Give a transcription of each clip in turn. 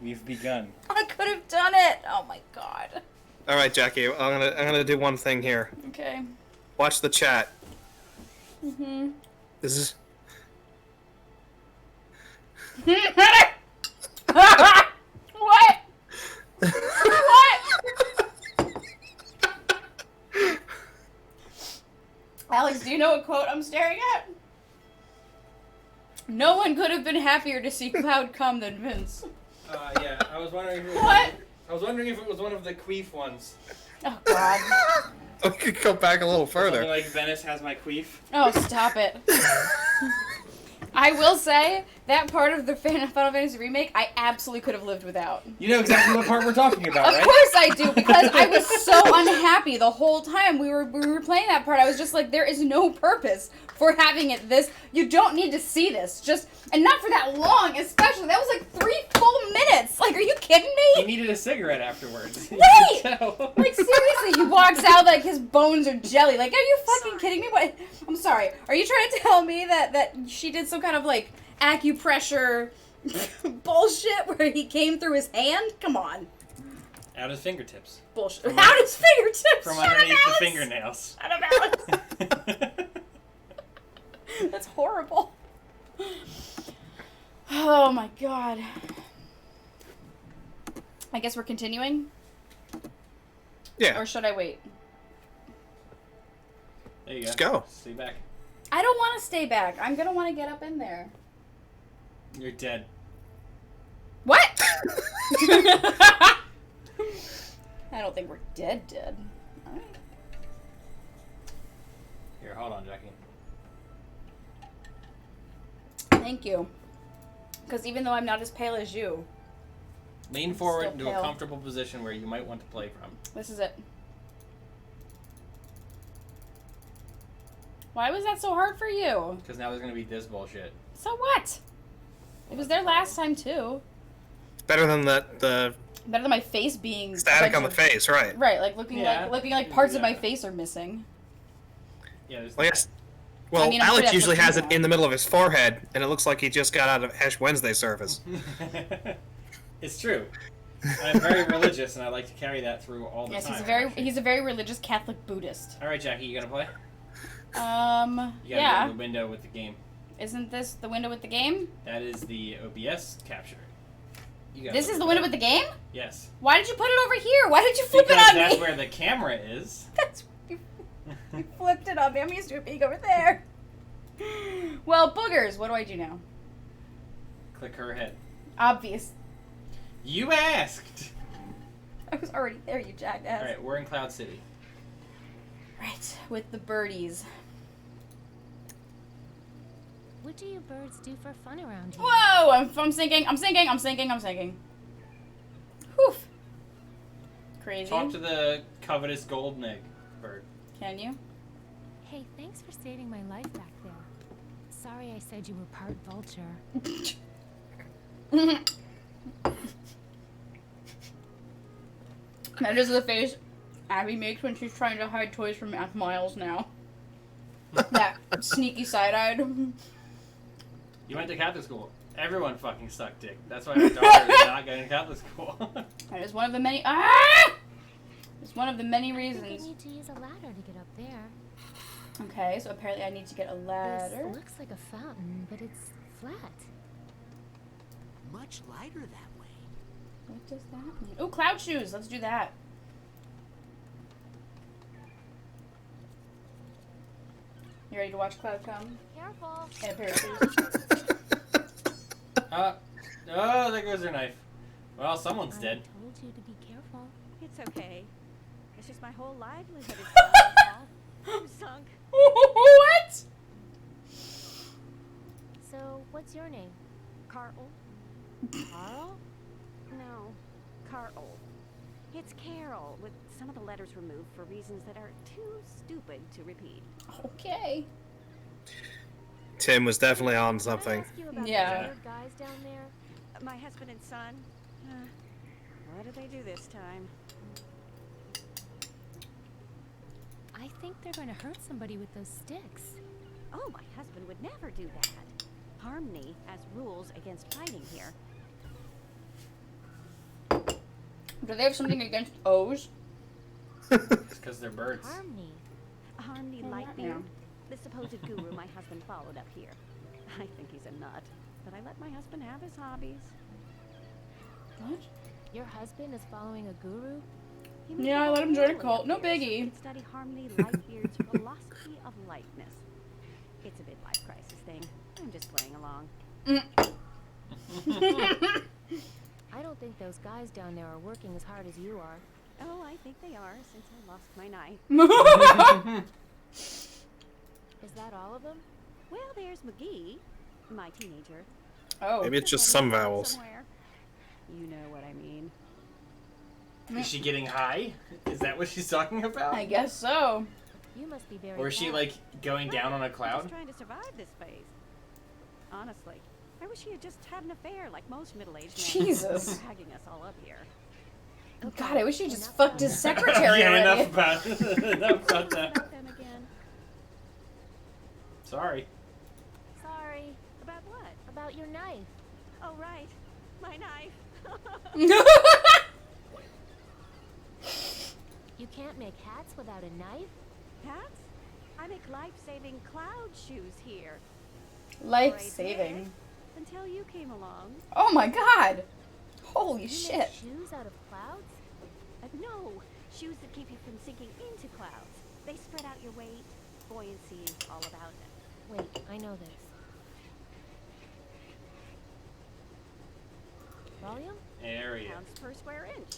We've begun. I could have done it. Oh my god. All right, Jackie. I'm gonna do one thing here. Okay. Watch the chat. Mm-hmm. This is. What? What? Alex, do you know what quote I'm staring at? No one could have been happier to see Cloud come than Vince. Yeah, I was wondering if it was, What? I was wondering if it was one of the queef ones. Oh god. We could go back a little Something further. like Venice has my queef. Oh, stop it. I will say, that part of the Final Fantasy remake, I absolutely could have lived without. You know exactly what part we're talking about, Of right? course I do, because I was so unhappy the whole time we were playing that part. I was just like, there is no purpose for having it this. You don't need to see this. Just, and not for that long, especially. That was like 3 full minutes. Like, are you kidding He me? needed a cigarette afterwards. Wait! No. Like, seriously, he walks out like his bones are jelly. Like, are you fucking kidding me? What? I'm sorry. Are you trying to tell me that she did some kind of, like, acupressure bullshit where he came through his hand? Come on. Out his fingertips. Bullshit. From Out his fingertips. From Shut up, underneath the Alex. fingernails. Shut up, Alex. That's horrible. Oh my god. I guess we're continuing? Yeah. Or should I wait? There you go. Let's go. Stay back. I don't want to stay back. I'm going to want to get up in there. You're dead. What? I don't think we're dead. Alright. Here, hold on, Jackie. Thank you. Because even though I'm not as pale as you, Lean forward Still into a pale. comfortable position where you might want to play from. this is it. Why was that so hard for you? Because now there's going to be this bullshit. So what? It was there last time too. Better than the Better than my face being static on the essentially- face, right? Right, like looking Yeah. like parts of my Yeah. face are missing. Yeah, there's Well, yes. Well, I mean, I'm sure Alex that's usually what has you it want. in the middle of his forehead, and it looks like he just got out of Ash Wednesday service. It's true. I'm very religious, and I like to carry that through all the Yes, time. he's a very religious Catholic Buddhist. All right, Jackie, you gonna play? You gotta Yeah. go to the window with the game. Isn't this the window with the game? That is the OBS capture. You gotta This look is at the window that. with the game? Yes. Why did you put it over here? Why did you flip Because it on that's me? where the camera is. That's you flipped it on me. I'm used to it being over there. Well, boogers. What do I do now? Click her head. Obvious. You asked. I was already there, you jackass. All right, we're in Cloud City. Right, with the birdies. What do you birds do for fun around here? Whoa! I'm sinking. Whew. Crazy. Talk to the covetous golden egg bird. Can you? Hey, thanks for saving my life back there. Sorry I said you were part vulture. That is the face Abby makes when she's trying to hide toys from Miles now. That sneaky side-eyed. You went to Catholic school. Everyone fucking sucked dick. That's why my daughter is not going to Catholic school. That is one of the many. It's one of the many I think I reasons. need to use a ladder to get up there. Okay, so apparently I need to get a ladder. This looks like a fountain, but it's flat. Much lighter that way. What does that mean? Oh, cloud shoes. Let's do that. You ready to watch Cloud come? Careful. And a pair of shoes. Oh, there goes her knife. Well, someone's I dead. told you to be careful. It's okay. It's just my whole livelihood is falling off. I'm sunk. What? So, what's your name? Carl? Carl? No, Carl. It's Carol, with some of the letters removed for reasons that are too stupid to repeat. Okay. Tim was definitely on Can I something. ask you about Yeah. those weird guys down there? My husband and son? What did they do this time? I think they're going to hurt somebody with those sticks. Oh, my husband would never do that. Harmony has rules against fighting here. Do they have something against O's? It's because they're birds. Harmony. Harmony Oh, Lightbeard, yeah. the supposed guru my husband followed up here. I think he's a nut, but I let my husband have his hobbies. What? Your husband is following a guru? He moved Yeah, I to let him join a Australia cult. No up here so he biggie. could study Harmony Lightbeard's philosophy of lightness. It's a midlife crisis thing. I'm just playing along. I don't think those guys down there are working as hard as you are. Oh, I think they are, since I lost my knife. Is that all of them? Well, there's McGee, my teenager. Oh. Maybe it's just some Somewhere. vowels. You know what I mean. Is she getting high? Is that what she's talking about? I guess so. You must be very Or is she proud. like going down on a I'm just cloud? trying to survive this phase. Honestly, I wish he had just had an affair like most middle-aged men. Jesus. Dragging us all up here. God, I wish he just Enough fucked his secretary Yeah, already. enough about enough about that. About them again. Sorry. Sorry About what? about your knife. Oh, right. My knife. You can't make hats without a knife? Hats? I make life-saving cloud shoes here. Life Or I did, saving. Until you came along. Oh my god. Holy You shit. make shoes out of clouds? No, shoes that keep you from sinking into clouds. They spread out your weight. Buoyancy is all about it. Wait, I know this. Volume? Area. Pounds per square inch.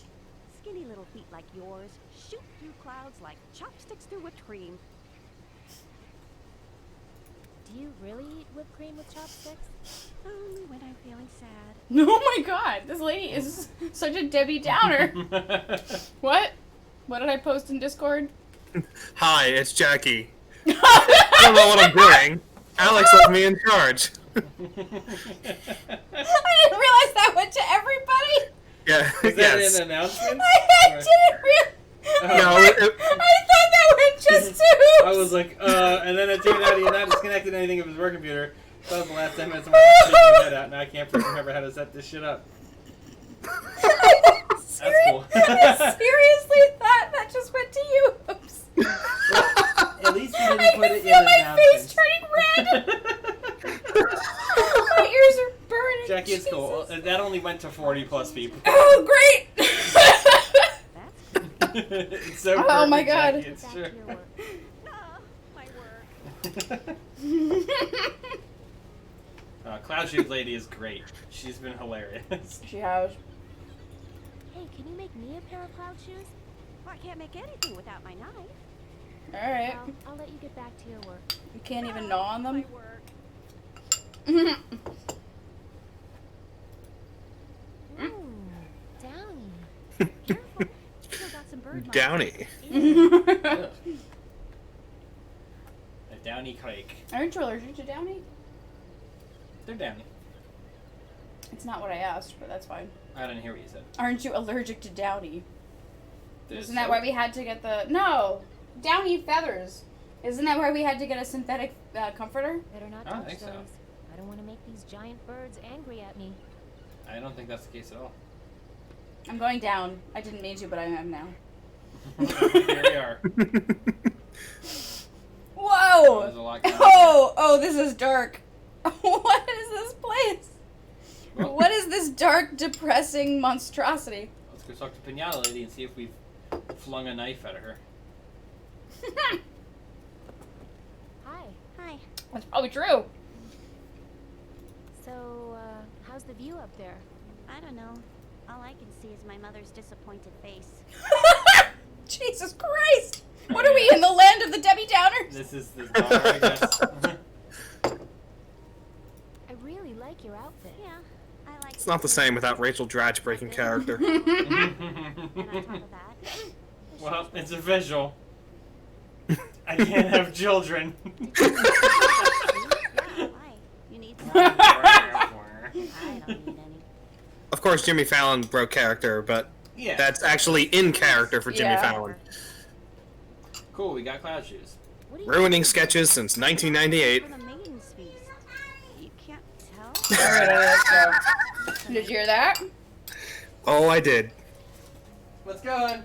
Skinny little feet like yours shoot through clouds like chopsticks through whipped cream. Do you really eat whipped cream with chopsticks? Only when I'm feeling sad. Oh my god, this lady is such a Debbie Downer. What? What did I post in Discord? Hi, it's Jackie. I don't know what I'm doing. Alex left me in charge. I didn't realize that went to everybody. Yeah, Is that yes. an announcement? I didn't realize. No, I thought that went just to. I was like, and then it turned out he had not disconnected anything of his work computer. That was the last 10 minutes of my taking my head out. Now I can't freaking remember how to set this shit up. That's cool. I seriously thought that just went to you. Oops. At least you I didn't put can it feel in my face announcements. turning red. My ears are burning. Jackie, it's cool. Jesus. That only went to 40 plus people. Oh, great. That's It's so Oh my perfect, God. Jackie, it's Back true. to your work. my work. Cloud Shoes Lady is great. She's been hilarious. She has. Hey, can you make me a pair of cloud shoes? Well, I can't make anything without my knife. Alright. Well, I'll let you get back to your work. You can't even gnaw on them. My work. Ooh, Downy. Careful. Still got some bird marks. Downy. Ugh. A Downy Crake. Aren't you allergic to Downy? They're Downy. It's not what I asked, but that's fine. I didn't hear what you said. Aren't you allergic to Downy? There's Isn't that why we had to get the... No! Downy feathers. Isn't that why we had to get a synthetic comforter? Better not I don't touch think those. so. I don't want to make these giant birds angry at me. I don't think that's the case at all. I'm going down. I didn't mean to, but I am now. Here we are. Whoa! There's a lot going on. Oh, this is dark. What is this place? Well, What is this dark, depressing monstrosity? let's go talk to Pinata Lady and see if we've flung a knife at her. Hi. Hi. That's probably true. So, how's the view up there? I don't know. All I can see is my mother's disappointed face. Jesus Christ! What are we in the land of the Debbie Downers? This is this bar, I guess. I really like your outfit. Yeah, I like It's not the same without Rachel Dratch breaking character. And on top of that, the Well, shoes it's were- official. I can't have children. Yeah, why? You need some? I don't need any. Of course, Jimmy Fallon broke character, but Yeah. that's actually in character for Jimmy Yeah. Fallon. Cool, we got cloud shoes. What do you Ruining sketches since 1998. For the maiden's feast. You can't tell? Alright, let's go. Did you hear that? Oh, I did. What's going?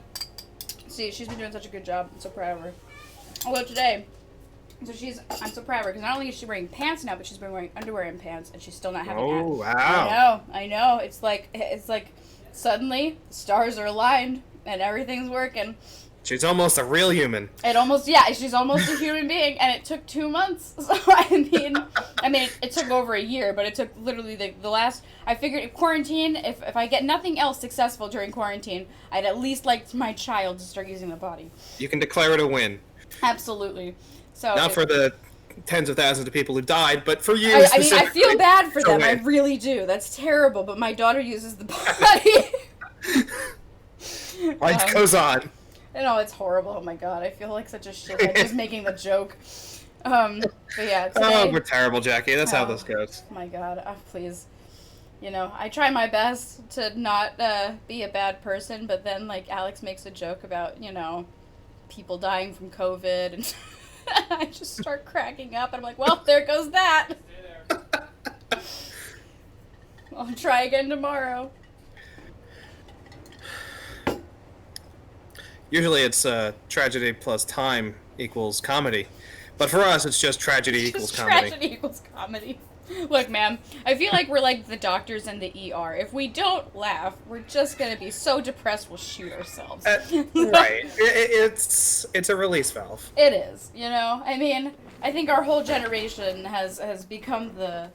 See, she's been doing such a good job. I'm so proud of her. Although today, I'm so proud of her because not only is she wearing pants now, but she's been wearing underwear and pants, and she's still not having. Oh, wow. I know. It's like suddenly the stars are aligned and everything's working. She's almost a real human. She's almost a human being, and it took 2 months. So I mean, it took over a year, but it took literally the last. I figured if quarantine, if I get nothing else successful during quarantine, I'd at least like my child to start using the body. You can declare it a win. Absolutely. So Not for the tens of thousands of people who died, but for you I mean, I specifically. feel bad for It's a them. I win. really do. That's terrible. But my daughter uses the body. Life goes on. I know, it's horrible. Oh my god, I feel like such a shithead just making the joke. But yeah, today, Oh, we're terrible, Jackie. That's how Oh. this goes. my god, please. You know, I try my best to not be a bad person, but then, like, Alex makes a joke about, you know, people dying from COVID, and I just start cracking up, and I'm like, well, there goes that. Stay there. I'll try again tomorrow. Usually it's tragedy plus time equals comedy. But for us, it's just tragedy equals Just comedy. tragedy equals comedy. Look, man, I feel like we're like the doctors in the ER. If we don't laugh, we're just gonna be so depressed we'll shoot ourselves. Right. It's a release valve. It is, you know? I mean, I think our whole generation has become the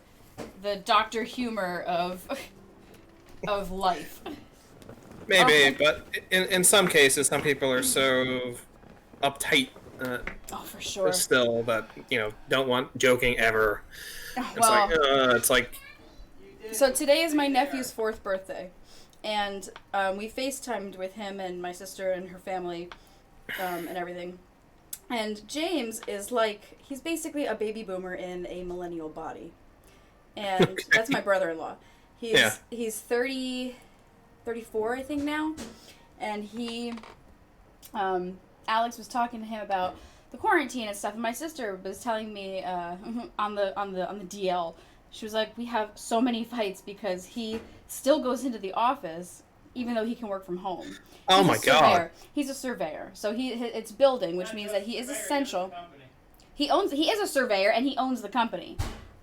Dr. Humor of life. Maybe, but in some cases, some people are so uptight Oh, for sure. still that, don't want joking ever. Well, It's like, so today is my nephew's 4th birthday, and we FaceTimed with him and my sister and her family and everything. And James is like, he's basically a baby boomer in a millennial body. And Okay. that's my brother-in-law. Yeah. He's 34, I think now. And Alex was talking to him about the quarantine and stuff. And my sister was telling me on the DL, she was like, we have so many fights because he still goes into the office even though he can work from home. Oh He's my a surveyor. God. He's a surveyor. So it's building, which means that he is essential. He is a surveyor and he owns the company.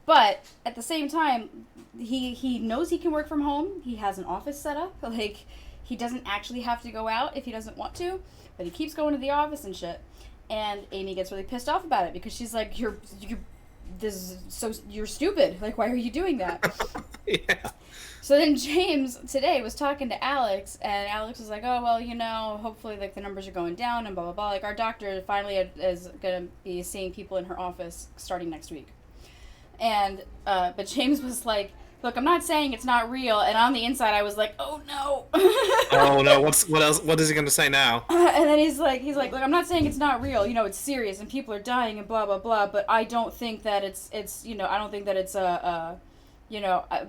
But at the same time, he knows he can work from home. He has an office set up. Like, he doesn't actually have to go out if he doesn't want to, but he keeps going to the office and shit. And Amy gets really pissed off about it because she's like, you're stupid. Like, why are you doing that? yeah. So then James today was talking to Alex, and Alex was like, oh, well, hopefully, like, the numbers are going down and blah, blah, blah. Like, our doctor finally is going to be seeing people in her office starting next week. And, but James was like, look, I'm not saying it's not real. And on the inside, I was like, oh, no. Oh, no. What else? What is he going to say now? And then he's like, look, I'm not saying it's not real. It's serious and people are dying and blah, blah, blah. But I don't think that it's I don't think that it's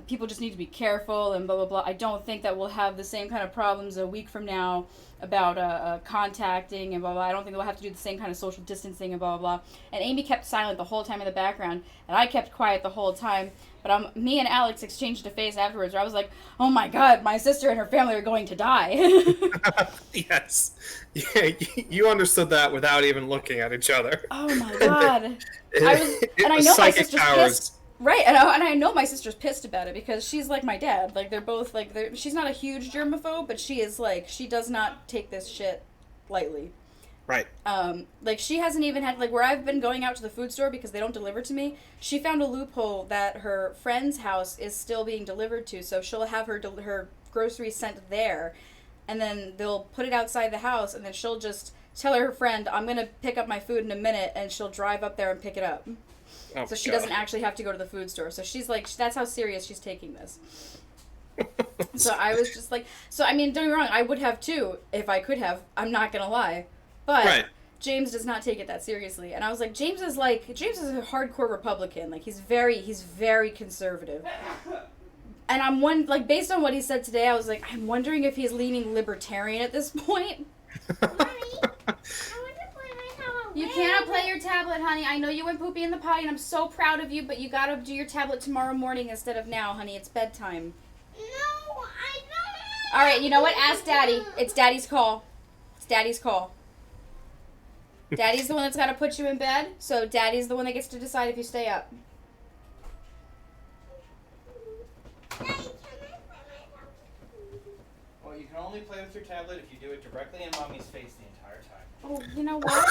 people just need to be careful and blah, blah, blah. I don't think that we'll have the same kind of problems a week from now about contacting and blah, blah. I don't think we'll have to do the same kind of social distancing and blah, blah, blah. And Amy kept silent the whole time in the background, and I kept quiet the whole time. But me and Alex exchanged a face afterwards where I was like, oh my God, my sister and her family are going to die. Yes. Yeah, you understood that without even looking at each other. Oh my God. I know my Psychic sister's powers. pissed. Right, and I know my sister's pissed about it because she's like my dad. Like, they're both, like, she's not a huge germaphobe, but she is, like, she does not take this shit lightly. Right. Like, she hasn't even had, like, where I've been going out to the food store because they don't deliver to me, she found a loophole that her friend's house is still being delivered to, so she'll have her groceries sent there, and then they'll put it outside the house, and then she'll just tell her friend, I'm gonna pick up my food in a minute, and she'll drive up there and pick it up. Oh, So she God. doesn't actually have to go to the food store. So she's like, that's how serious she's taking this. So I was just like, don't get me wrong, I would have too, if I could have. I'm not gonna lie. But Right. James does not take it that seriously. And I was like, James is a hardcore Republican. Like, he's very conservative. And based on what he said today, I was like, I'm wondering if he's leaning libertarian at this point. You cannot play your tablet, honey. I know you went poopy in the potty, and I'm so proud of you, but you gotta do your tablet tomorrow morning instead of now, honey. It's bedtime. No, I All right, you know what? Ask Daddy. It's Daddy's call. It's Daddy's call. Daddy's the one that's got to put you in bed, so Daddy's the one that gets to decide if you stay up. Well, you can only play with your tablet if you do it directly in Mommy's face the entire time. Oh, you know what?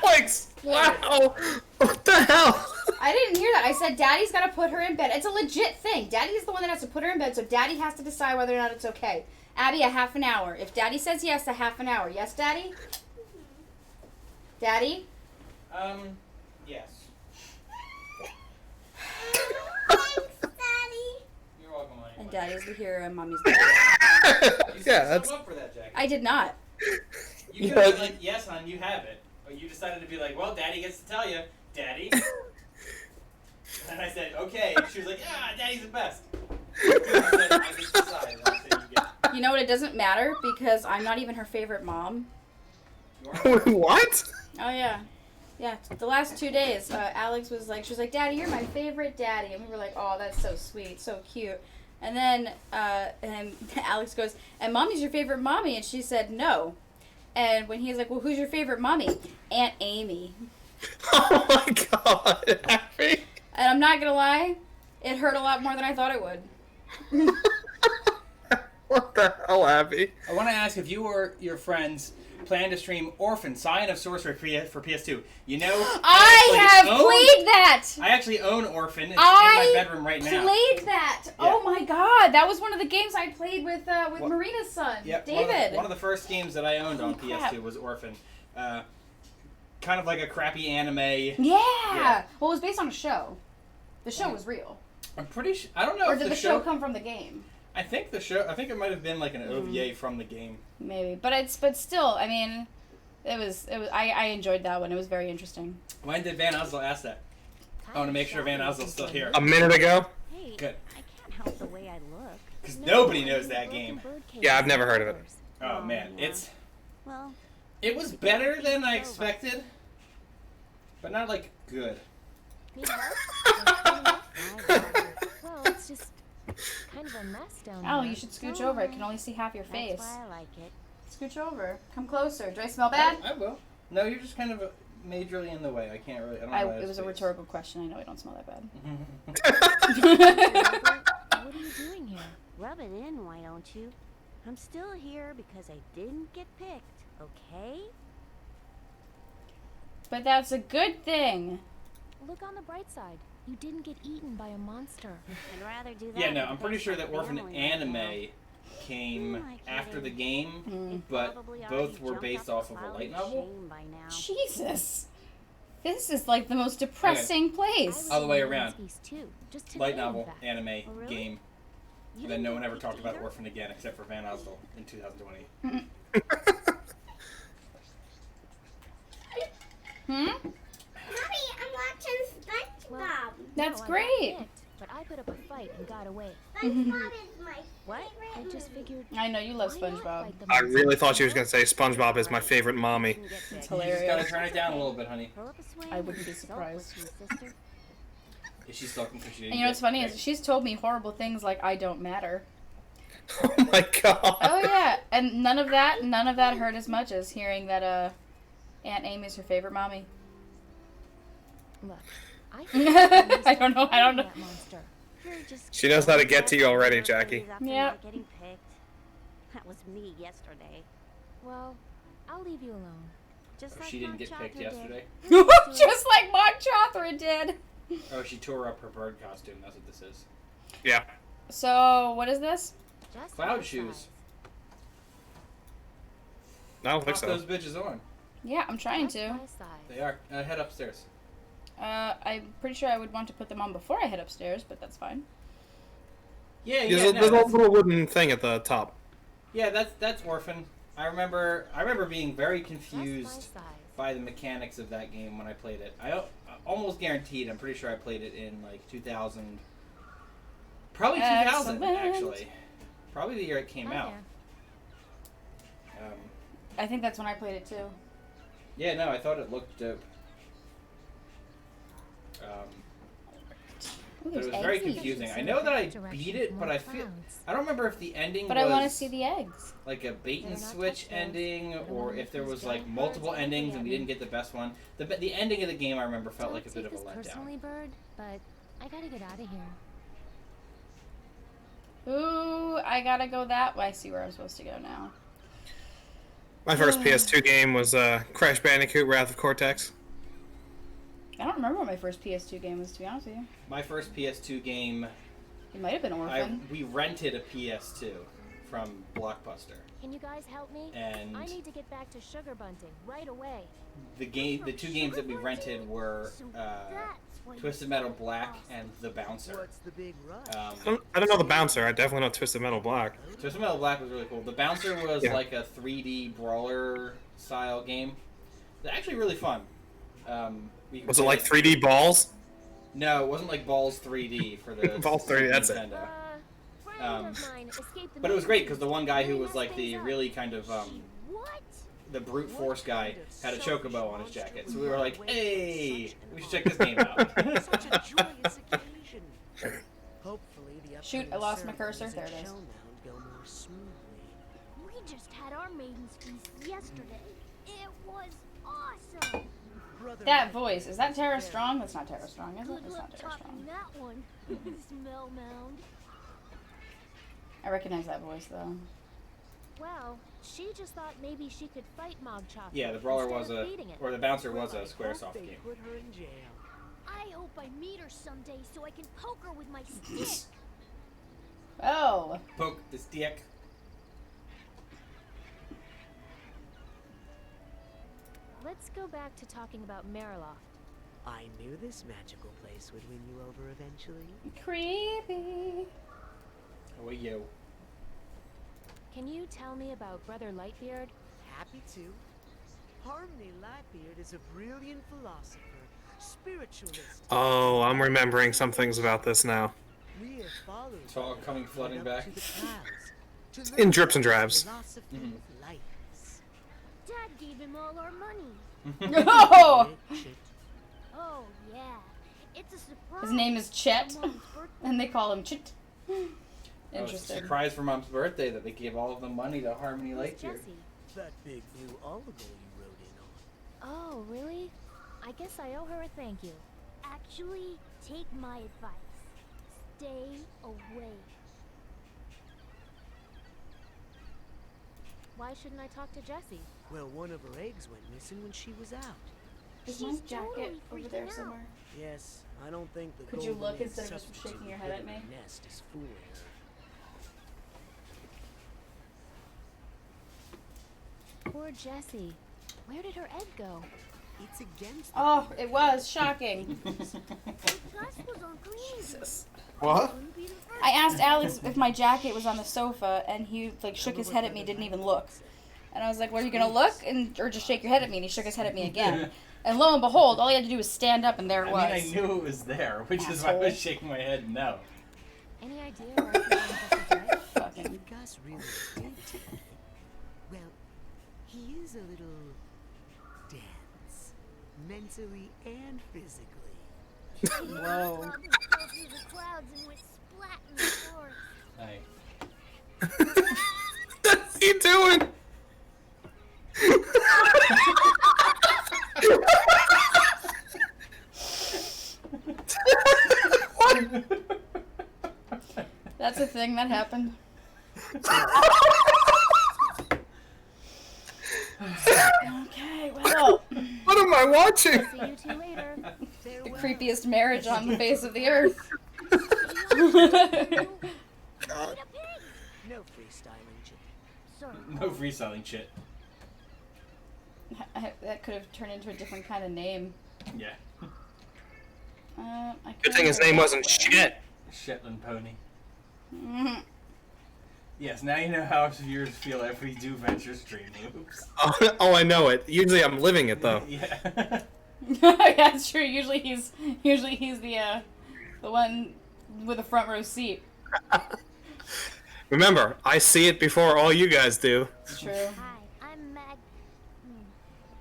Alex! Wow! What the hell? I didn't hear that. I said Daddy's got to put her in bed. It's a legit thing. Daddy's the one that has to put her in bed, so Daddy has to decide whether or not it's okay. Abby, a half an hour. If Daddy says yes, a half an hour. Yes, Daddy? Daddy? Yes. You're welcome, honey. And Daddy's the hero and Mommy's the hero. You set Yeah, yourself that's- up for that, Jackie. I did not. You could have been like, yes, hon, you have it. But you decided to be like, well, Daddy gets to tell you, Daddy. And I said, okay. And she was like, yeah, Daddy's the best. And I said, I get to decide. And I said, you get it. You know what? It doesn't matter because I'm not even her favorite mom. What? Oh, yeah. Yeah, the last 2 days, Alex was like, she was like, Daddy, you're my favorite daddy. And we were like, oh, that's so sweet, so cute. And then and Alex goes, and Mommy's your favorite mommy? And she said, no. And when he's like, well, who's your favorite mommy? Aunt Amy. Oh my god, Abby. And I'm not going to lie, it hurt a lot more than I thought it would. What the hell, Abby? I want to ask if you or your friends plan to stream Orphan, Scion of Sorcery for PS2. You know, I have played that! I actually own Orphan. It's in I my bedroom right now. played that! Oh my god, that was one of the games I played with What? Marina's son, Yep, David. One of the first games that I owned on Holy PS2 crap. was Orphan. Kind of like a crappy anime. Yeah. Well, it was based on a show. The show was real. I'm pretty sure. I don't know Or if did the the show come from the game? I think the show. I think it might have been like an OVA from the game. Maybe. But still, I mean, it was I enjoyed that one. It was very interesting. When did Van Oslo ask that? I want to make sure Van Oslo's still here. A minute ago? Hey, Good. I can't help the way I look. Because nobody knows that game. Yeah, I've never heard of it. Oh man, yeah. Well, it was better than I expected, but not like good. need help? Well, it's just kind of a mess down there. Oh, you should scooch over. I can only see half your face. That's why I like it. Scooch over. Come closer. Do I smell bad? I will. No, you're just kind of majorly in the way. I can't really. I don't know. how to It was a space. rhetorical question. I know I don't smell that bad. What are you doing here? Rub it in, why don't you? I'm still here because I didn't get picked, okay? But that's a good thing. Look on the bright side. You didn't get eaten by a monster. I'd rather do that. Yeah, no, than I'm pretty face sure my that Orphan family right anime now. came Who am I after the kidding? game, It but probably both already were jumped based off off the of a cloud light of novel. shame by now. Jesus. This is like the most depressing place. All the way around. Just today, Light in novel, fact. anime, Oh, really? game. You And then didn't no get one ever picked talked about either? Orphan again except for Van Oslo in 2020. Hmm? Mommy, I'm watching SpongeBob. Well, That's No, I got great. picked, but I put up a fight and got away. SpongeBob is my What? I favorite just movie. figured. I know you love why not SpongeBob. fight the I monster? really thought she was going to say SpongeBob is my favorite mommy. Didn't get picked. You just hilarious. gotta turn it down a little bit, honey. Throw up a swing I wouldn't and be sulk surprised. with you, sister. Is she stalking because she didn't And you know get what's funny picked? is she's told me horrible things like I don't matter. Oh my god. Oh yeah, and none of that hurt as much as hearing that Aunt Amy's her favorite mommy. Look, I don't know. That monster. You're just She knows how to get to you already, Jackie. after Yep. not getting picked. That was me yesterday. Well, I'll leave you alone. Just Oh, like she didn't Mark get picked Chopper did. yesterday? Just like Mark Chothra did. Oh, she tore up her bird costume. That's what this is. Yeah. So what is this? Just Cloud my shoes. size. I don't think Pop so. those bitches on. Yeah, I'm trying Just to. my size. They are. Head upstairs. I'm pretty sure I would want to put them on before I head upstairs, but that's fine. Yeah, There's, yeah, a, no, there's a that's, little wooden thing at the top. yeah, that's Orphan. I remember being very Just my confused size. by the mechanics of that game when I played it. I almost guaranteed. I'm pretty sure I played it in like 2000. Probably 2000 Excellent. actually. Probably the year it came Oh, out. yeah. I think that's when I played it too. Yeah, no, I thought it looked dope. Ooh, But it there's was very eggs in it. confusing. I know that I beat it, but I don't remember if the ending But was I want to see the eggs. like a bait and They're not switch touchdowns. ending, or Everyone if there who's was like getting multiple birds endings and we yummy. didn't get the best one. The ending of the game I remember felt like a bit of a Don't take this letdown. personally, Bird, but I gotta get out of here. Ooh, I gotta go that way. I see where I'm supposed to go now. My first PS2 game was Crash Bandicoot: Wrath of Cortex. I don't remember what my first PS2 game was, to be honest with you. My first PS2 game, It might have been Orphan. we rented a PS2 from Blockbuster, Can you guys help me? and I need to get back to sugar bunting right away. the two games that we rented were Twisted Metal Black and The Bouncer. What's the big rush? I don't know the Bouncer. I definitely know Twisted Metal Black. Twisted Metal Black was really cool. The Bouncer was Yeah. like a 3D brawler style game. It's actually really fun. Was it like 3D balls? No, it wasn't like Balls 3D for the Balls 3D, that's it. Nintendo. Friend of mine escaped the But it was great maze. because the one guy who was Messed like the things up. really kind of What? the brute force guy had a chocobo on his jacket. So we were like, hey, we should check this game out. Such a joyous occasion. Hopefully the Shoot, I lost my cursor. There it is. Shell Mound go more smoothly. We just had our Maiden's Feast yesterday. It was awesome. Brother That Mike voice, is that Tara Strong? That's not Tara Strong, is it? Good It's luck not Tara topping Strong. that one. Smell mound. I recognize that voice, though. Well, she just thought maybe she could fight Mog Chop. Yeah, the brawler instead was of a, beating it. or the bouncer was Well, a I SquareSoft hope they game. put her in jail. I hope I meet her someday so I can poke her with my stick. Oh, Poke the stick. Let's go back to talking about Mariloft. I knew this magical place would win you over eventually. creepy. Oh, yo. Can you tell me about Brother Lightbeard? Happy to. Harmony Lightbeard is a brilliant philosopher, spiritualist. Oh, I'm remembering some things about this now. We have followed It's all him coming flooding up back. to the clouds to In learn drips and about drabs. philosophy Mhm. of lights. Dad gave him all our money. Oh, Shit. Oh, yeah. It's a surprise. his name is Chet, for Mom's birthday. and they call him Chit. Oh, it's a Interesting. surprise for Mom's birthday that they gave all of the money to Harmony Who's Lightyear. Jessie? That big blue oligo you rode in on. Oh, really? I guess I owe her a thank you. Actually, take my advice. Stay away. Why shouldn't I talk to Jessie? Well, one of her eggs went missing when she was out. Is She's my jacket totally over there freaking out. somewhere? Yes, I don't think the Could you golden look egg instead of just substitute shaking your we head put at in me? the nest is fooling her. Poor Jessie. Where did her egg go? It's against Oh, it was shocking. Gus was on green. Jesus. What? Wouldn't be the first. I asked Alex if my jacket was on the sofa, and he like shook his head at me, didn't even look. And I was like, "Well, are you gonna look and or just shake your head at me?" And he shook his head at me again. And lo and behold, all he had to do was stand up, and there it was. I mean, I knew it was there, which is why I was Asshole. shaking my head no. Any idea where I can find Jessie's egg? Fucking. If Gus really did take it, well, he is a little dense, mentally and physically. Whoa. Bob would go through the clouds and went splat in the forest. Hey. What's he doing? That's a thing that happened. Okay, well, What am I watching? See you two later. the Farewell. creepiest marriage on the face of the earth. God. No freestyling, Jim. Sorry. No freestyling shit. That could have turned into a different kind of name. Yeah. I Good thing his name wasn't shit. Shetland pony. Mhm. Yes, now you know how viewers feel if we do venture stream loops. Oh, I know it. Usually I'm living it though. Yeah. Yeah, it's true. Usually he's the one with the front row seat. Remember, I see it before all you guys do. It's true. Hi, I'm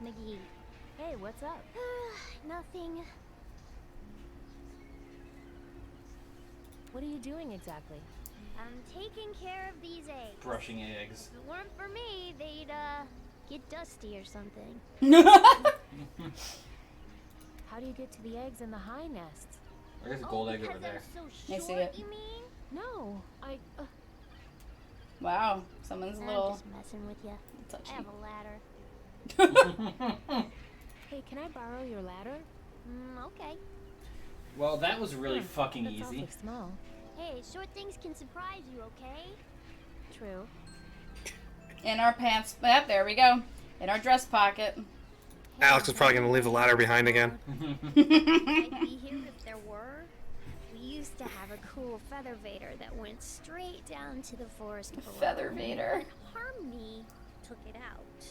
McGee. Hey, what's up? Nothing. What are you doing exactly? I'm taking care of these eggs. Brushing eggs. If it weren't for me, they'd, get dusty or something. How do you get to the eggs in the high nests? There's a gold egg because over there. they're so I short, see it. you mean? No, I. Wow, someone's a I'm little just messing with you. I touchy. have a ladder. Hey, can I borrow your ladder? Okay. Well, that was really fucking That's easy. awfully small. Hey, short things can surprise you, okay? True. In our pants. Yep, there we go. In our dress pocket. Alex is probably gonna leave the ladder behind again. I'd be here if there were. We used to have a cool feather vader that went straight down to the forest below. Feather Vader. And Harmony took it out.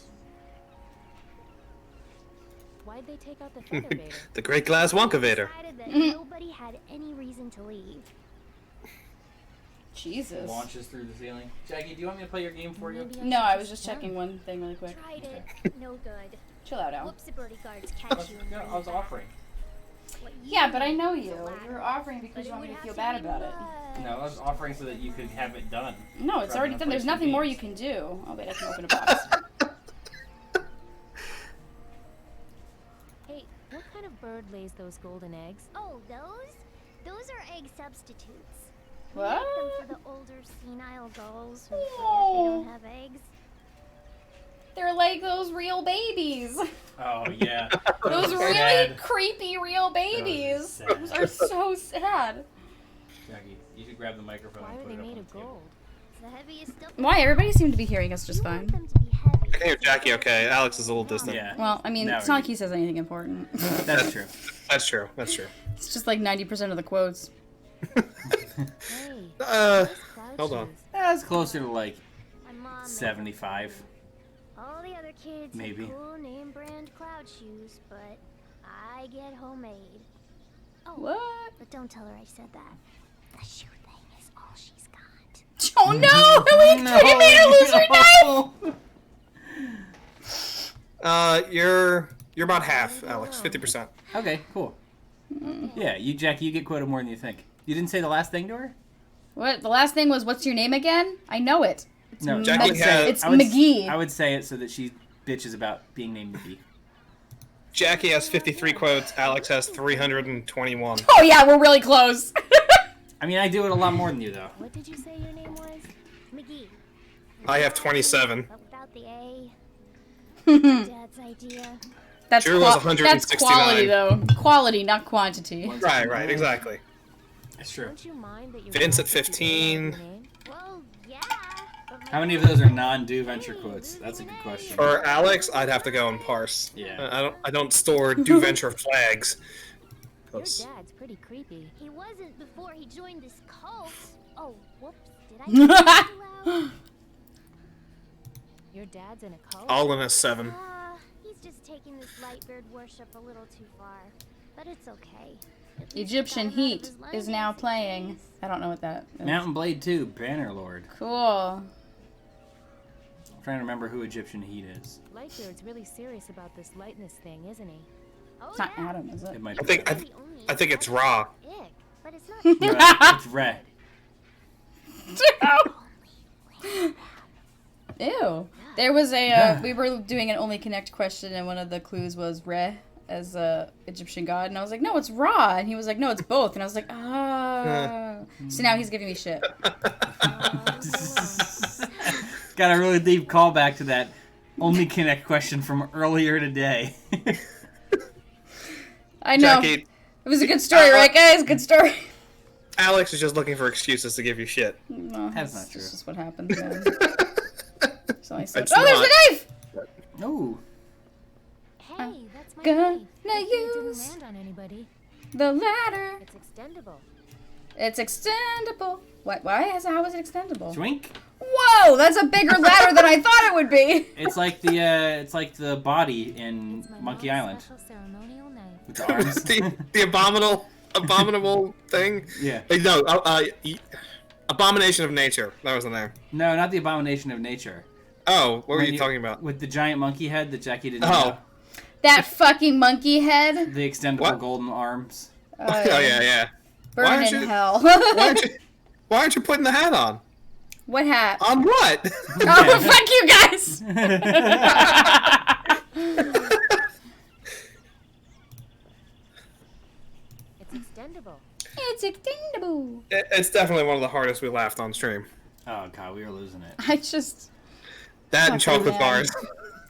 Why'd they take out the feather vader? The Great Glass Wonka Vader. Decided that nobody had any reason to leave. Jesus. Launches through the ceiling. Jackie, do you want me to play your game for you? Maybe No, should I was just jump. checking one thing really quick. Tried it. No good. Chill out, Al. Whoops, the birdie guards catch you. and No, bring I was you back. offering. What Yeah, you but I need know is a you. ladder. You're offering But because it you want me would to feel have bad be about it. much. No, I was offering so that you could have it done. No, it's Rather already than done. There's play some nothing more you games. can do. Oh, wait, I can open a box. Hey, what kind of bird lays those golden eggs? Oh, those? Those are egg substitutes. We What? make them for the older senile gulls who forget they Oh. don't have eggs. They're like those real babies. Oh, yeah. Those are really sad. creepy real babies. sad. Those are so sad. Jackie, you should grab the microphone Why and are put they it up made on of the table. gold? It's the heaviest stuff. Why? Everybody seemed to be hearing us just You fine. want them to be heavy. I can hear Jackie okay. Alex is a little distant. Yeah. Well, I mean, Now it's not we- like he says anything important. That's true. That's true. That's true. It's just like 90% of the quotes. Hey, Uh, those cloud hold on. shoes. That's closer to like My mom made 75. all the other kids Maybe. have cool name brand cloud shoes, but I get homemade. Oh, What? but don't tell her I said that. The shoe thing is all she's got. Oh no! We made her lose her knife! You're about half, Alex. 50%. Okay, cool. Yeah, Jackie, you get quoted more than you think. You didn't say the last thing to her? What? The last thing was, what's your name again? I know it. It's No, Jackie I would say had- It's I would- McGee. I would say it so that she bitches about being named McGee. Jackie has 53 quotes. Alex has 321. Oh yeah, we're really close. I mean, I do it a lot more than you, though. What did you say your name was? McGee, I have 27. but without the A. that's Dad's idea. Drew was that's 169. quality though. Quality, not quantity. Right, exactly. That's true. Don't you mind that your Vince dad at took your 15. name? Well, yeah. But my How many of those are non-do venture quotes? That's a good question. For Alex, I'd have to go and parse. Yeah. I don't store do venture flags. Your 'Cause- dad's pretty creepy. He wasn't before he joined this cult. Oh, whoops. Did I say that too loud? Your dad's in a cult? all in a 7. He's just taking this Lightbeard worship a little too far. But it's okay. At least Egyptian he got him out of Heat his is now legacy playing. phase. I don't know what that is. Mountain Blade 2, Bannerlord. Cool. I'm trying to remember who Egyptian Heat is. Lightbeard's really serious about this lightness thing, isn't he? Oh, It's not yeah. Adam, is it? It might I be. think That's the only I think it's exception. Ra. Ick, but it's not. No, it's red. Ew. There was we were doing an Only Connect question, and one of the clues was Re as a Egyptian god, and I was like, no, it's Ra, and he was like, no, it's both, and I was like, ah. So now he's giving me shit. Got a really deep callback to that Only Connect question from earlier today. I know. Jackie, It was a good story, right, guys? Good story. Alex is just looking for excuses to give you shit. No, That's not true. That's just what happens, man. So I said, It's oh, there's not. the knife! No. Hey, that's my Gonna knife. Hopefully it didn't use- land on anybody. The ladder. It's extendable. It's extendable. What? Why? How is it extendable? Twink? Whoa, that's a bigger ladder than I thought it would be. It's like the body in It's my Monkey mom's Island. special ceremonial knife. With the arms. the abominable thing. Yeah. Like, no, Abomination of Nature. That was the name. No, not the Abomination of Nature. Oh, what were When you talking about? With the giant monkey head that Jackie didn't Oh. know. That fucking monkey head. The extendable What? golden arms. Oh yeah, yeah. Burn aren't in you- hell. Why aren't you putting the hat on? What hat? On what? Oh, fuck you guys! It's extendable. It's extendable. It's definitely one of the hardest we laughed on stream. Oh god, we were losing it. I just. That and Fucking chocolate man.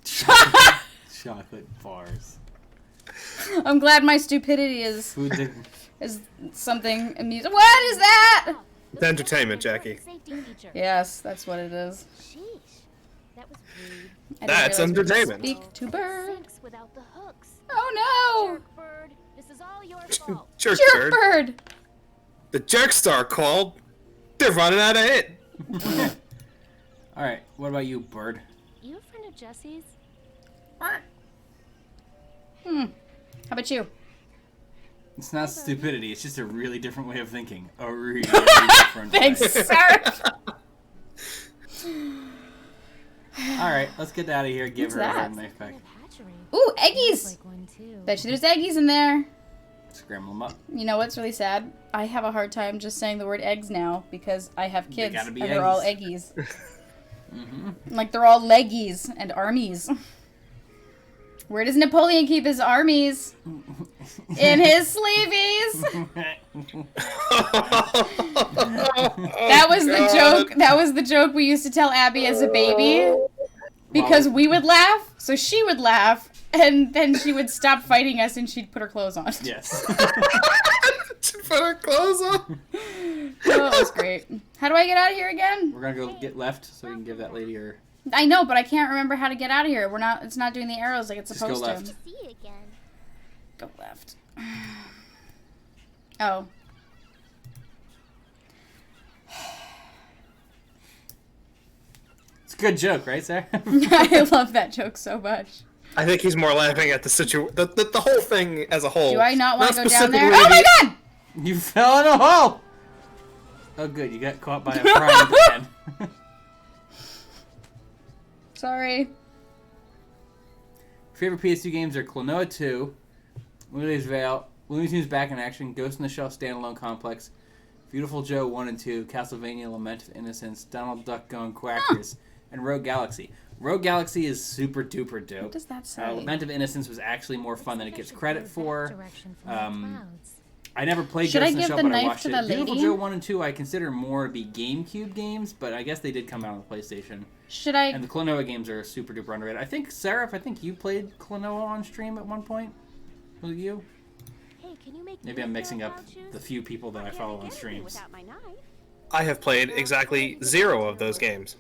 bars. Chocolate bars. I'm glad my stupidity is Food did... something amusing. What is that? It's entertainment, Jackie. Safety feature. Yes, that's what it is. Sheesh. That was rude. I didn't That's realize we could entertainment. Speak to bird. Sinks without the hooks. Oh no! Jerk bird. This is all your fault. Jerk Jerk bird. bird. The jerk star called. They're running out of it. Alright, what about you, bird? You a friend of Jesse's? How about you? It's not stupidity, it's just a really different way of thinking. A really different Thanks, way. sir. Alright, let's get out of here. Give What's her that? a knife back. Hatchery. Ooh, Sounds eggies. like one too. Bet you there's eggies in there. Scramble them up. You know what's really sad? I have a hard time just saying the word eggs now because I have They kids gotta be and they're all eggies. eggies. Like they're all leggies and armies. Where does Napoleon keep his armies? In his sleeveys. That was the joke. That was the joke we used to tell Abby as a baby. Because we would laugh, so she would laugh, and then she would stop fighting us and she'd put her clothes on. Yes. She put her clothes on. Oh, it was great. How do I get out of here again? We're gonna go get left so we can give that lady her. I know, but I can't remember how to get out of here. It's not doing the arrows like it's Just go supposed left. to. See it again. Go left. Oh. It's a good joke, right, Sarah? I love that joke so much. I think he's more laughing at the the whole thing as a whole. Do I not want to go down there? specifically Oh my the- god! You fell in a hole! Oh good, you got caught by a frying pan. Sorry. Favorite PS2 games are Klonoa 2, Looney's Vale, Looney Tunes Back in Action, Ghost in the Shell Standalone Complex, Beautiful Joe 1 and 2, Castlevania Lament of Innocence, Donald Duck Going Quackers, and Rogue Galaxy. Rogue Galaxy is super duper dope. What does that say? Lament of Innocence was actually more fun than it gets credit for. Direction from the Um, clouds. I never played Should Ghost I in the give Shell, the but I knife watched to it. the Beautiful lady? Joe 1 and 2 I consider more to be GameCube games, but I guess they did come out on the PlayStation. Should I? And the Klonoa games are super duper underrated. I think, Sarah, I think you played Klonoa on stream at one point. Was it you? Hey, can you make Maybe me I'm a mixing pair up of shoes? the few people that I can't follow make on anything streams. without my knife. I have played exactly 0 of those games.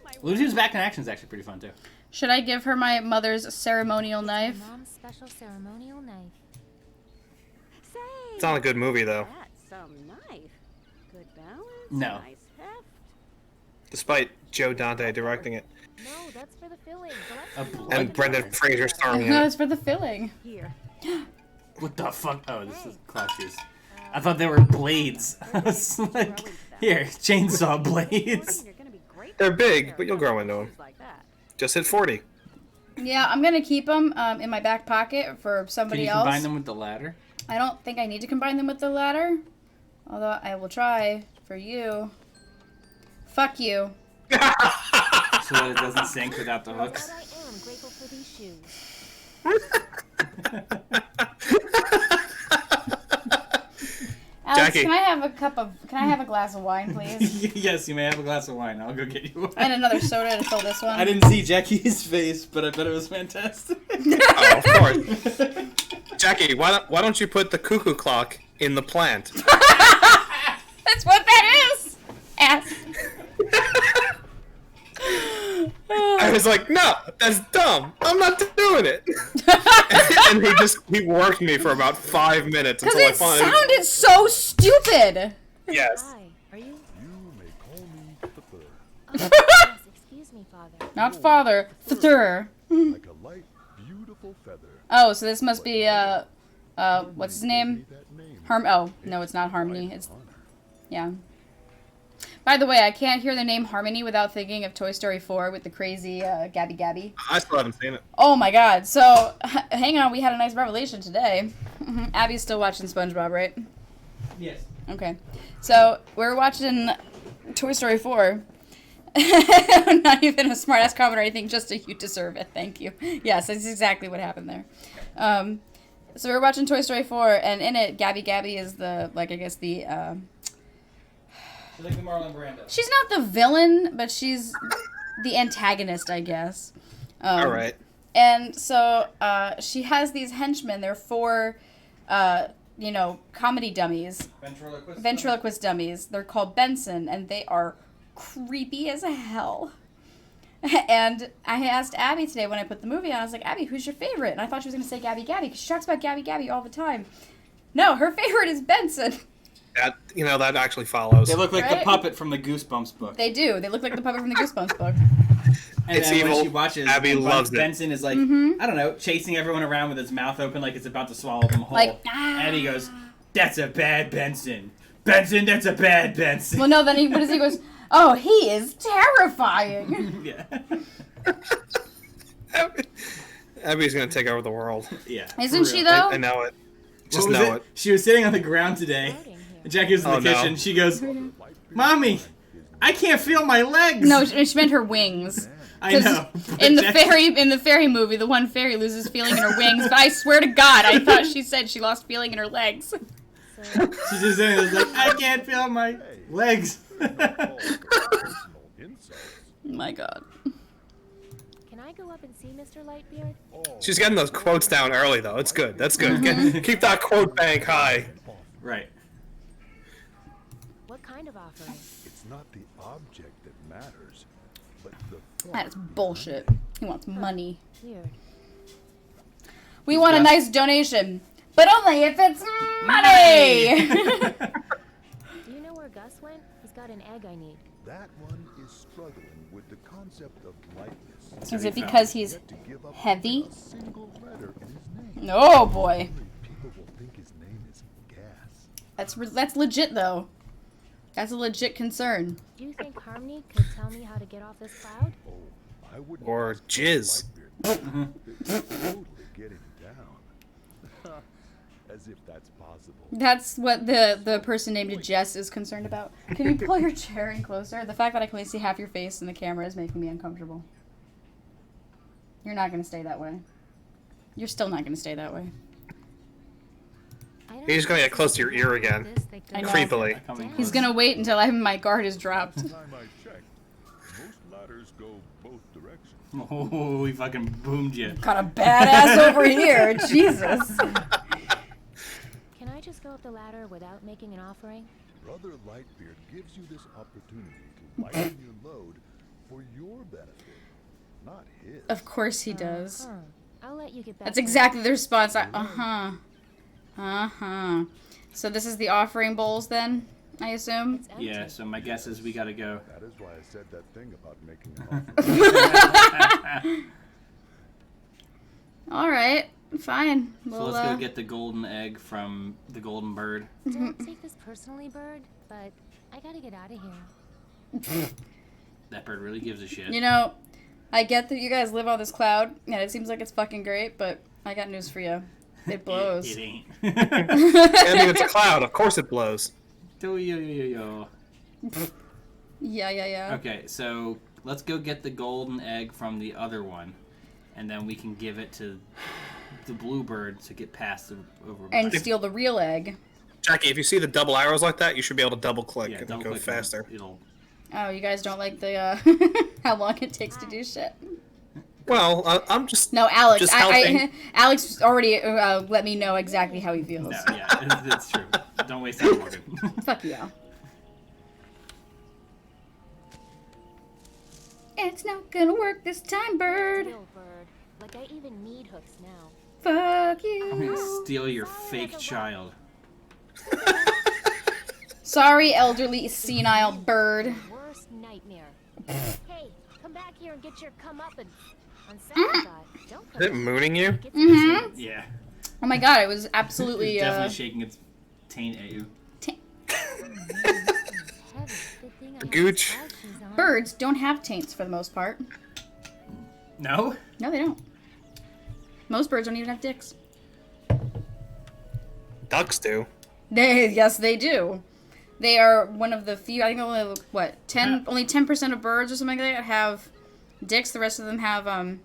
My Looney Tunes Back in Action is actually pretty fun too. Should I give her my mother's ceremonial knife? Mom's special ceremonial knife. Say, It's not a good movie though, that's some knife. Good balance. No. Nice heft. despite Joe Dante directing it No, that's for the filling. A Gillespie. blood and Brendan gutter. Fraser starring in No, it. it's for the filling. Here. What the fuck? Oh, this is class shoes. I thought they were blades. I was like, here, chainsaw blades. You're gonna be great They're with big, hair but you'll grow into 'em. shoes like that. Just hit 40. Yeah, I'm gonna keep them in my back pocket for Can somebody you else. combine them with the ladder? I don't think I need to combine them with the ladder, although I will try for you. Fuck you. So that it doesn't sink without the But hooks. I am grateful for these shoes. Alex, Jackie. can I have a glass of wine, please? Yes, you may have a glass of wine. I'll go get you one. And another soda to fill this one. I didn't see Jackie's face, but I bet it was fantastic. Oh, of course. Jackie, why don't you put the cuckoo clock in the plant? That's what that is! Ass. I was like, no, that's dumb. I'm not doing it. And he worked me for about 5 minutes Because until I it finally. sounded so stupid! Yes. Hi, are you? You may call me Pepper, Yes, excuse me, Father. Not father. Thur. like a light, beautiful feather. Oh, so this must be, what's his name? That name. Oh, no, it's not Harmony. It's, yeah. By the way, I can't hear the name Harmony without thinking of Toy Story 4 with the crazy, Gabby Gabby. I still haven't seen it. Oh my god, so, hang on, we had a nice revelation today. Abby's still watching SpongeBob, right? Yes. Okay. So we're watching Toy Story 4. I'm not even a smart ass comment or anything, just a you deserve it. Thank you. Yes, that's exactly what happened there. So we're watching Toy Story 4, and in it, Gabby is the, like, I guess the, She's like the Marlon Brando. she's not the villain, but she's the antagonist, I guess. All right. And so she has these henchmen. They're 4, comedy dummies. Ventriloquist dummies. They're called Benson, and they are creepy as hell. And I asked Abby today when I put the movie on, I was like, Abby, who's your favorite? And I thought she was going to say Gabby, because she talks about Gabby all the time. No, her favorite is Benson. That actually follows. They look like Right? the puppet from the Goosebumps book. They do. They look like the puppet from the Goosebumps book. And It's then evil. when she watches, Abby loves it. Benson is like, I don't know, chasing everyone around with his mouth open like it's about to swallow them whole. Like, And he goes, "That's a bad Benson. Benson, that's a bad Benson." Well, no, then he goes, oh, he is terrifying. Yeah. Abby's gonna take over the world. Yeah. Isn't for she, real. though? I know it. Just What was know it. She was sitting on the ground today. Jackie was in the Oh, no. kitchen. She goes, "Mommy, I can't feel my legs." No, she meant her wings. I know. In the Jackie- fairy movie, the one fairy loses feeling in her wings, but I swear to God, I thought she said she lost feeling in her legs. She's just sitting there like, "I can't feel my legs." My God. Can I go up and see Mr. Lightbeard? She's getting those quotes down early, though. It's good. That's good. Keep that quote bank high. Right. What kind of offering? It's not the object that matters, but the thought. That is bullshit. He wants money. Weird. We want a nice donation, but only if it's money! Do you know where Gus went? He's got an egg I need. That one is struggling with the concept of lightness. Is it because he's Yet to give up heavy? a single letter in his name. Oh, boy. People will think his name is gas. That's legit, though. That's a legit concern. Do you think Harmony could tell me how to get off this cloud? Oh, I wouldn't Or ask jizz. Lightbeard. It's totally getting down. As if that's possible. That's what the person named Jess is concerned about. Can you pull your chair in closer? The fact that I can only see half your face in the camera is making me uncomfortable. You're not going to stay that way. You're still not going to stay that way. He's gonna get close to your ear again. I know. Creepily. He's going to wait until my guard is dropped. Time I checked, most ladders go both directions. Oh, we fucking boomed you. Got a badass over here. Jesus. Can I just go up the ladder without making an offering? Brother Lightbeard gives you this opportunity to lighten your load for your benefit, not his. Of course he does. Huh. I'll let you get back. That's to exactly the response. Uh-huh. Uh-huh. So this is the offering bowls then, I assume? It's empty. Yeah, so my guess is we gotta go. That is why I said that thing about making an offer. All right. Fine. So let's go get the golden egg from the golden bird. Don't take this personally, Bird, but I gotta get out of here. That bird really gives a shit. You know, I get that you guys live on this cloud, and it seems like it's fucking great, but I got news for you. It blows. It ain't. I mean, it's a cloud. Of course it blows. Yo. Yeah. Okay, so let's go get the golden egg from the other one, and then we can give it to the bluebird to get past the over. And steal the real egg. Jackie, if you see the double arrows like that, you should be able to double click and double go click faster. It'll. Oh, you guys don't like the, how long it takes to do shit? Well, I'm just... No, Alex. Just helping. Alex already let me know exactly how he feels. No, yeah, it's true. Don't waste time, Morgan. Fuck you, Al. It's not gonna work this time, bird. Real Bird. Like I even need hooks now. Fuck I'm you. gonna steal your fake child. Sorry, elderly, senile bird. Worst nightmare. Hey, come back here and get your comeuppance. On second thought, don't Is it mooning you? Mm-hmm. Yeah. Oh my god, it was absolutely, Definitely shaking its taint at you. Gooch. Birds don't have taints for the most part. No? No, they don't. Most birds don't even have dicks. Ducks do. Yes, they do. They are one of the few. I think only only 10% of birds or something like that have dicks. The rest of them have I want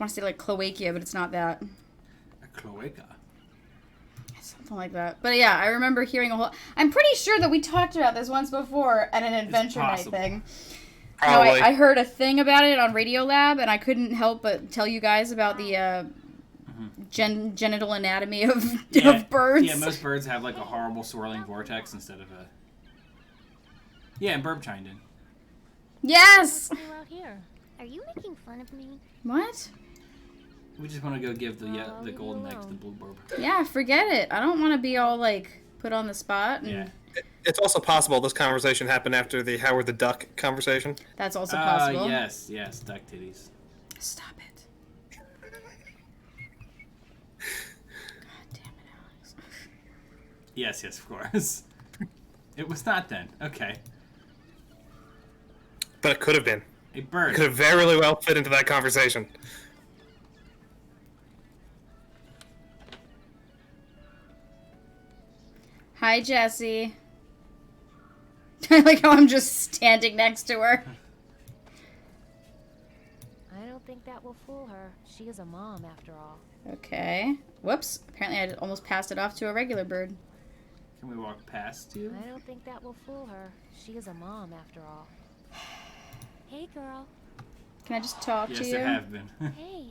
to say like cloacia, but it's not that. A cloaca. Something like that. But yeah, I remember hearing a whole. I'm pretty sure that we talked about this once before at an adventure night possible. thing. Probably. I heard a thing about it on Radiolab, and I couldn't help but tell you guys about the genital anatomy of birds. Yeah, most birds have like a horrible swirling vortex instead of a. Yeah, and Burb chimed in. Yes. What's new out here? Are you making fun of me? What? We just want to go give the golden egg to the blue Burb. Yeah, forget it. I don't want to be all like put on the spot. And Yeah. It's also possible this conversation happened after the Howard the Duck conversation. That's also possible. Yes, duck titties. Stop it. God damn it, Alex. Yes, of course. It was not then. Okay. But it could have been. A bird. It could have very well fit into that conversation. Hi, Jessie. I like how I'm just standing next to her. I don't think that will fool her. She is a mom, after all. Okay. Whoops. Apparently I almost passed it off to a regular bird. Can we walk past you? I don't think that will fool her. She is a mom, after all. Hey, girl. Can I just talk Yes, to you? there have been. Hey.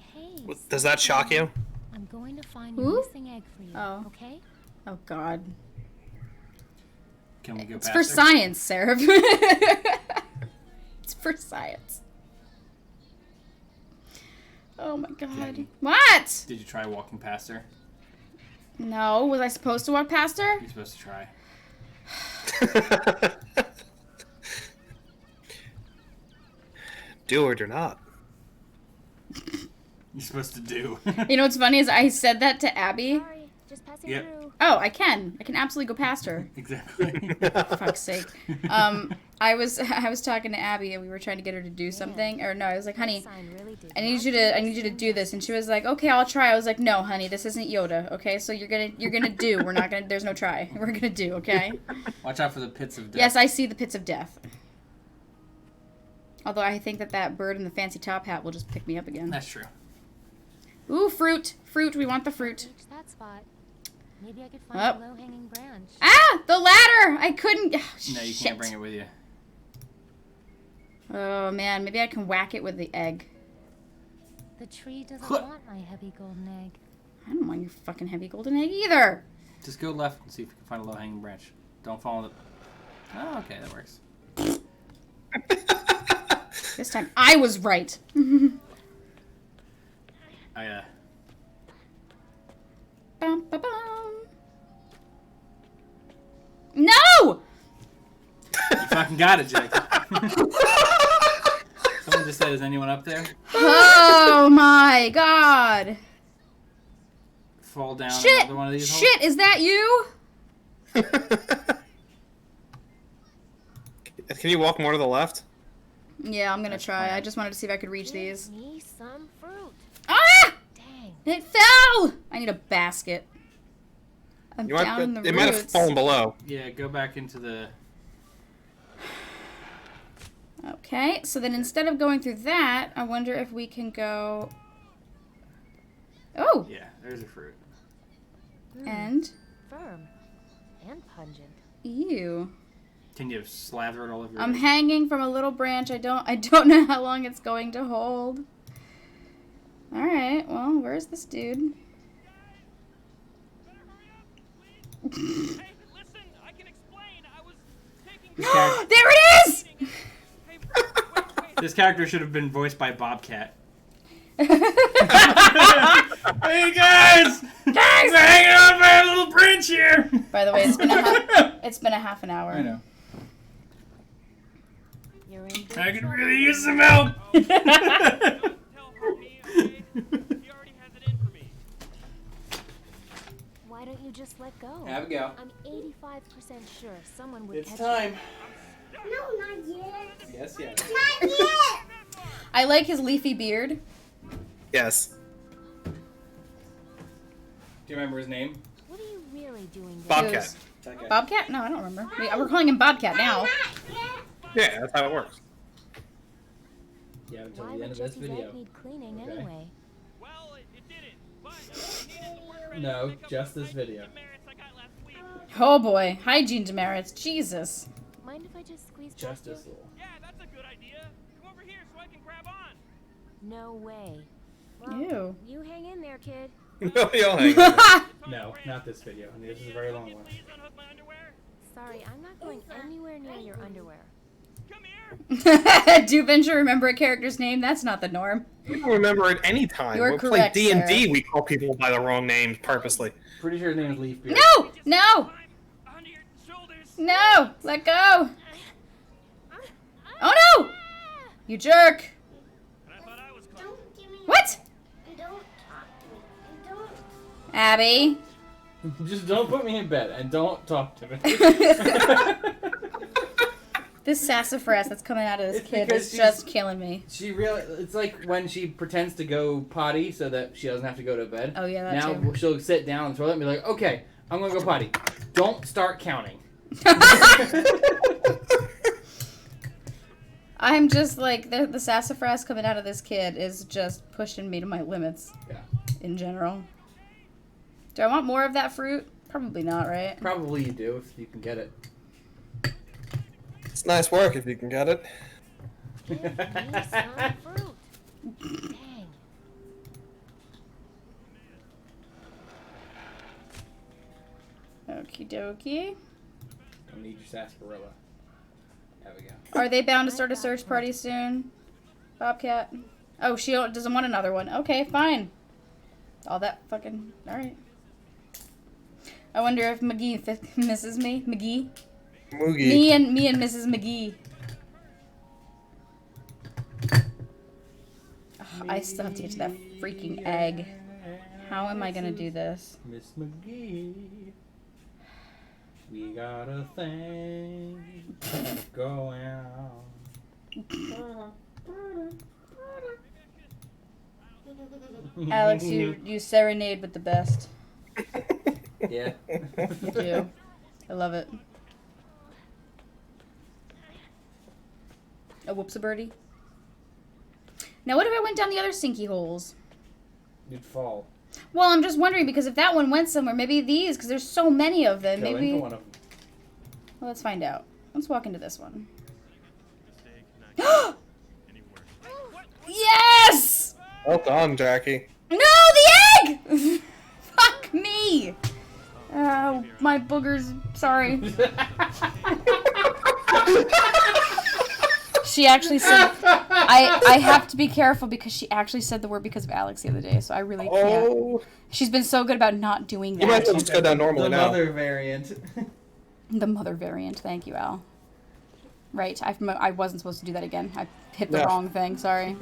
Does that shock you? I'm going to find Who? your missing egg for you. Oh. Okay? Oh, God. Can we go It's past for her? science, Sarah. It's for science. Oh, my God. Jackie. What? Did you try walking past her? No. Was I supposed to walk past her? You're supposed to try. Do or do not. You're supposed to do. You know what's funny is I said that to Abby. Sorry, just passing Yep. through. Oh, I can absolutely go past her. Exactly. For fuck's sake. I was talking to Abby and we were trying to get her to do something. Or no, I was like, honey, Sign really did I need not you to do do this. And she was like, okay, I'll try. I was like, no, honey, this isn't Yoda. Okay, so you're gonna do. We're not gonna. There's no try. We're gonna do. Okay. Watch out for the pits of death. Yes, I see the pits of death. Although I think that bird in the fancy top hat will just pick me up again. That's true. Ooh, fruit. Fruit. We want the fruit. Reach that spot. Maybe I could find Oh. a low-hanging branch. Ah, the ladder. I couldn't. Oh, No, you shit. can't bring it with you. Oh man, maybe I can whack it with the egg. The tree doesn't want my heavy golden egg. I don't want your fucking heavy golden egg either. Just go left and see if you can find a low-hanging branch. Don't fall in the... Oh, okay, that works. This time I was right. Bum, ba, bum. No! You fucking got it, Jake. Someone just said, is anyone up there? Oh my god. Fall down Shit! another one of these holes? Shit, is that you? Can you walk more to the left? Yeah, I'm gonna That's try. fine. I just wanted to see if I could reach these. Give me some fruit. Ah! Dang. It fell! I need a basket. I'm You down in the it might have roots. fallen below. Yeah, go back into the... Okay, so then instead of going through that, I wonder if we can go... Oh! Yeah, there's a fruit. And... Firm. And pungent. Ew. Can you slather it all over your I'm egg? hanging from a little branch. I don't know how long it's going to hold. Alright, well, where's this dude? Hey, listen, I can explain. I was taking There it is! Hey, wait. This character should have been voiced by Bobcat. Hey guys! Thanks! We're hanging on by a little branch here! By the way, it's been a half an hour. I know. You're in I big could trouble. really use some help! Don't tell Harvey, okay? He already has it in for me. Why don't you just let go? Have a go. I'm 85% sure someone would It's catch time. No, not yet. Yes, yes. Not yet. I like his leafy beard. Yes. Do you remember his name? you. What are you rearing really doing this? Bobcat. Okay. Bobcat? No, I don't remember. We're calling him Bobcat now. Yeah, that's how it works. Yeah, until Why the would end of this Jesse's video. egg need cleaning Okay. anyway? Well, it didn't, but I needed the work credit No, to make up just for this the video. demerits I got last week. Oh boy, hygiene demerits. Jesus. Mind if I just squeeze Just past you? this little. Yeah, that's a good idea. Come over here so I can grab on. No way. Well, Ew. you hang in there, kid. No, y'all hang on. No, not this video. I mean, this is a very long one. Please unhook my underwear. Sorry, I'm not going anywhere near your underwear. Come here. Do Venture remember a character's name? That's not the norm. You don't remember at any time. You're we correct, play D&D, sir. we call people by the wrong names purposely. Pretty sure his name is Leaf Beard. No! No! Climb onto your shoulders. No! Let go! Oh no! You jerk! I thought I was clever. What? Abby? Just don't put me in bed and don't talk to me. This sassafras that's coming out of this It's kid because is she's- just killing me. She really, it's like when she pretends to go potty so that she doesn't have to go to bed. Oh yeah, that Now too. she'll sit down on the toilet and be like, okay, I'm gonna go potty. Don't start counting. I'm just like, the sassafras coming out of this kid is just pushing me to my limits. Yeah. In general. Do I want more of that fruit? Probably not, right? Probably you do if you can get it. It's nice work if you can get it. Give me some fruit. Dang. Okie dokie. Don't need your sarsaparilla. There we go. Are they bound to start a search party soon? Bobcat? Oh, she doesn't want another one. Okay, fine. All that fucking... Alright. I wonder if McGee misses me. McGee? Moogie. Me and Mrs. McGee. Ugh, I still have to get to that freaking egg. How am I gonna do this? Miss McGee, we got a thing going on. Alex, you serenade with the best. Yeah. You do. I love it. A whoops-a-birdie. Now, what if I went down the other sinky holes? You'd fall. Well, I'm just wondering, because if that one went somewhere, maybe these, because there's so many of them, Go maybe... into one of them. Well, let's find out. Let's walk into this one. Yes! Well done, Jackie. No, the egg! Fuck me! Oh, my boogers. Sorry. She actually said... I have to be careful because she actually said the word because of Alex the other day, so I really can't. Oh. She's been so good about not doing You might as well that. just go down normally The now. mother variant. The mother variant. Thank you, Al. Right, I wasn't supposed to do that again. I hit the Yeah. wrong thing, sorry.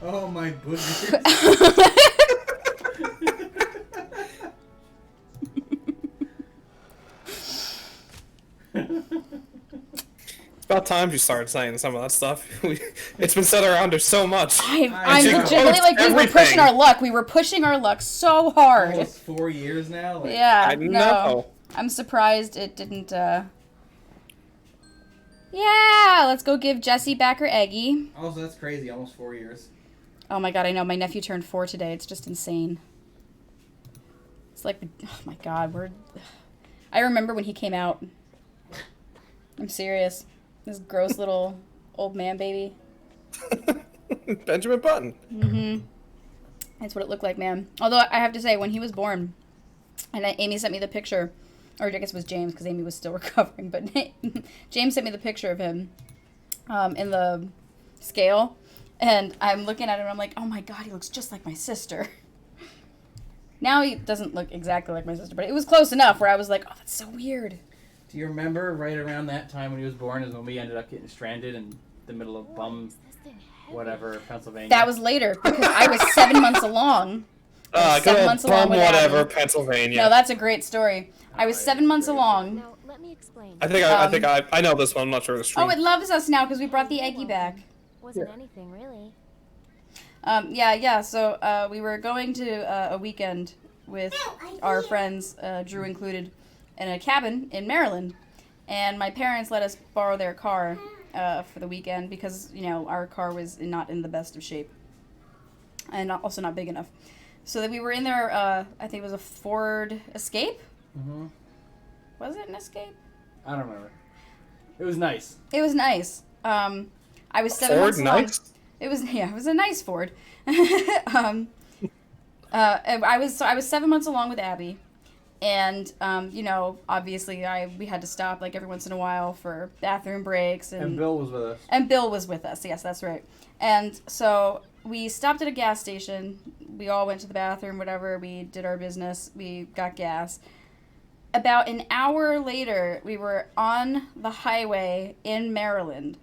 Oh my goodness. About time you started saying some of that stuff. It's been said around her so much. I'm She legitimately like, we were everything. pushing our luck. We were pushing our luck so hard. Almost 4 years now. Like, Yeah, I no. know. I'm surprised it didn't, Yeah, let's go give Jessie back her eggie. Also, that's crazy. Almost 4 years. Oh my god, I know. My nephew turned 4 today. It's just insane. It's like, oh my god, I remember when he came out. I'm serious. This gross little old man baby. Benjamin Button. Mm-hmm. That's what it looked like, man. Although, I have to say, when he was born, and Amy sent me the picture, or I guess it was James, because Amy was still recovering, but James sent me the picture of him in the scale, and I'm looking at him and I'm like, oh my god, he looks just like my sister. Now he doesn't look exactly like my sister, but it was close enough where I was like, oh, that's so weird. Do you remember right around that time when he was born is when we ended up getting stranded in the middle of whatever, Pennsylvania? That was later, because I was 7 months along. I was 7 months along with whatever, Abby. Pennsylvania. No, that's a great story. I was 7 months along. Now, let me explain. I think I know this one. I'm not sure it's true. Oh, it loves us now because we brought the eggie back. Wasn't anything, really. Yeah. So we were going to a weekend with our friends, Drew included, in a cabin in Maryland. And my parents let us borrow their car for the weekend because, you know, our car was not in the best of shape. And also not big enough. So that we were in there, I think it was a Ford Escape? Mm-hmm. Was it an Escape? I don't remember. It was nice. It was nice. I was 7 months along. Nice? It was a nice Ford. I was 7 months along with Abby, and you know, obviously we had to stop like every once in a while for bathroom breaks, and Bill was with us. And Bill was with us. Yes, that's right. And so we stopped at a gas station. We all went to the bathroom, whatever. We did our business. We got gas. About an hour later, we were on the highway in Maryland.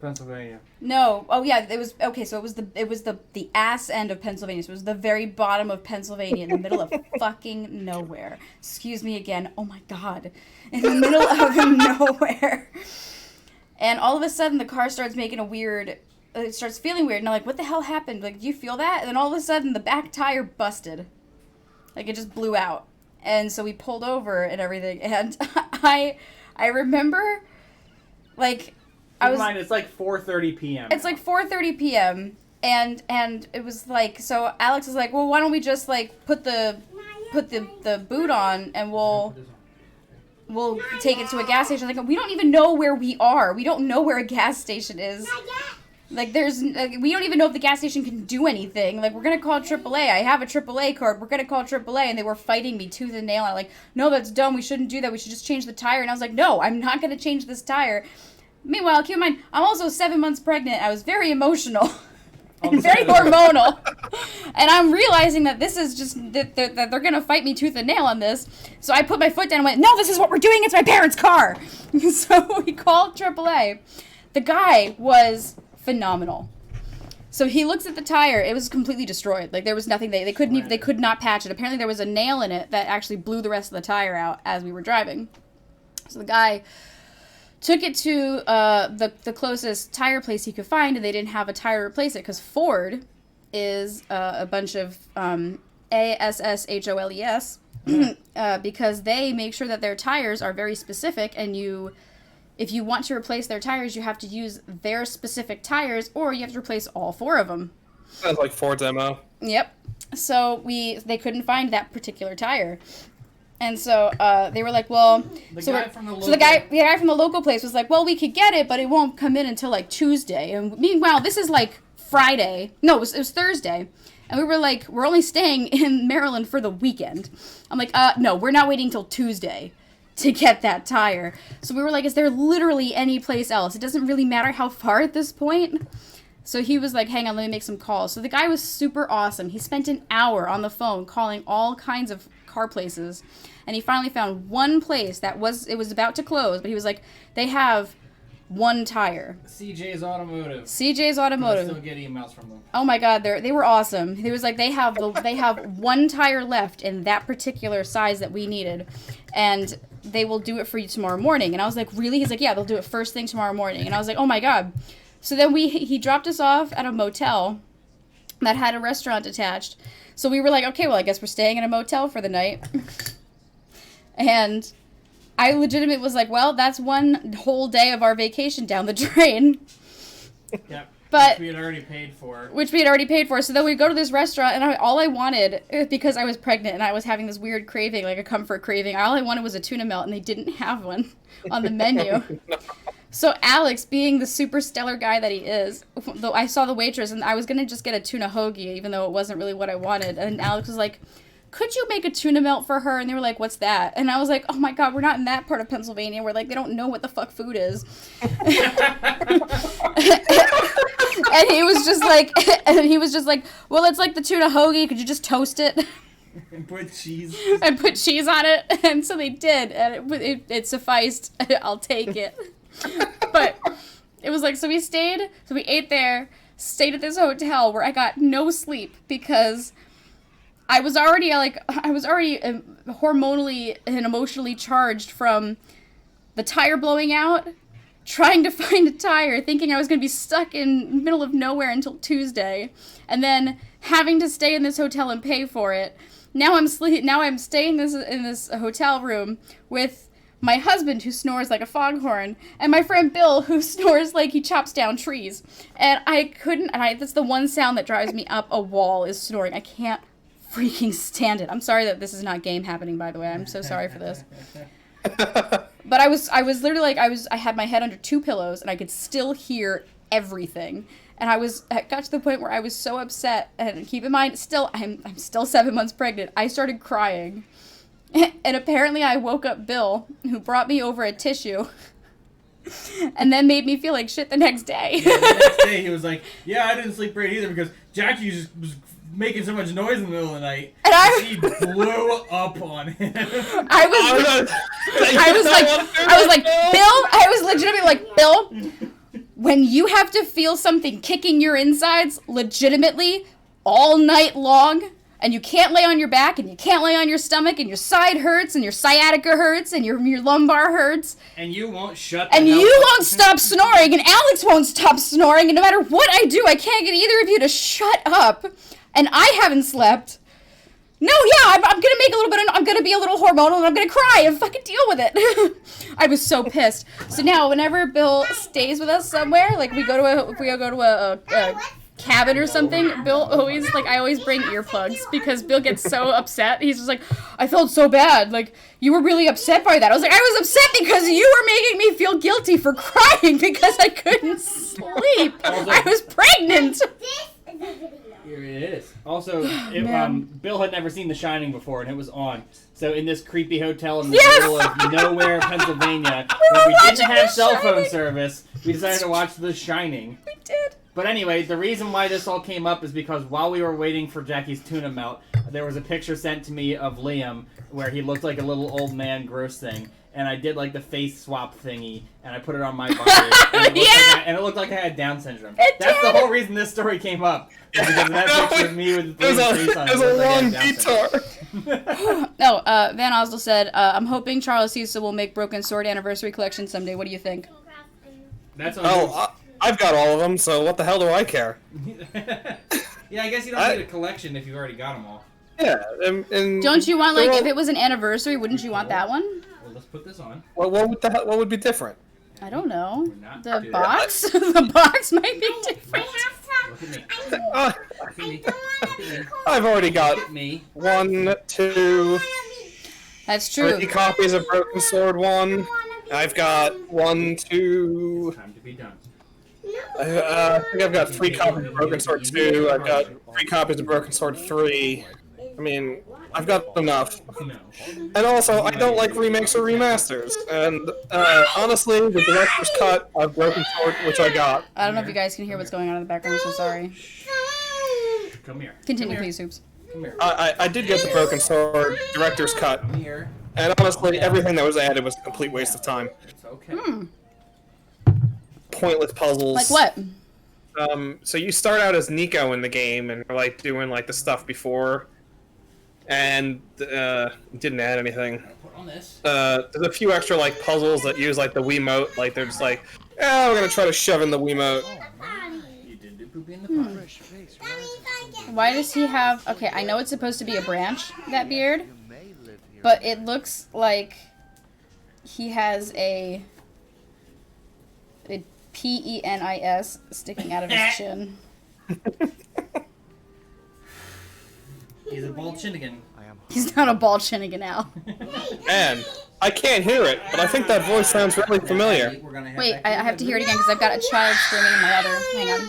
Pennsylvania. No. Oh yeah, it was okay, so it was the ass end of Pennsylvania. So it was the very bottom of Pennsylvania in the middle of fucking nowhere. Excuse me again. Oh my god. In the middle of nowhere. And all of a sudden the car starts making it starts feeling weird. And I'm like, what the hell happened? Like, do you feel that? And then all of a sudden the back tire busted. Like, it just blew out. And so we pulled over and everything. And I remember, like, It's like 4:30 p.m. It's like 4:30 p.m. and it was like, so Alex is like, well, why don't we just like put the boot on and we'll take it to a gas station. Like, we don't even know where we are. We don't know where a gas station is. Like, we don't even know if the gas station can do anything. Like, we're gonna call AAA. I have a AAA card. We're gonna call AAA, and they were fighting me tooth and nail. I'm like, no, that's dumb. We shouldn't do that. We should just change the tire. And I was like, no, I'm not gonna change this tire. Meanwhile, keep in mind, I'm also 7 months pregnant. I was very emotional and very hormonal. And I'm realizing that this is just, that they're going to fight me tooth and nail on this. So I put my foot down and went, no, this is what we're doing. It's my parents' car. So we called AAA. The guy was phenomenal. So he looks at the tire. It was completely destroyed. Like, there was nothing. They could not patch it. Apparently there was a nail in it that actually blew the rest of the tire out as we were driving. So the guy took it to the closest tire place he could find, and they didn't have a tire to replace it because Ford is a bunch of ASSHOLES because they make sure that their tires are very specific, and if you want to replace their tires, you have to use their specific tires, or you have to replace all 4 of them. That's like Ford's MO. Yep. So they couldn't find that particular tire. And so they were like, well, the guy from the local place was like, well, we could get it, but it won't come in until like Tuesday. And meanwhile, this is like Friday. No, it was Thursday. And we were like, we're only staying in Maryland for the weekend. I'm like, no, we're not waiting till Tuesday to get that tire. So we were like, is there literally any place else? It doesn't really matter how far at this point. So he was like, hang on, let me make some calls. So the guy was super awesome. He spent an hour on the phone calling all kinds of car places, and he finally found one place it was about to close, but he was like, they have one tire. CJ's Automotive. I still get emails from them. Oh my god, they were awesome. He was like, they have one tire left in that particular size that we needed, and they will do it for you tomorrow morning. And I was like, really? He's like, yeah, they'll do it first thing tomorrow morning. And I was like, oh my god. So then he dropped us off at a motel that had a restaurant attached. So we were like, okay, well, I guess we're staying in a motel for the night. And I legitimately was like, well, that's one whole day of our vacation down the drain. Yep. But which we had already paid for. So then we go to this restaurant, and all I wanted, because I was pregnant and I was having this weird craving, like a comfort craving, all I wanted was a tuna melt, and they didn't have one on the menu. So Alex, being the super stellar guy that he is, though I saw the waitress, and I was going to just get a tuna hoagie, even though it wasn't really what I wanted. And Alex was like, could you make a tuna melt for her? And they were like, what's that? And I was like, oh my god, we're not in that part of Pennsylvania where, like, they don't know what the fuck food is. And he was just like, well, it's like the tuna hoagie. Could you just toast it? And put cheese. And put cheese on it. And so they did. And it sufficed. I'll take it. But it was like, so we ate there, stayed at this hotel where I got no sleep because I was already hormonally and emotionally charged from the tire blowing out, trying to find a tire, thinking I was going to be stuck in the middle of nowhere until Tuesday, and then having to stay in this hotel and pay for it. Now I'm staying in this hotel room with my husband who snores like a foghorn, and my friend Bill who snores like he chops down trees. And that's the one sound that drives me up a wall is snoring. I can't freaking stand it. I'm sorry that this is not game happening, by the way. I'm so sorry for this. But I was literally like, I had my head under 2 pillows and I could still hear everything. And I got to the point where I was so upset, and keep in mind, I'm still 7 months pregnant. I started crying. And apparently I woke up Bill, who brought me over a tissue, and then made me feel like shit the next day. Yeah, the next day he was like, yeah, I didn't sleep great either because Jackie just was making so much noise in the middle of the night. And she blew up on him. I was legitimately like, Bill, when you have to feel something kicking your insides legitimately all night long, and you can't lay on your back, and you can't lay on your stomach, and your side hurts, and your sciatica hurts, and your lumbar hurts. And you won't shut And you won't stop snoring, and Alex won't stop snoring, and no matter what I do, I can't get either of you to shut up. And I haven't slept. No, yeah, I'm gonna make a little bit I'm gonna be a little hormonal, and I'm gonna cry and fucking deal with it. I was so pissed. So now, whenever Bill stays with us somewhere, like if we go to a cabin or something, Bill always, like, I always bring earplugs because Bill gets so upset. He's just like, I felt so bad. Like, you were really upset by that. I was like, I was upset because you were making me feel guilty for crying because I couldn't sleep. I was pregnant. Here it is. Also, Bill had never seen The Shining before, and it was on. So in this creepy hotel in the middle of nowhere, Pennsylvania, where we didn't have cell phone service, we decided to watch The Shining. We did. But anyway, the reason why this all came up is because while we were waiting for Jackie's tuna melt, there was a picture sent to me of Liam where he looked like a little old man gross thing. And I did like the face swap thingy, and I put it on my body, and it looked like I had Down syndrome. That's the whole reason this story came up. Because of that picture of me with Liam's face on it. It was a long guitar. No, Van Osdell said, I'm hoping Charles Cecil will make Broken Sword Anniversary Collection someday. What do you think? That's I've got all of them, so what the hell do I care? Yeah, I guess you don't need a collection if you've already got them all. Yeah, and don't you want, like, if it was an anniversary, wouldn't you want that one? Well, let's put this on. What would be different? I don't know. The box? The box might be different. Look at me. I've already got 1, 2. That's true. 3 copies of Broken Sword 1. I've got 1, 2. Time to be done. I think I've got 3 copies of Broken Sword 2. I've got 3 copies of Broken Sword 3. I mean, I've got enough. And also, I don't like remakes or remasters. And honestly, the director's cut of Broken Sword, which I got. I don't know if you guys can hear what's going on in the background. I'm so sorry. Come here. Continue, please, Hoops. Come here. I did get the Broken Sword director's cut. Come here. And honestly, everything that was added was a complete waste of time. It's okay. Pointless puzzles. Like what? So you start out as Nico in the game, and you're like doing like the stuff before, and didn't add anything. Put on this. There's a few extra like puzzles that use like the Wiimote, like they're just like, we're gonna try to shove in the Wiimote. You did do poopy in the pot. Why does he have... Okay, I know it's supposed to be a branch, that beard, but it looks like he has a penis sticking out of his chin. He's a bald shinnigan. He's not a bald shinnigan now. And I can't hear it, but I think that voice sounds really familiar. Wait, I have to hear it again because I've got a child screaming in my other... Hang on.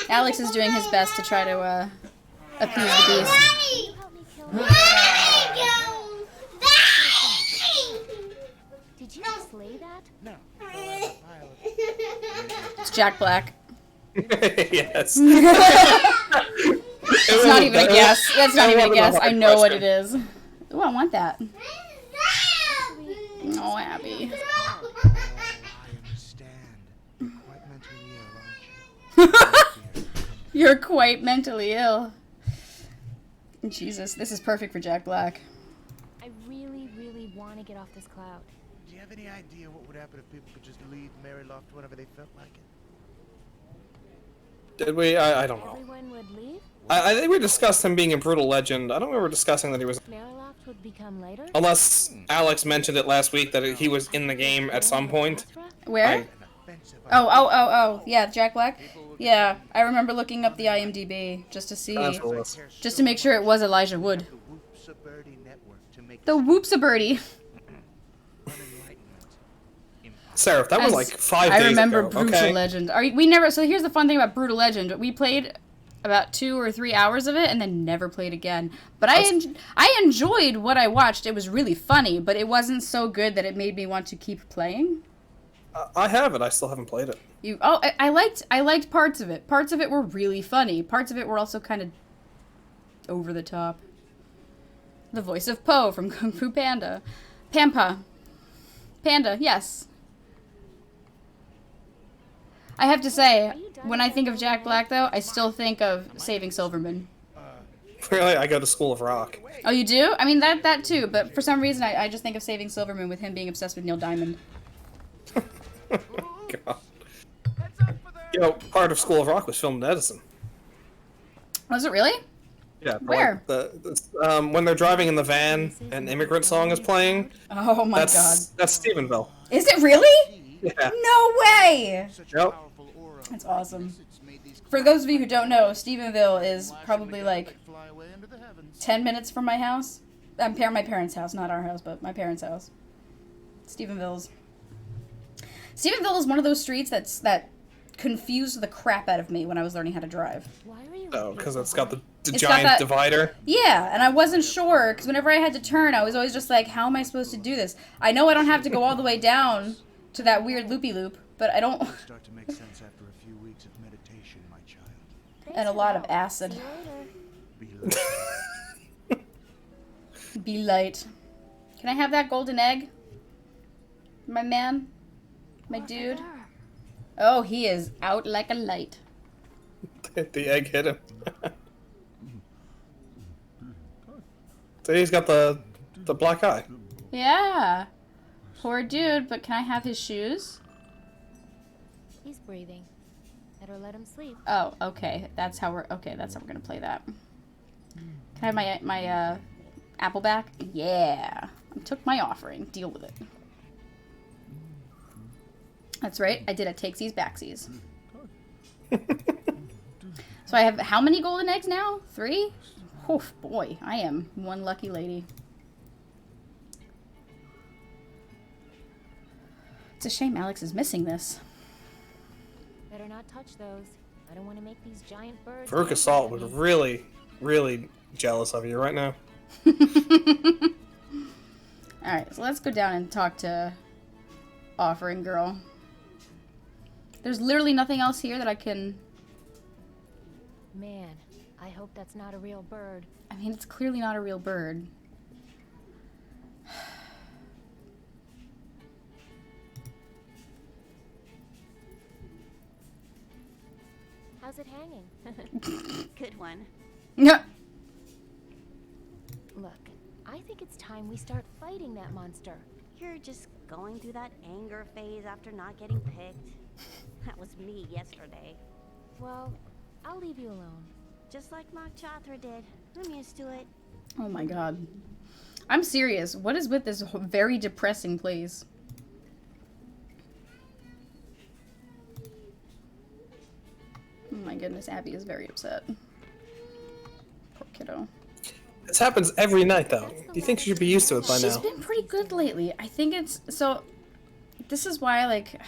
Alex is doing his best to try to appease the beast. Did you slay that? No. It's Jack Black. Yes. It's not even a guess. That's not even a guess. I know what it is. Ooh, I want that. Oh, Abby. You're quite mentally ill. Jesus, this is perfect for Jack Black. I really, really want to get off this cloud. Do you have any idea what would happen if people could just leave Maryloft whenever they felt like it? Did we? I don't know. Everyone would leave? I think we discussed him being a brutal legend. I don't remember discussing that he was. Mariloft would become later? Unless Alex mentioned it last week that he was in the game at some point. Where? Oh, yeah, Jack Black? Yeah, I remember looking up the IMDb just to see, just to make sure it was Elijah Wood. The Whoopsa-Birdie. Seraph, that was like 5 days ago. I remember Brutal okay? Legend. We never, so here's the fun thing about Brutal Legend. We played about 2 or 3 hours of it and then never played again. But I enjoyed what I watched. It was really funny, but it wasn't so good that it made me want to keep playing. I have it. I still haven't played it. I liked parts of it. Parts of it were really funny. Parts of it were also kind of over the top. The voice of Po from Kung Fu Panda. Pampa. Panda, yes. I have to say, when I think of Jack Black, though, I still think of Saving Silverman. Really? I go to School of Rock. Oh, you do? I mean, that too, but for some reason, I just think of Saving Silverman with him being obsessed with Neil Diamond. God. You know, part of School of Rock was filmed in Edison. Was it really? Yeah. Where? Like when they're driving in the van, an Immigrant Song is playing. Oh my God. That's Stephenville. Is it really? Yeah. No way! Yep. That's awesome. For those of you who don't know, Stephenville is probably like 10 minutes from my house. My parents' house, not our house, but my parents' house. Stephenville is one of those streets that confused the crap out of me when I was learning how to drive. Oh, because it's got the giant divider? Yeah, and I wasn't sure, because whenever I had to turn, I was always just like, how am I supposed to do this? I know I don't have to go all the way down to that weird loopy-loop, but I don't... Start to make sense after a few weeks of meditation, my child. And a lot of acid. Be light. Can I have that golden egg? My man? My dude? Oh, he is out like a light. The egg hit him. So he's got the black eye. Yeah. Poor dude, but can I have his shoes? He's breathing. Better let him sleep. Oh, okay. That's how we're gonna play that. Can I have my apple back? Yeah. I took my offering. Deal with it. That's right. I did a takesies backsies. So I have how many golden eggs now? 3? Oh boy, I am one lucky lady. It's a shame Alex is missing this. Better not touch those. I don't want to make these giant birds. Veruca Salt was really, really jealous of you right now. Alright, so let's go down and talk to Offering Girl. There's literally nothing else here that I can... Man, I hope that's not a real bird. I mean, it's clearly not a real bird. How's it hanging? Good one. Yeah. Look, I think it's time we start fighting that monster. You're just going through that anger phase after not getting picked. That was me yesterday. Well, I'll leave you alone. Just like Mach Chothra did. I'm used to it. Oh my god. I'm serious. What is with this very depressing place? Oh my goodness, Abby is very upset. Poor kiddo. This happens every night, though. Do you think she should be used to it by now? She's been pretty good lately. I think it's... So, this is why, like...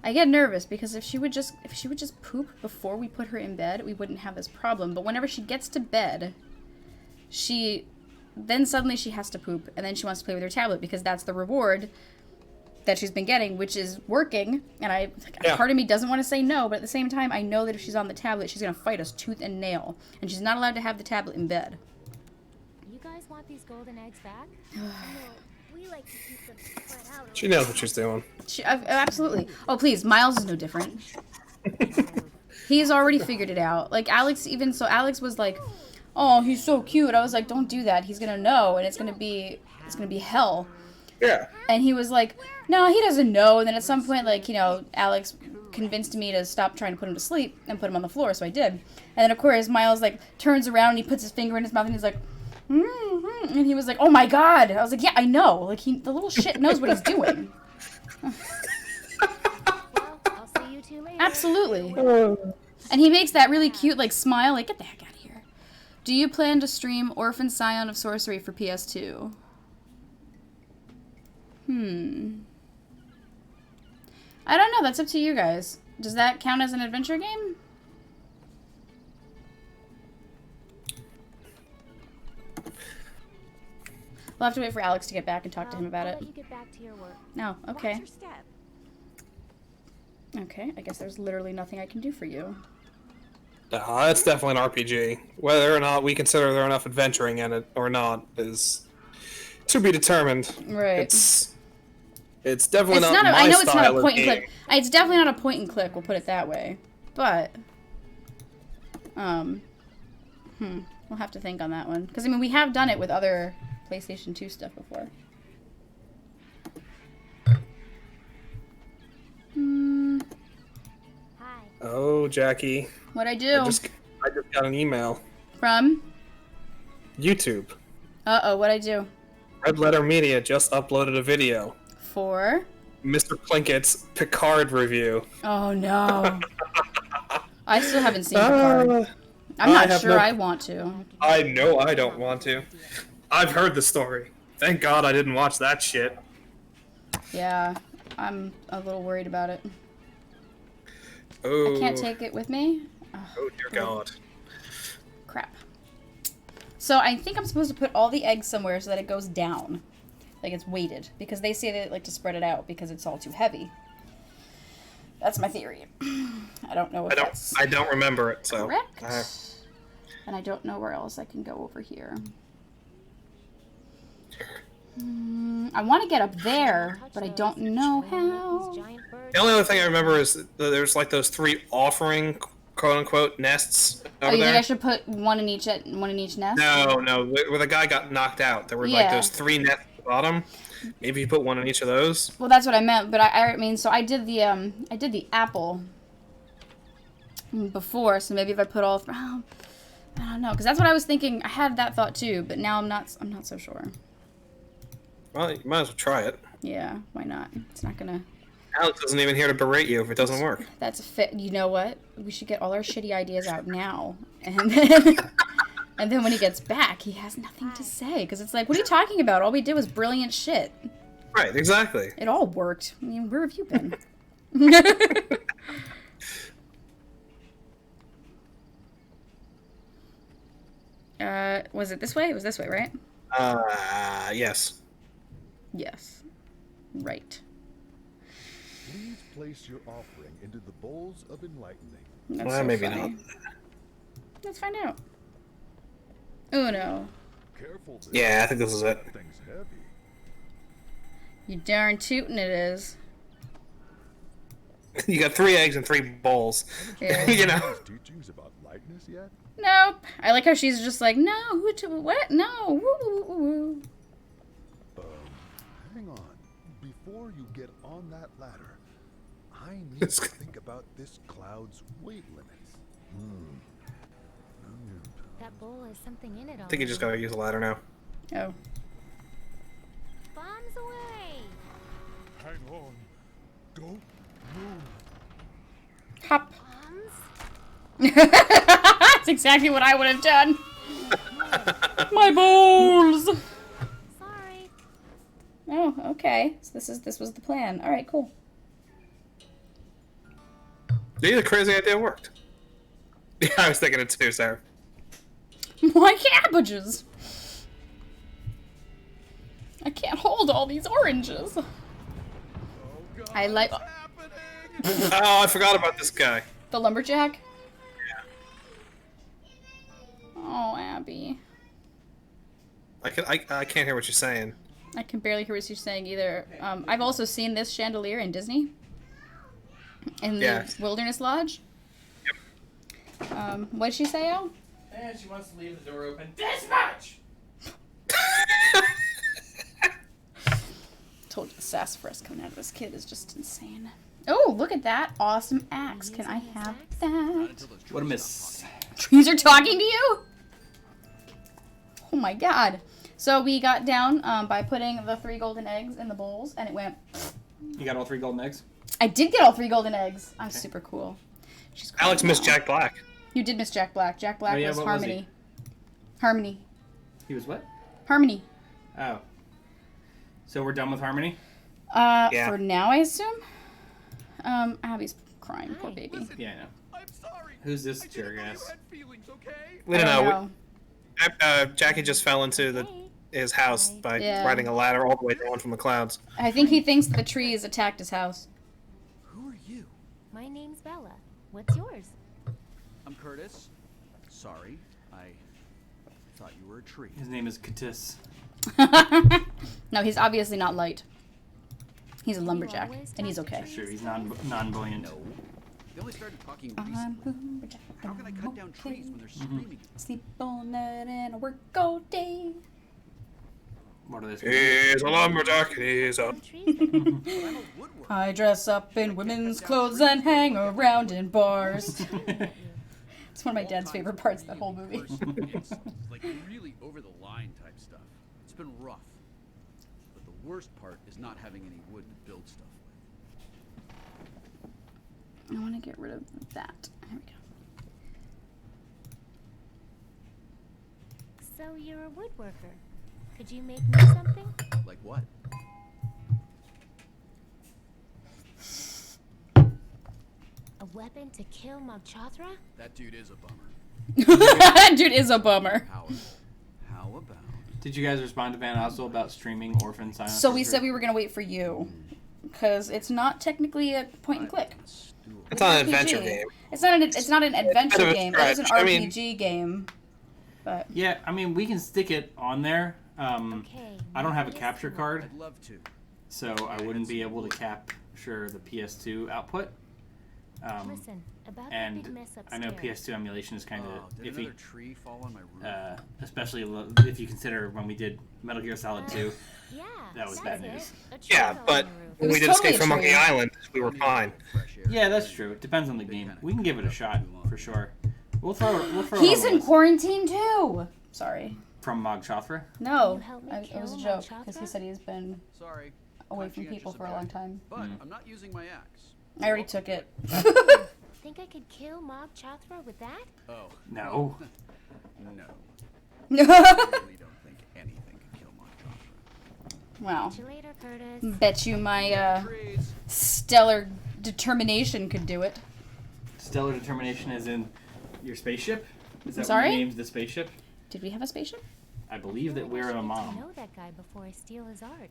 I get nervous, because if she would just poop before we put her in bed, we wouldn't have this problem. But whenever she gets to bed, then suddenly she has to poop, and then she wants to play with her tablet, because that's the reward that she's been getting, which is working. And part of me doesn't want to say no, but at the same time, I know that if she's on the tablet, she's going to fight us tooth and nail. And she's not allowed to have the tablet in bed. You guys want these golden eggs back? We like to keep them spread out. She knows what she's doing. Absolutely. Oh, please, Miles is no different. He's already figured it out. Like, Alex was like, oh, he's so cute. I was like, don't do that. He's gonna know, and it's gonna be hell. Yeah. And he was like, no, he doesn't know. And then at some point, like, you know, Alex convinced me to stop trying to put him to sleep and put him on the floor, so I did. And then, of course, Miles, like, turns around and he puts his finger in his mouth and he's like, and he was like, oh my god. I was like, yeah, I know. Like, the little shit knows what he's doing. Well, I'll see you two later. Absolutely. And he makes that really cute, like, smile, like, get the heck out of here. Do you plan to stream Orphan Scion of Sorcery for PS2? I don't know, that's up to you guys. Does that count as an adventure game? We'll have to wait for Alex to get back and talk to him about I'll it. let you get back to your work. No, okay. Watch your step. Okay, I guess there's literally nothing I can do for you. It's definitely an RPG. Whether or not we consider there enough adventuring in it or not is to be determined. Right. It's definitely not my I know it's not style a of point and game. click. It's definitely not a point and click, we'll put it that way. But, we'll have to think on that one. Because, I mean, we have done it with other PlayStation 2 stuff before. Hi. Oh, Jackie. What'd I do? I just got an email. From? YouTube. Uh-oh, what'd I do? Red Letter Media just uploaded a video. For? Mr. Plinkett's Picard review. Oh, no. I still haven't seen Picard. I'm not sure I want to. I know I don't want to. I've heard the story. Thank God I didn't watch that shit. Yeah, I'm a little worried about it. Oh. I can't take it with me? Oh, dear God. Crap. So I think I'm supposed to put all the eggs somewhere so that it goes down. Like it's weighted. Because they say they like to spread it out because it's all too heavy. That's my theory. I don't know if that's I don't remember it, so. correct. And I don't know where else I can go over here. I want to get up there, but I don't know how. The only other thing I remember is that there's like those 3 offering, quote-unquote, nests Oh, over you there. think I should put one in each nest? No, where the guy got knocked out. There were like Yeah. those 3 nests at the bottom. Maybe you put one in each of those. Well, that's what I meant, but I mean, so I did the apple before, so maybe if I put all I don't know, because that's what I was thinking. I had that thought too, but now I'm not so sure. Well, you might as well try it. Yeah, why not? It's not gonna. Alex isn't even here to berate you if it doesn't work. That's a fit. You know what? We should get all our shitty ideas out now, and then and then when he gets back, he has nothing to say because it's like, what are you talking about? All we did was brilliant shit. Right, exactly. It all worked. I mean, where have you been? Was it this way? It was this way, right? Yes. Yes. Right. Please place your offering into the bowls of enlightening. That's Well, so maybe funny. not. Let's find out. Uno. Careful. Yeah, I think this is it. Thing's heavy. You darn tootin' it is. You got 3 eggs and 3 bowls. Yeah. You know. Teachings about lightness yet? Nope. I like how she's just like, no, what? No. Woo, woo, woo, woo. Hang on. Before you get on that ladder, I need to think about this cloud's weight limits. That bowl has something in it. I think you just gotta use a ladder now. Oh. Bombs away! Hang on. Don't move. Hop. That's exactly what I would have done. My balls. Sorry. Oh, okay. So this was the plan. All right, cool. See, the crazy idea worked. Yeah, I was thinking it too, Sarah. My cabbages. I can't hold all these oranges. I like Oh, I forgot about this guy. the lumberjack. Oh, Abby. I can't hear what you're saying. I can barely hear what you're saying either. I've also seen this chandelier in Disney. In the Wilderness Lodge. Yep. What'd she say, Al? And she wants to leave the door open this much! told you the sassafras coming out of this kid is just insane. Oh, look at that awesome axe. Can I have that? What a miss. Trees are talking to you? Oh my god. So we got down by putting the 3 golden eggs in the bowls, and it went... You got all 3 golden eggs? I did get all 3 golden eggs. I'm super cool. She's cool Alex missed now. Jack Black. You did miss Jack Black. Jack Black Oh, yeah, was what was he? Harmony. Harmony. He was what? Harmony. Oh. So we're done with Harmony? Yeah. For now, I assume? Abby's crying, poor baby. Yeah, I know. Who's this jerk ass? We don't know. Jackie just fell into his house by riding a ladder all the way down from the clouds. I think he thinks the trees attacked his house. Who are you? My name's Bella. What's yours? I'm Curtis. Sorry, I thought you were a tree. His name is Katis. No, he's obviously not light. He's a lumberjack, and he's okay. Sure, he's non-buoyant. They only started talking recently. How can I cut down trees when they're screaming? Sleep all night and I work all day. What are they? He's a lumberjack, he's a... I dress up in women's clothes and hang around in bars. It's one of my dad's favorite parts of that whole movie. Like really over the line type stuff. It's been rough. But the worst part is not having any wood to build stuff with. I want to get rid of that. There we go. So you're a woodworker. Could you make me something? Like what? A weapon to kill Mogchathra? That dude is a bummer. That dude is a bummer. How about? Did you guys respond to Van Ossel about streaming Orphan Silence? So we said we were going to wait for you. Because it's not technically a point and click. It's not an RPG. adventure game. It's not an adventure of a game. It is an stretch. I mean- RPG game. But Yeah, I mean, we can stick it on there. I don't have a capture card, I'd love to. so I wouldn't be able to capture the PS2 output. Listen, about that And big mess I know upstairs. PS2 emulation is kind of Did iffy, another tree fall on my roof? especially if you consider when we did Metal Gear Solid 2. Yeah, That was that's bad it. news. A tree Yeah, fell but on the roof. when was we did totally Escape a from Monkey tree. Island, we were fine. Yeah, that's true. It depends on the game. We can give it a shot for sure. We'll throw he's it on in the quarantine too. Sorry. list. From Mogchathra. No, You help me it was a kill joke Mogchathra? because he said he's been Sorry. away from people for a long time. But I'm not using my axe. I already took it. Think I could kill Mogchathra with that? Oh. No. No. I really don't think anything could kill Mogchathra. Wow. See you later, Curtis. Bet you my Trees. stellar determination could do it. Stellar determination is in your spaceship. Is that Sorry? what you named the spaceship? Did we have a spaceship? I believe that Maybe I we're should a get to mom. know that guy before I steal his art.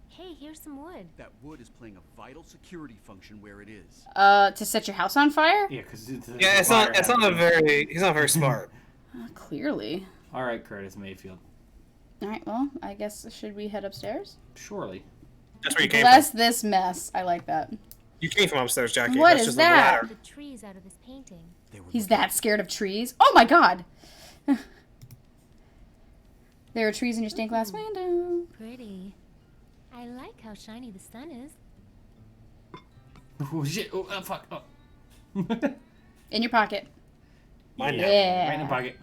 Hey, here's some wood. That wood is playing a vital security function where it is. To set your house on fire? Yeah, because Yeah, it's not he's not very smart. Clearly. All right, Curtis Mayfield. All right. Well, I guess should we head upstairs? Surely. That's where you came Bless from. this mess. I like that. You came from upstairs, Jackie. What That's is just that? the ladder. The trees out of this painting. He's that scared of trees. Oh my god. There are trees in your stained glass window. Pretty. I like how shiny the sun is. Oh shit! Oh fuck! Oh. In your pocket. Mine now. Yeah. Right in the pocket.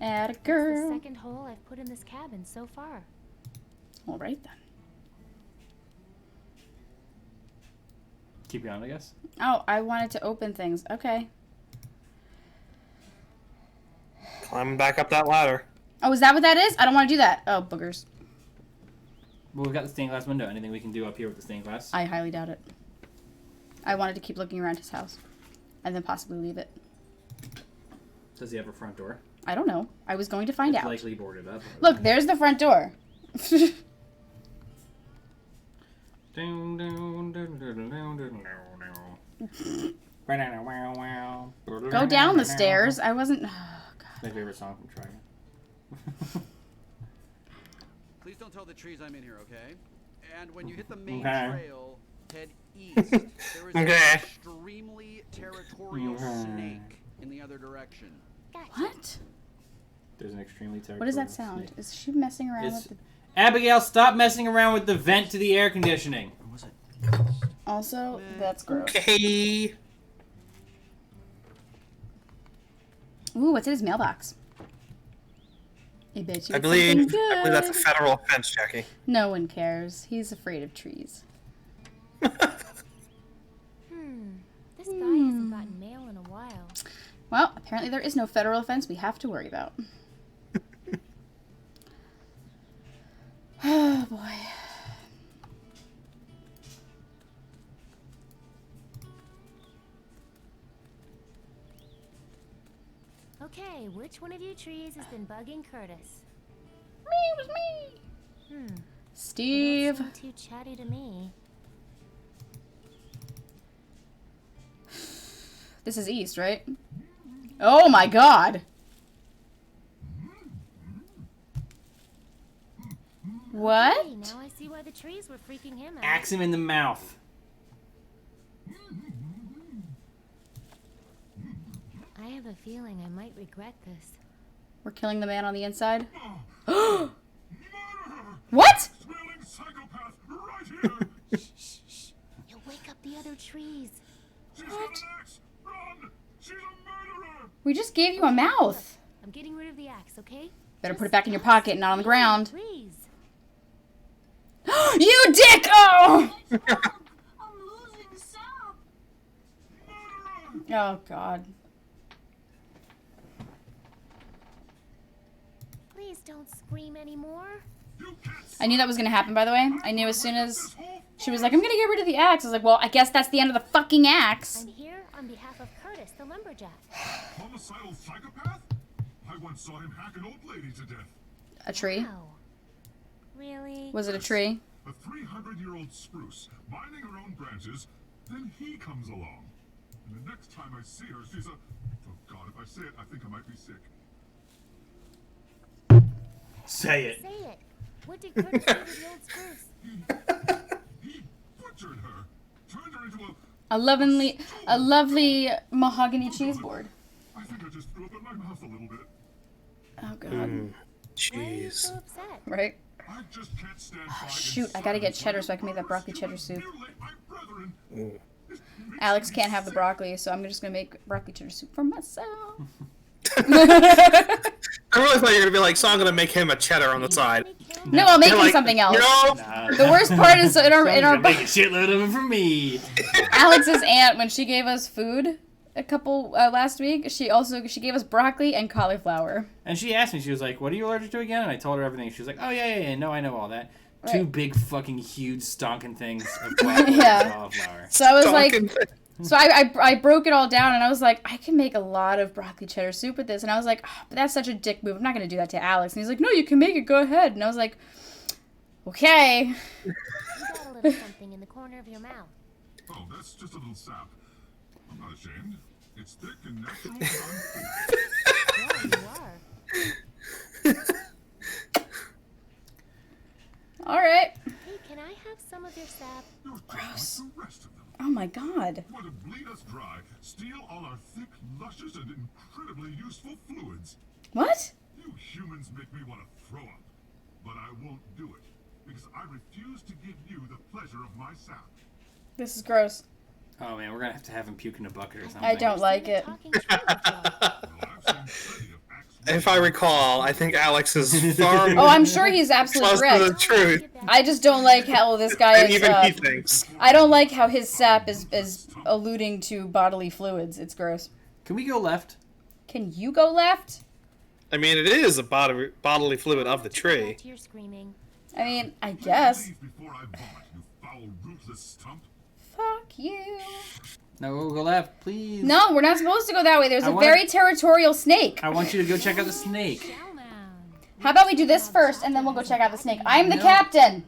Atta It's the girl. second hole I've put in this cabin so far. All right then. Keep going, I guess. Oh, I wanted to open things. Okay. Climbing back up that ladder. Oh, is that what that is? I don't want to do that. Oh, boogers. Well, we've got the stained glass window. Anything we can do up here with the stained glass? I highly doubt it. I wanted to keep looking around his house. And then possibly leave it. Does he have a front door? I don't know. I was going to find It's out. likely boarded up. Look, there's the front door. Go down the stairs. I wasn't... Oh, God. My favorite song from Trigon. Please don't tell the trees I'm in here, okay? And when you hit the main Okay. trail, head east. There is an Okay. extremely territorial Okay. snake in the other direction. What? There's an extremely territorial What does that sound? Is she messing around It's- with the... Abigail, stop messing around with the vent to the air conditioning. Also, that's gross. Okay. Ooh, what's in his mailbox? I bet you I it's believe something good. that's a federal offense, Jackie. No one cares. He's afraid of trees. This guy hasn't gotten mail in a while. Well, apparently there is no federal offense we have to worry about. Oh, boy. Okay, which one of you trees has been bugging Curtis? Me, it was me. Steve. You don't seem too chatty to me. This is east, right? Oh my god. What? Hey, now I see why the trees were freaking him out. Axe him in the mouth. I have a feeling I might regret this. We're killing the man on the inside. What? You'll wake up the other trees. What? We just gave you a mouth. I'm getting rid of the axe, okay? Better put it back in your pocket and not on the ground. Trees. You dick! Oh! Oh, God. Please don't scream anymore. I knew that was going to happen, by the way. I knew as soon as she was like, I'm going to get rid of the axe. I was like, well, I guess that's the end of the fucking axe. I'm here on behalf of Curtis, the lumberjack. Homicidal psychopath? I once saw him hack an old lady to death. A tree? Wow. Really? Was it a tree? A 300-year-old spruce, minding her own branches, then he comes along. And the next time I see her, she's a... Oh God, if I say it, I think I might be sick. Say it. Say it. What did Curtis do to the old spruce? He butchered her, turned her into A lovely mahogany cheese board. I think I just threw up in my mouth a little bit. Oh, God. Why are you Jeez. so upset? Right? I just can't stand by Shoot, I gotta get cheddar so I can make that broccoli cheddar soup. mutilate my brethren. Alex can't have the broccoli, so I'm just gonna make broccoli cheddar soup for myself. I really thought you were gonna be like, so I'm gonna make him a cheddar on the side. No, I'll make You're him like, something else. No. The worst part is in our Make a shitload of it for me. Alex's aunt, when she gave us food a couple last week, she gave us broccoli and cauliflower. And she asked me, she was like, what are you allergic to again? And I told her everything. She was like, oh, yeah, no, I know all that. Right. Two big fucking huge stonking things of broccoli and Yeah. cauliflower. So I was like, so I broke it all down and I was like, I can make a lot of broccoli cheddar soup with this. And I was like, oh, but that's such a dick move. I'm not going to do that to Alex. And he's like, no, you can make it. Go ahead. And I was like, okay. You got a little something in the corner of your mouth. Oh, that's just a little sap. I'm not ashamed. It's thick and natural. Yeah, you are. All right. Hey, can I have some of your sap? Gross. The rest of them. Oh my God. You want to bleed us dry, steal all our thick, luscious, and incredibly useful fluids. What? You humans make me want to throw up. But I won't do it, because I refuse to give you the pleasure of my sap. This is gross. Oh, man, we're going to have him puke in a bucket or something. I don't like it. If I recall, I think Alex is far Oh, I'm sure he's absolutely close to the correct. truth. I just don't like how this guy And is. even he thinks. I don't like how his sap is alluding to bodily fluids. It's gross. Can we go left? Can you go left? I mean, it is a bodily fluid of the tree. You're screaming. I mean, I guess. Leave before I vomit, you foul, ruthless stump. Fuck you. No, we'll go left, please. No, we're not supposed to go that way. There's I a wanna- very territorial snake. I want you to go check out the snake. How about we do this first, and then we'll go check out the snake? I'm the No. captain.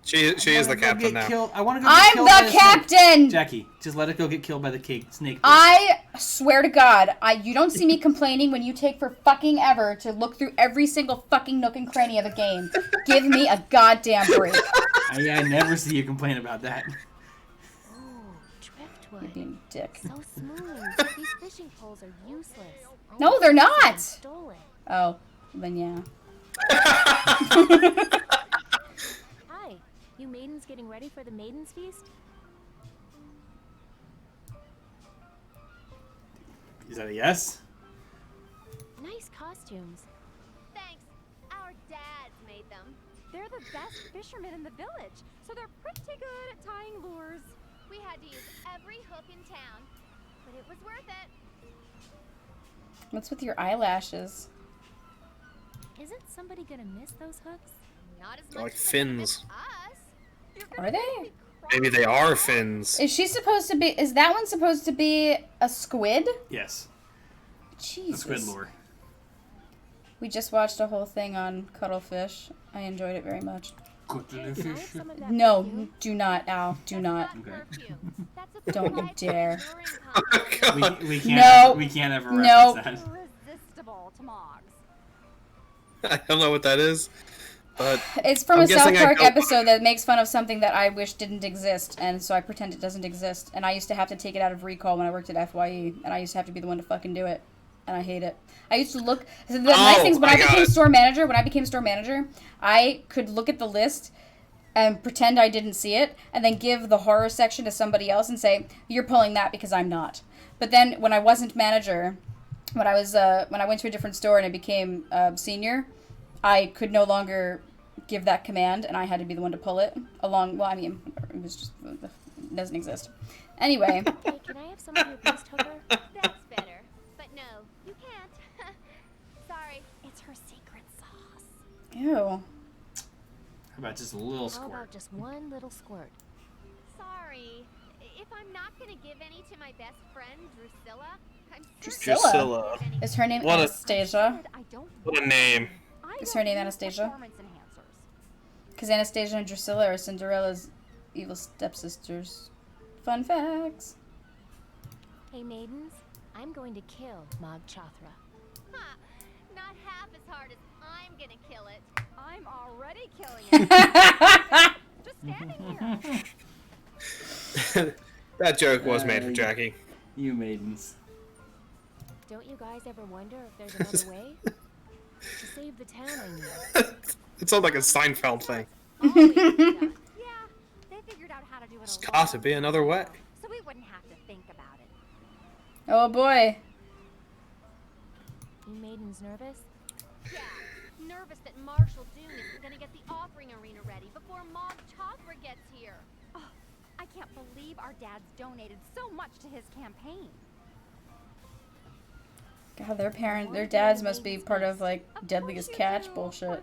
She is the captain now. I want to go get I'm killed by the snake. captain. Jackie, just let it go get killed by the snake. I swear to God, you don't see me complaining when you take for fucking ever to look through every single fucking nook and cranny of a game. Give me a goddamn break. I never see you complain about that. Oh, drift driftwood. Being a dick. So smooth. These fishing poles are useless. No, they're not. Stole it. Oh, then yeah. Hi, you maidens getting ready for the Maiden's Feast? Is that a yes? Nice costumes. Thanks. Our dads made them. They're the best fishermen in the village, so they're pretty good at tying lures. We had to use every hook in town, but it was worth it. What's with your eyelashes? Isn't somebody gonna miss those hooks? Not as They're much like as they're gonna miss fins. us. Are they? Maybe they are fins. Is she supposed to be? Is that one supposed to be a squid? Yes. Jesus. The squid lure. We just watched a whole thing on cuttlefish. I enjoyed it very much. Cuttlefish. No, do not, Al. Do not. Okay. Don't you dare. We can't. No. We can't ever No. reference that. Irresistible to Mogs. I don't know what that is, but It's from I'm a South guessing I Park don't- episode that makes fun of something that I wish didn't exist, and so I pretend it doesn't exist. And I used to have to take it out of recall when I worked at FYE, and I used to have to be the one to fucking do it, and I hate it. I used to look. The nice things when I got became it. store manager. When I became store manager, I could look at the list and pretend I didn't see it, and then give the horror section to somebody else and say, "You're pulling that because I'm not." But then when I wasn't manager, when I went to a different store and I became senior, I could no longer give that command, and I had to be the one to pull it along. Well, I mean, it was just it doesn't exist. Anyway. Hey, can I have some of your beast hooker? That's better. But no, you can't. Sorry. It's her secret sauce. Ew. How about just a little How squirt? about just one little squirt? Sorry. If I'm not gonna give any to my best friend, Drusilla, I'm Drusilla. Is her name What a- Anastasia? What a name. Is her name Anastasia? Because Anastasia and Drusilla are Cinderella's evil stepsisters. Fun facts. Hey, maidens, I'm going to kill Mog Chothra. Ha! Not half as hard as I'm gonna kill it. I'm already killing it. Just standing here. That joke was made for Jackie. You maidens. Don't you guys ever wonder if there's another way? To save the town, I mean. It sounds like a Seinfeld thing. Yeah, they figured out how to do it There's alone, got to be another way. so we wouldn't have to think about it. Oh boy. You maidens nervous? Yeah, nervous that Marshal Doom isn't gonna get the offering arena ready before Mog Chothra gets here. Oh, I can't believe our dads donated so much to his campaign. God, their dads must be part of like Deadliest Catch bullshit.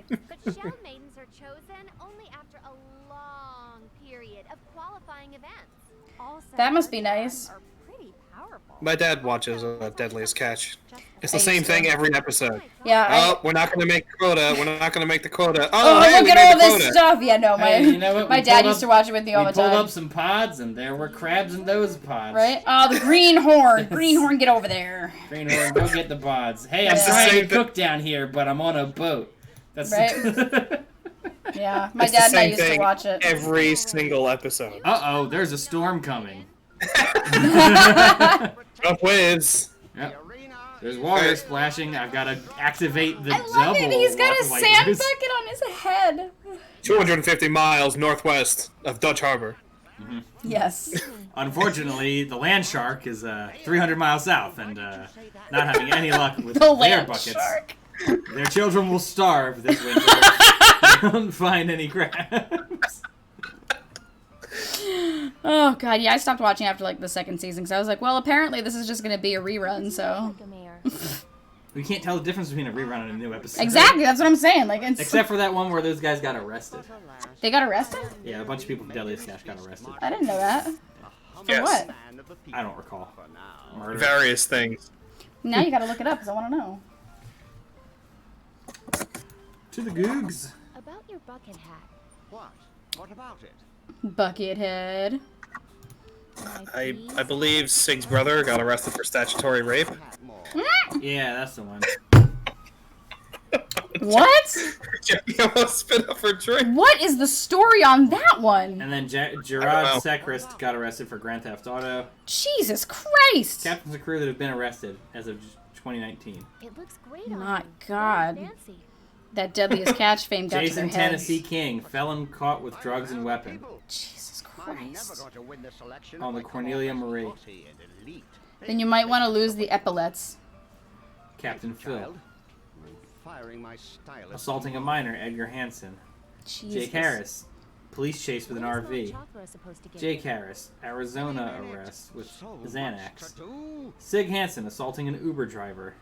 But Shell Maidens are chosen only after a long period of qualifying events. Also, That must be nice. are pretty powerful. My dad watches Deadliest Catch. It's the I same used to. thing every episode. Yeah. Oh, we're not going to make the quota. We're not going to make the quota. Oh, hey, look we at made all the this quota. stuff. Yeah, no, my Hey, you know what? my We dad pulled used to up- watch it with me all the We pulled time. up some pods, and there were crabs in those pods. Right? Oh, the greenhorn. Greenhorn, get over there. Greenhorn, go get the pods. Hey, I'm Yeah. trying Same to thing. cook down here, but I'm on a boat. That's Right? Yeah, my It's the dad and I same used to thing watch it. every single episode. Uh-oh, there's a storm coming. Jump waves. Yep. There's water splashing. I've got to activate the I double. love it. He's got a like sand this. bucket on his head. 250 miles northwest of Dutch Harbor. Yes. Unfortunately, the land shark is 300 miles south and not having any luck with The their land buckets. shark. Their children will starve this winter. They don't find any crabs. Oh god, yeah, I stopped watching after like the second season because I was like, well, apparently this is just gonna be a rerun, so. Like a mayor. We can't tell the difference between a rerun and a new episode. Exactly, that's what I'm saying. Like, it's, Except for that one where those guys got arrested. they got arrested? Yeah, a bunch of people from Deadliest Catch got arrested. I didn't know that. For Yes. what? I don't recall. Murder. Various things. Now you gotta look it up because I want to know. To the googs. About your bucket hat. What? What about it? Buckethead. I believe Sig's brother got arrested for statutory rape. Yeah, that's the one. What? Jackie almost spit up her drink. What is the story on that one? And then Gerard Secrist got arrested for Grand Theft Auto. Jesus Christ! Captains of crew that have been arrested as of 2019. It looks great on My them. God. Very fancy. That Deadliest Catch fame got to their Jason heads. Tennessee King, felon caught with drugs and weapon. Jesus I'm never Christ. going to win this election On the if I come Cornelia off as Marie. bossy and elite. Then you might want to lose the epaulets. Captain Phil. Child, I'm firing my stylist. Assaulting a minor, Edgar Hansen. Jesus. Jake Harris. Police chase with an What is RV. Mom Chakra supposed to get? Jake Harris. Arizona arrest with So Xanax. much to do. Sig Hansen assaulting an Uber driver.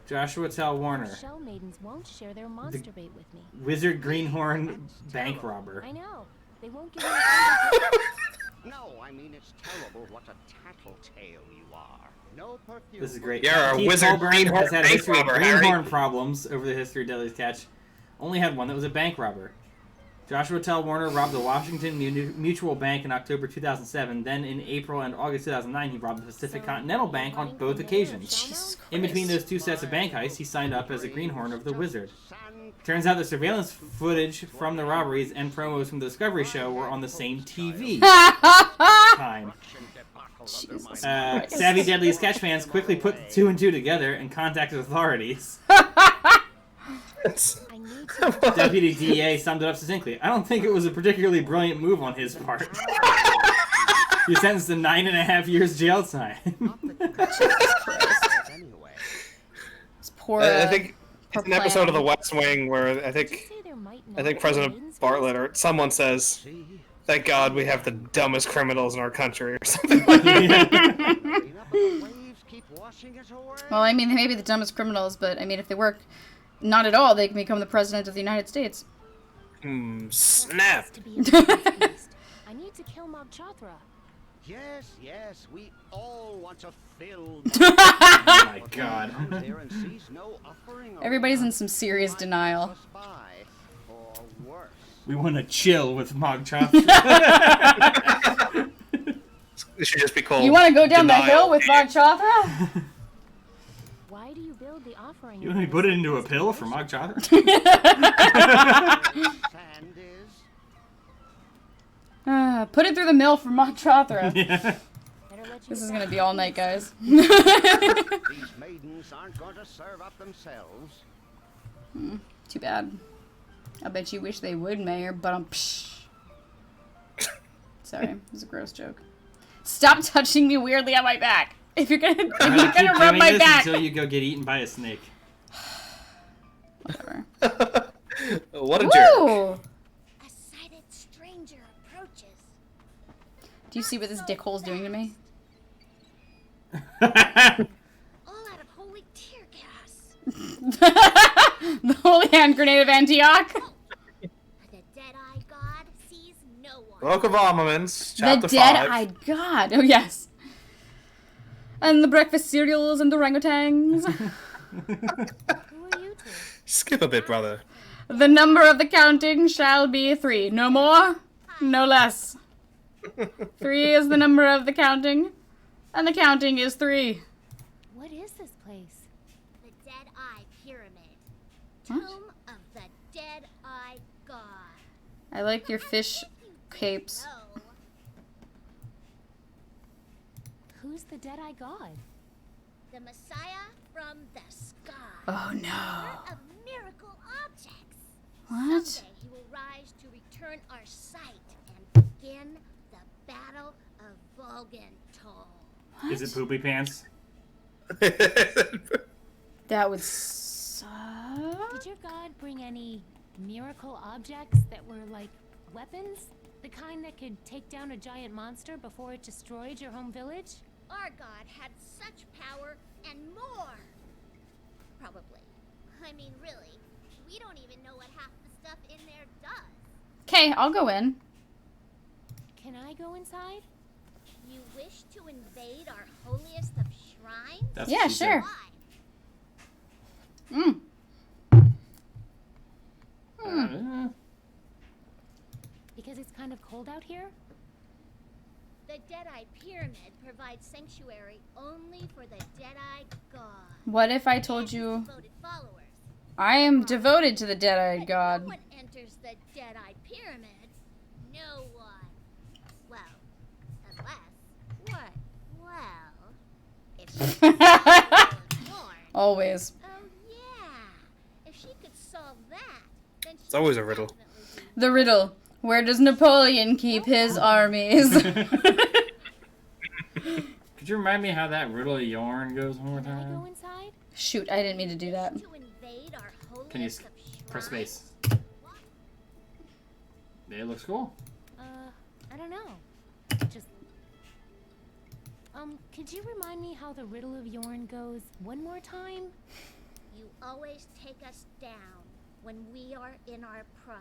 Joshua Tell Warner. Shell maidens won't share their monster bait with me. Wizard Greenhorn bank robber. I know. They won't give me a No, I mean it's terrible what a tattletale you are. No perfume. This is great. You're a Keith wizard Colburn greenhorn has had a bank history of robber, Harry. greenhorn problems over the history of Deadliest Catch. Only had one that was a bank robber. Joshua Tell Warner robbed the Washington Mutual Bank in October 2007. Then in April and August 2009, he robbed the Pacific Continental Bank on both occasions. Jesus In between Christ. those two sets of bank heists, he signed up as a greenhorn of the Wizard. Turns out the surveillance footage from the robberies and promos from the Discovery Show were on the same TV. Time. Jesus Christ. Savvy Deadliest Catch fans quickly put two and two together and contacted authorities. It's- I need to. Deputy DA summed it up succinctly. I don't think it was a particularly brilliant move on his part. He sentenced to 9.5 years jail time. Anyway, It's poor. I think it's an poor episode of The plan. West Wing where I Did you think say there might not be President maidens Bartlett first? or someone says, see, "Thank God we have the dumbest criminals in our country," or something. clean up, but the waves keep washing it away. Well, I mean, they may be the dumbest criminals, but I mean, if they work not at all, they can become the president of the United States. Snap. To be a beast. I need to kill Mog Chothra. Yes, yes, we all want to fill. Oh my god. Everybody's in some serious denial. Or worse. We want to chill with Mog Chothra. This should just be called. You want to go down the Denial. hill with Mog Chothra? Why do you build the offering? You want me to put it into a pill for Mog Chothra? Sand is. Put it through the mill for Mog Chothra. Yeah. Better let you This is go. gonna be all night, guys. These maidens aren't going to serve up themselves. Too bad. I bet you wish they would, Mayor, but I'm. Sorry, it was a gross joke. Stop touching me weirdly on my back. If you're gonna Keep rub doing my this back. until you go get eaten by a snake. Whatever. What a jerk. Ooh! A sighted stranger approaches. Do you see what this dickhole's doing to me? All out of holy tear gas. The holy hand grenade of Antioch. The dead-eyed god sees no one. Book of Armaments, The chapter 5. dead-eyed god. Oh yes. And the breakfast cereals and the orangutans. Who are you two? Skip a bit, brother. The number of the counting shall be 3. No more, no less. 3 is the number of the counting, and the counting is 3. What is this place? The Dead-Eye Pyramid. What? Tomb of the Dead-Eye God. I like your fish capes. No. Who's the Deadeye God? The Messiah from the sky. Oh no. Lord of miracle objects. What? Someday he will rise to return our sight and begin the Battle of Volgentol. Is it poopy pants? That would suck. Did your god bring any miracle objects that were like weapons? The kind that could take down a giant monster before it destroyed your home village? Our God had such power and more. Probably. I mean, really, we don't even know what half the stuff in there does. Okay, I'll go in. Can I go inside? You wish to invade our holiest of shrines? That's Yeah, what she sure. Why? said. Because it's kind of cold out here? The Deadeye Pyramid provides sanctuary only for the Deadeye God. What if I told And his you... devoted followers. I am devoted to the dead-eyed god. No one enters the Dead-Eyed Pyramid. No one. Well, unless what? Well, if she could born. Always. Oh yeah. If she could solve that, then It's always a riddle. The riddle. Where does Napoleon keep his armies? Could you remind me how that riddle of yarn goes one more Can I go time? inside? Shoot, I didn't mean to do that. to invade our Can you holiest of press shrines? space? It looks cool. I don't know. Just could you remind me how the riddle of yarn goes one more time? You always take us down when we are in our prime.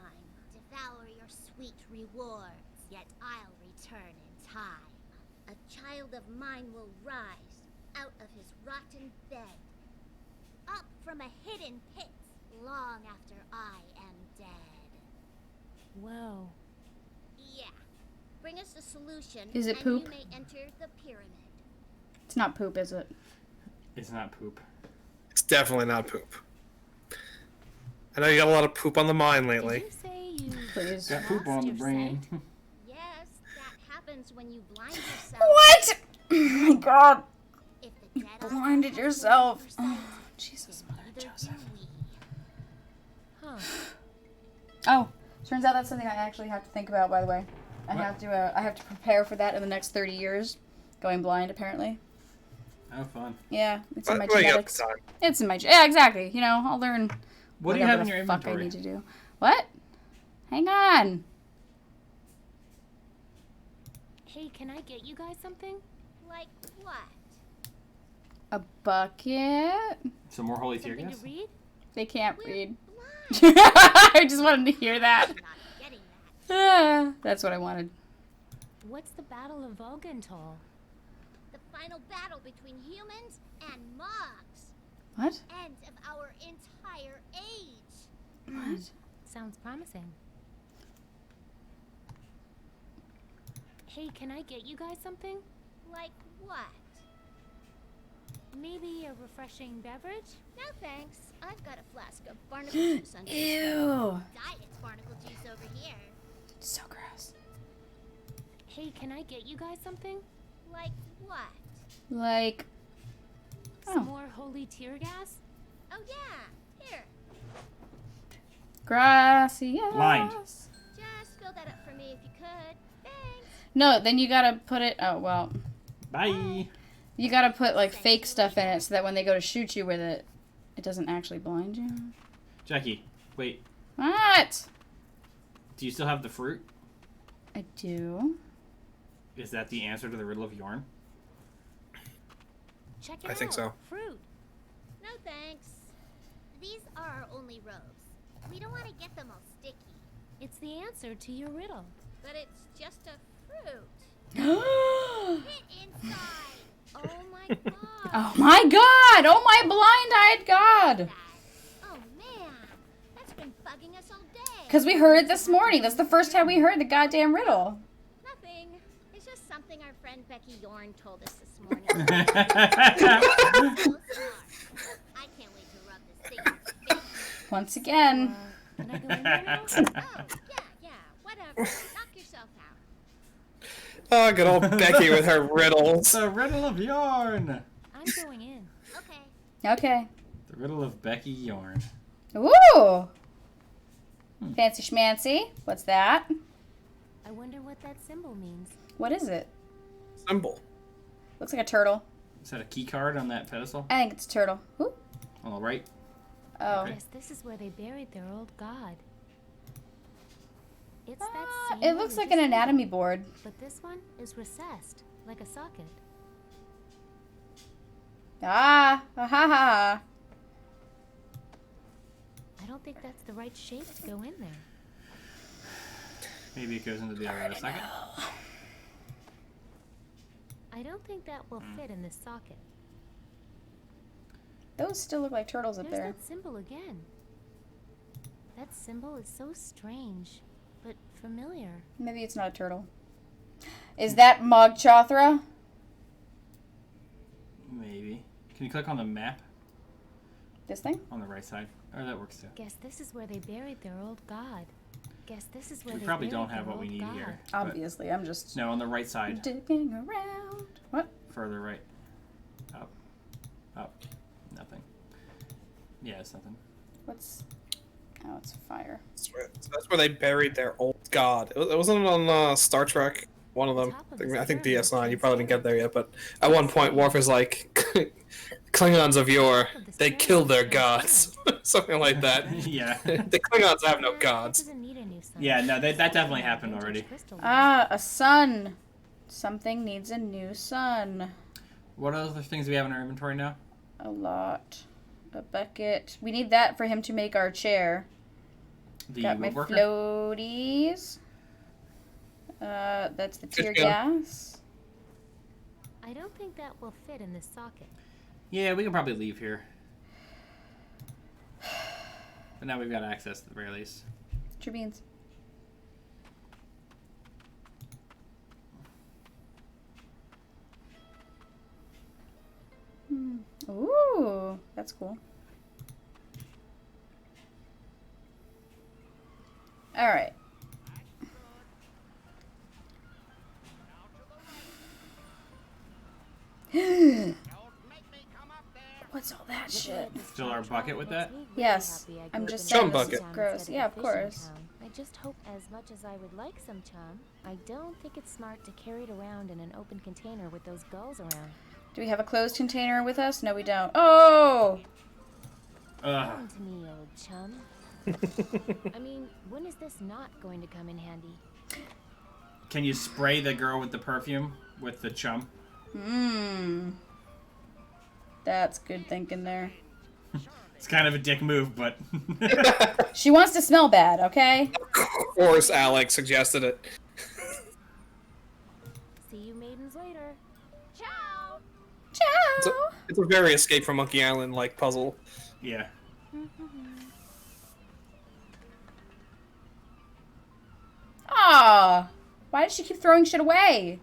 Devour your sweet rewards, yet I'll return in time. A child of mine will rise out of his rotten bed, up from a hidden pit, long after I am dead. Whoa. Yeah. Bring us a solution, Is it and poop? you may enter the pyramid. It's not poop, is it? It's not poop. It's definitely not poop. I know you got a lot of poop on the mind lately. Did you say you Please. Got poop on the your brain. sight? Yes, that happens when you blind yourself. What? Oh my god. If the Dead-Eye Blinded has yourself. your sight, Oh, Jesus, then Mother neither Joseph. do we. Huh. Oh, turns out that's something I actually have to think about, by the way. I have to prepare for that in the next 30 years. Going blind, apparently. Have fun. Yeah, it's in my Well, you got genetics. the time. It's in my... Yeah, exactly. You know, I'll learn What do you whatever have in the your fuck I inventory? need to do. What? Hang on. Hey, can I get you guys something? Like what? A bucket? Some more holy tear Something gas? to read? They can't We're read. blind. I just wanted to hear that. I'm not getting that. Ah, that's what I wanted. What's the Battle of Vogental? The final battle between humans and Mogs. What? End of our entire age. What? Sounds promising. Hey, can I get you guys something? Like what? Maybe a refreshing beverage? No thanks. I've got a flask of barnacle juice under the Ew. Diet barnacle juice over here. So gross. Hey, can I get you guys something? Like what? Like... Some Oh. more holy tear gas? Oh yeah. Here. Gracias. Blind. Just fill that up for me if you could. Thanks. No, then you gotta put it... Oh, well. Bye. You gotta put, like, fake stuff in it so that when they go to shoot you with it, it doesn't actually blind you. Jackie, wait. What? Do you still have the fruit? I do. Is that the answer to the riddle of yarn? Check it out. I think so. Fruit. No thanks. These are our only robes. We don't want to get them all sticky. It's the answer to your riddle. But it's just a fruit. Oh Hit inside. Oh my god. my god! Oh my blind-eyed god! Oh man. That's been bugging us all day. Because we heard it this morning. That's the first time we heard the goddamn riddle. Nothing. It's just something our friend Becky Yorn told us this morning. So smart. I can't wait to rub this thing in his face. Once again. Can I go in there now? Oh, yeah, whatever. Knock yourself out. Oh, good old Becky with her riddles. The riddle of yarn. I'm going in. Okay. Okay. The riddle of Becky Yarn. Ooh! Fancy schmancy. What's that? I wonder what that symbol means. What is it? Symbol. Looks like a turtle. Is that a key card on that pedestal? I think it's a turtle. Ooh. On the right? Oh. Okay. Yes, this is where they buried their old god. It's that Ah, same it looks like an religious anatomy symbol, board. but this one is recessed, like a socket. Ah. Ha ha ha. I don't think that's the right shape to go in there. Maybe it goes into the other socket. I don't think that will fit in this socket. Those still look like turtles up There's there. that symbol again. That symbol is so strange, but familiar. Maybe it's not a turtle. Is that Mog Chothra? Maybe. Can you click on the map? This thing? On the right side. Oh, that works too. Guess this is where they buried their old god. Guess this is where We they probably buried don't have their what we old need god. here. but- Obviously, I'm just No, on the right side. digging around. What? Further right. Up. Up. Nothing. Yeah, it's nothing. What's? Oh, it's fire. That's where they buried their old god. It wasn't on Star Trek. One of them. I think DS9. You probably didn't get there yet, but at one point, Worf is like, "Klingons of yore, they killed their gods," something like that. Yeah. The Klingons have no gods. Yeah, no, that definitely happened already. Ah, a sun. Something needs a new sun. What other things do we have in our inventory now? A lot. A bucket. We need that for him to make our chair. The Got my woodworker? floaties. That's the tear Good. gas. I don't think that will fit in this socket. Yeah, we can probably leave here. But now we've got access at the very least. True beans. Ooh, that's cool. All right. What's all that shit? Fill our bucket with that? Yes, I'm just Chum saying this is bucket. gross. Yeah, of course. I just hope, as much as I would like some chum, I don't think it's smart to carry it around in an open container with those gulls around. Do we have a closed container with us? No, we don't. Oh! Come to me, old chum. I mean, when is this not going to come in handy? Can you spray the girl with the perfume with the chum? Mmm. That's good thinking there. It's kind of a dick move, but... She wants to smell bad, okay? Of course, Alex suggested it. See you maidens later. Ciao! Ciao! It's a very Escape from Monkey Island like puzzle. Yeah. Aw! Why does she keep throwing shit away?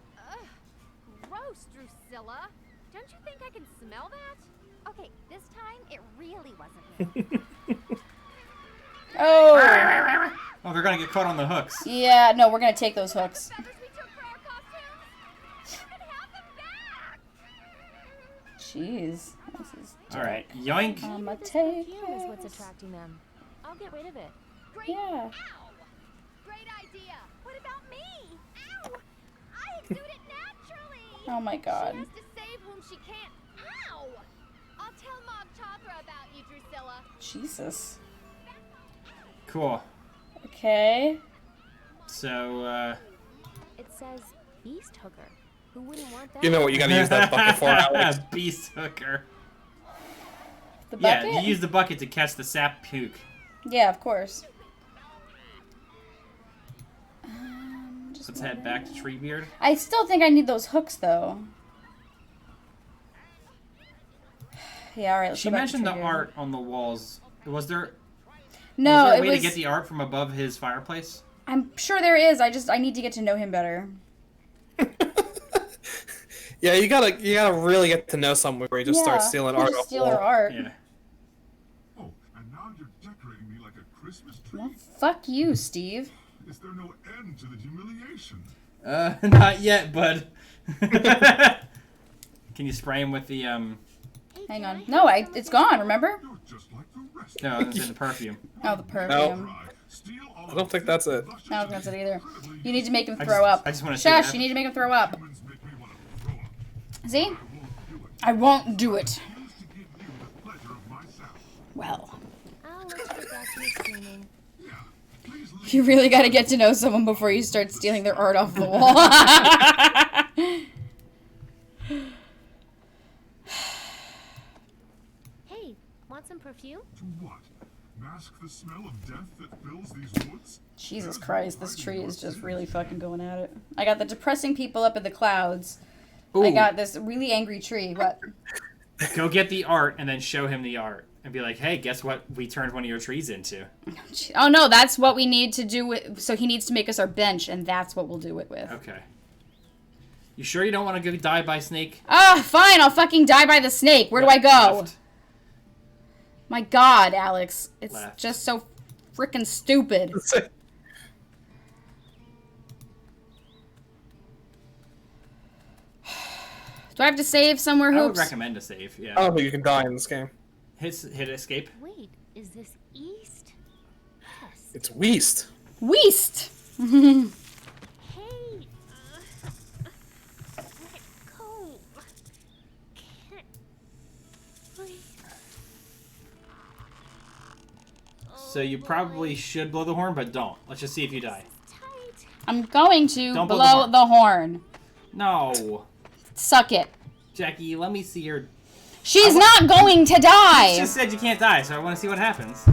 Gross, Drusilla. Don't you think I can smell that? Okay, this time it really wasn't me. Oh! Oh, they're gonna get caught on the hooks. Yeah, no, we're gonna take those hooks. Jeez. This is Alright, yoink. I'ma This take perfume is what's this. attracting them. I'll get rid of it. Yeah. Great idea. What about me? Ow! I exude it naturally. Oh my god. She has to save whom she can't. Ow! I'll tell Mog Chothra about you, Drusilla. Jesus. Cool. Okay. So, It says beast hooker. Who wouldn't want that? You know what you gotta use that bucket for, Alex. Beast hooker. The Yeah, bucket? you use the bucket to catch the sap puke. Yeah, of course. Let's head back to Treebeard. I still think I need those hooks, though. Yeah, alright, let's She go back to mentioned the Treebeard. art on the walls. Was there No, was there a it way was... to get the art from above his fireplace? I'm sure there is. I need to get to know him better. Yeah, you gotta really get to know someone before you just start Yeah, stealing you art just off the steal her wall. art. Yeah. Oh, and now you're decorating me like a Christmas tree. Well, fuck you, Steve. Is there no end to the humiliation? Not yet, bud. Can you spray him with the Hang on. No, it's gone, remember? You're just like the rest. No, it's in the perfume. Oh, the perfume. Steal all I don't think that's it. I don't think that's it either. You need to make him I throw just- up. I just wanna see what Shush, you need to make him throw up. humans make me want to throw up. See? I won't do it. Used to give you the pleasure of my sound. Well, I'll let you get back to your screaming. Yeah, please leave. you really gotta get to know someone before you start stealing their art off the wall. Hey, want some perfume? To what? Mask the smell of death that fills these woods? Jesus Christ, this tree is just really fucking going at it. I got the depressing people up in the clouds. I Ooh. got this really angry tree. What? Go get the art and then show him the art. And be like, hey, guess what we turned one of your trees into? Oh no, that's what we need to do with. So he needs to make us our bench, and that's what we'll do it with. Okay. You sure you don't want to go die by snake? Ah, fine, I'll fucking die by the snake. Where do I go? Left. My God, Alex. It's Left. just so freaking stupid. Do I have to save somewhere, I would Hoops? recommend a save. Yeah. I don't think you can die in this game. Hit escape. Wait, is this east? Yes. It's Weast. Weast! Hey, let go. Can't breathe. So you probably should blow the horn, but don't. Let's just see if you die. I'm going to Don't blow blow the the horn. No. Suck it. Jackie, let me see your... She's not going to You die! just said you can't die, so I want to see what happens.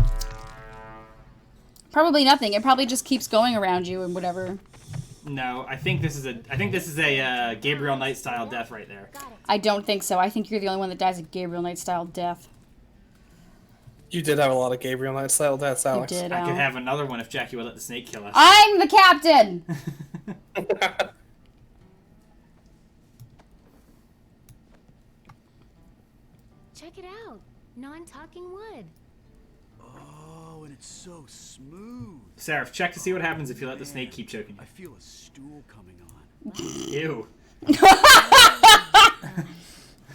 Probably nothing. It probably just keeps going around you and whatever. No, I think this is a Gabriel Knight style death right there. I don't think so. I think you're the only one that dies a Gabriel Knight style death. You did have a lot of Gabriel Knight style deaths, Alex. did, I could Al. have another one if Jackie would let the snake kill us. I'm the captain! Check it out. Non-talking wood. Oh, and it's so smooth. Seraph, check to see what happens if you let the snake keep choking I feel a stool coming on. you. Ew.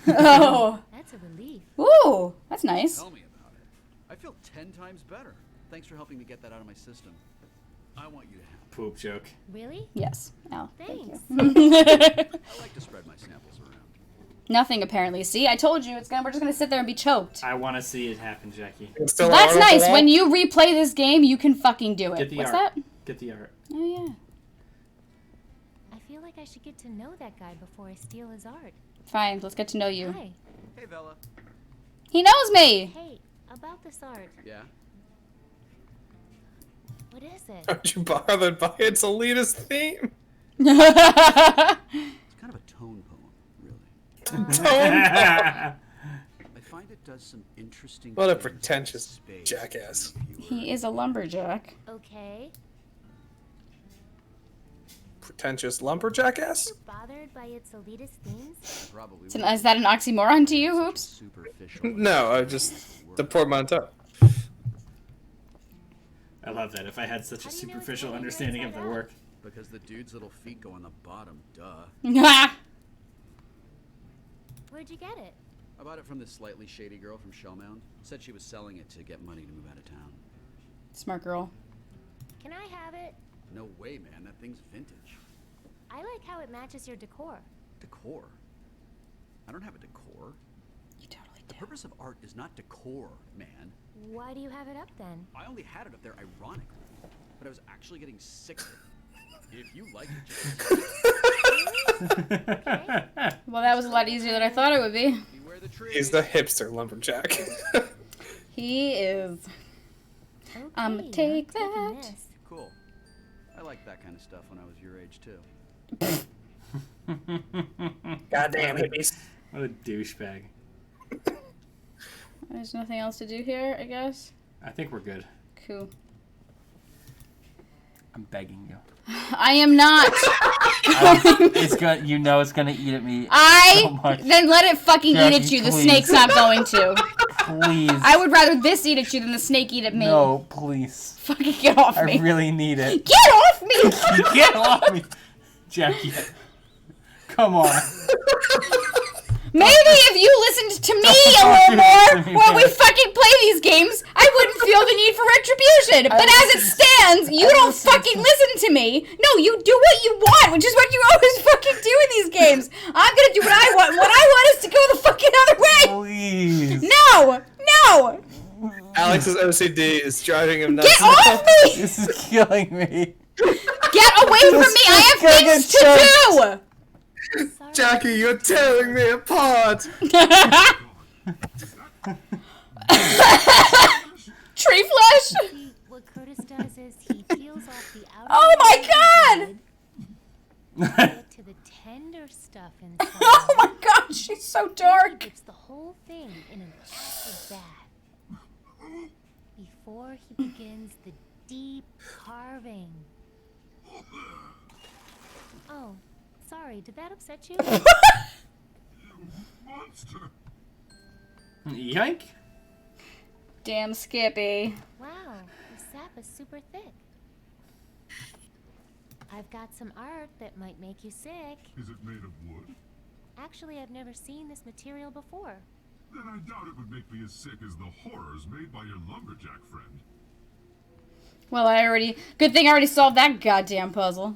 Oh. That's a relief. Ooh, that's nice. Tell me about it. I feel 10 times better. Thanks for helping me get that out of my system. I want you to have Poop joke. Really? Yes. Al, Thanks. thank you. I like to spread my samples around. Nothing apparently. See, I told you we're just gonna sit there and be choked. I want to see it happen, Jackie. It's still That's on nice. the When wall? you replay this game, you can fucking do it. Get the What's art. that? Get the art. Oh yeah. I feel like I should get to know that guy before I steal his art. Fine. Let's get to know you. Hi. Hey, Bella. He knows me. Hey, about this art. Yeah? What is it? Aren't you bothered by its elitist theme? It's kind of a tone poem, really. Tone. I find it does some interesting What a things with pretentious space jackass. if you were- He is a lumberjack. Okay. Pretentious lumberjackass? Bothered by its elitist themes? Probably Is that an oxymoron to you, Hoops? superficial. No, I just the portmanteau. I love that. If I had such a How do you know it's superficial going understanding of inside the out? work. Because the dude's little feet go on the bottom, duh. Where'd you get it? I bought it from this slightly shady girl from Shellmound. Said she was selling it to get money to move out of town. Smart girl. Can I have it? No way, man. That thing's vintage. I like how it matches your decor. Decor? I don't have a decor. You totally The purpose of art is not decor, man. Why do you have it up then? I only had it up there ironically, but I was actually getting sick of it. If you like it, Well, that was a lot easier than I thought it would be. beware the tree. He's the hipster lumberjack. He is. Okay, I'ma take I'm taking that. this. Cool. I liked that kind of stuff when I was your age too. Goddamn hippies. What a douchebag. There's nothing else to do here, I guess. I think we're good. Cool. I'm begging you. I am not. It's gonna, you know, it's gonna eat at me. I so much. then let it fucking eat at Jackie, you. The please. snake's not going to. Please. I would rather this eat at you than the snake eat at me. No, please. Fucking get off I me. really need it. Get off me! Get off me, Jackie. Come on. Maybe if you listened to me a Don't little do more this to me, when we man. fucking play these games, I wouldn't feel the need for retribution. But as it stands, you don't fucking listen to me. No, you do what you want, which is what you always fucking do in these games. I'm gonna do what I want. What I want is to go the fucking other way. Please. No! No! Alex's OCD is driving him nuts. Get off me! This is killing me. Get away from me! I have gonna things get to choked. do! Jackie, you're tearing me apart. Tree flesh? See, what Curtis does is he peels off the outer Oh my layer of god! the wood, get to the tender stuff inside. Oh my god, she's so dark. He puts the whole thing in an acid bath before he begins the deep carving. Oh, sorry, did that upset you? Monster. Yoink. Damn Skippy. Wow, the sap is super thick. I've got some art that might make you sick. Is it made of wood? Actually, I've never seen this material before. Then I doubt it would make me as sick as the horrors made by your lumberjack friend. Well, good thing I already solved that goddamn puzzle.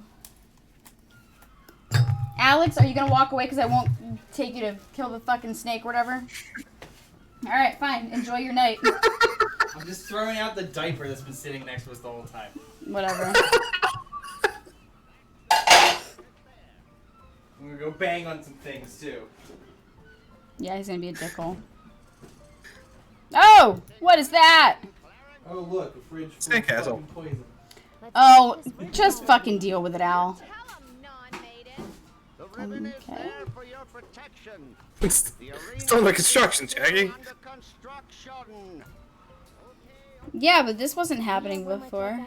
Alex, are you gonna walk away because I won't take you to kill the fucking snake or whatever? Alright, fine. Enjoy your night. I'm just throwing out the diaper that's been sitting next to us the whole time. Whatever. I'm gonna go bang on some things too. Yeah, he's gonna be a dickhole. Oh! What is that? Oh look, a fridge full of Sandcastle. fucking poison. Oh, just fucking deal with it, Al. The ribbon is Okay. there for your protection. It's still under construction, Jackie. Under construction. Yeah, but this wasn't happening before.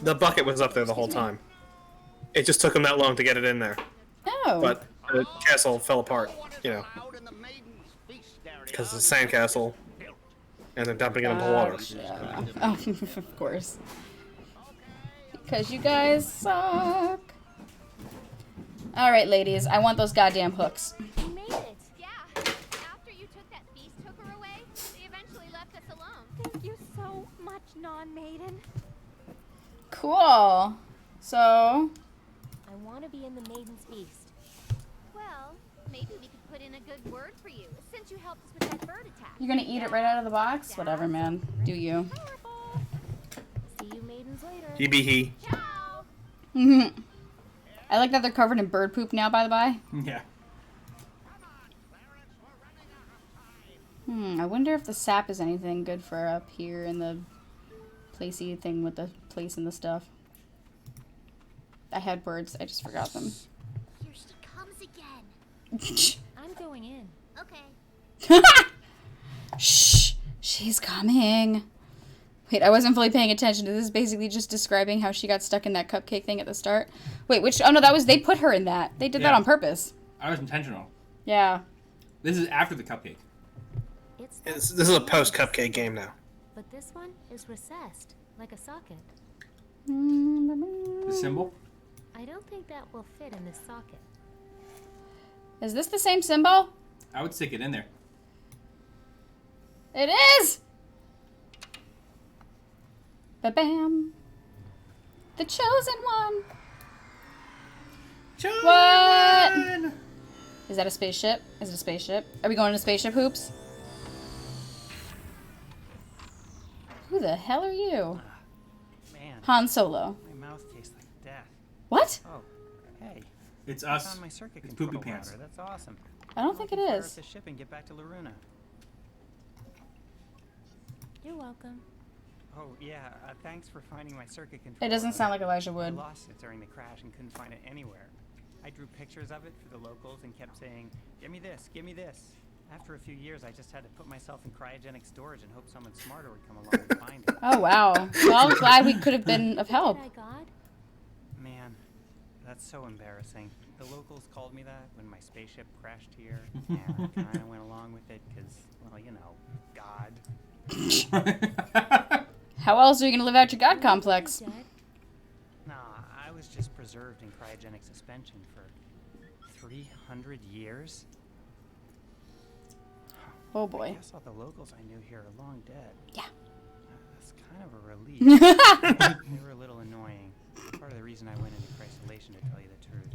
The bucket was up there the whole time. It just took them that long to get it in there. Oh. But the castle fell apart, you know. Because it's a sandcastle. And they're dumping it into water. Yeah. Oh, of course. Because you guys suck. Alright, ladies. I want those goddamn hooks. You made it. Yeah. After you took that beast hooker away, they eventually left us alone. Thank you so much, non-maiden. Cool. So... I want to be in the Maiden's Feast. Well, maybe we could put in a good word for you, since you helped us with that bird attack. You're gonna eat it right out of the box? Whatever, man. Do you. See you maidens later. He be he. I like that they're covered in bird poop now, by the by. Yeah. I wonder if the sap is anything good for up here in the placey thing with the place and the stuff. I had words, I just forgot them. Here she comes again. I'm going in. Okay. Shh! She's coming. Wait, I wasn't fully paying attention. This is basically just describing how she got stuck in that cupcake thing at the start. Wait, which... Oh, no, that was... They put her in that. They did that Yeah. on purpose. I was intentional. Yeah. This is after the cupcake. This is a post-cupcake game now. But this one is recessed, like a socket. The symbol? I don't think that will fit in this socket. Is this the same symbol? I would stick it in there. It is! Ba-bam. The chosen one. What? Is that a spaceship? Is it a spaceship? Are we going to spaceship hoops? Who the hell are you? Man. Han Solo. My mouth tastes like death. What? Oh, hey. It's I us. found my circuit It's control Poopy Pants. router. That's awesome. I don't think it Fire is. up the ship and get back to Loruna. You're welcome. Oh yeah, thanks for finding my circuit control. It doesn't sound like Elijah I Wood. lost it during the crash and couldn't find it anywhere. I drew pictures of it for the locals and kept saying, "Give me this, give me this." After a few years, I just had to put myself in cryogenic storage and hope someone smarter would come along and find it. Oh, wow. Well, I'm glad we could have been of help. Man, that's so embarrassing. The locals called me that when my spaceship crashed here, and I kind of went along with it because, well, you know, God. How else are you going to live out your God complex? Nah, I was just preserved in cryogenic suspension for 300 years. Oh I boy. guess all the locals I knew here are long dead. Yeah. That's kind of a relief. They were a little annoying. Part of the reason I went into crysolation, to tell you the truth.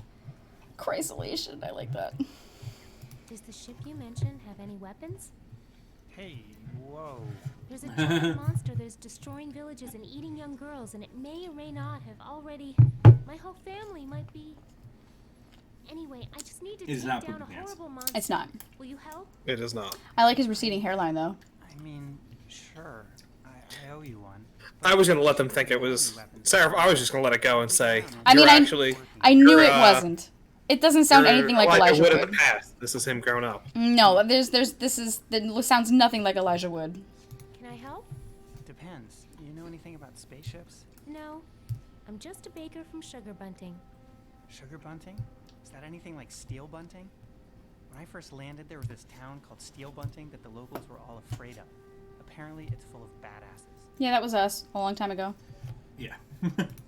Chrysolation, I like that. Does the ship you mentioned have any weapons? Hey, whoa. There's a giant monster that is destroying villages and eating young girls, and it may or may not have already... My whole family might be... Anyway, I just need to It's take not down a Poopy Pants. horrible monster. It's not. Will you help? It is not. I like his receding hairline, though. I mean, sure. I owe you one. I was gonna let them think it was Sarah. I was just gonna let it go and say, I mean, I knew you're, it wasn't. It doesn't sound you're anything like Elijah Wood in Wood. the past. This is him grown up. No, this sounds nothing like Elijah Wood. Can I help? Depends. You know anything about spaceships? No. I'm just a baker from Sugar Bunting. Sugar Bunting? Is that anything like Steel Bunting? When I first landed, there was this town called Steel Bunting that the locals were all afraid of. apparently it's full of badasses. Yeah, that was us a long time ago. Yeah.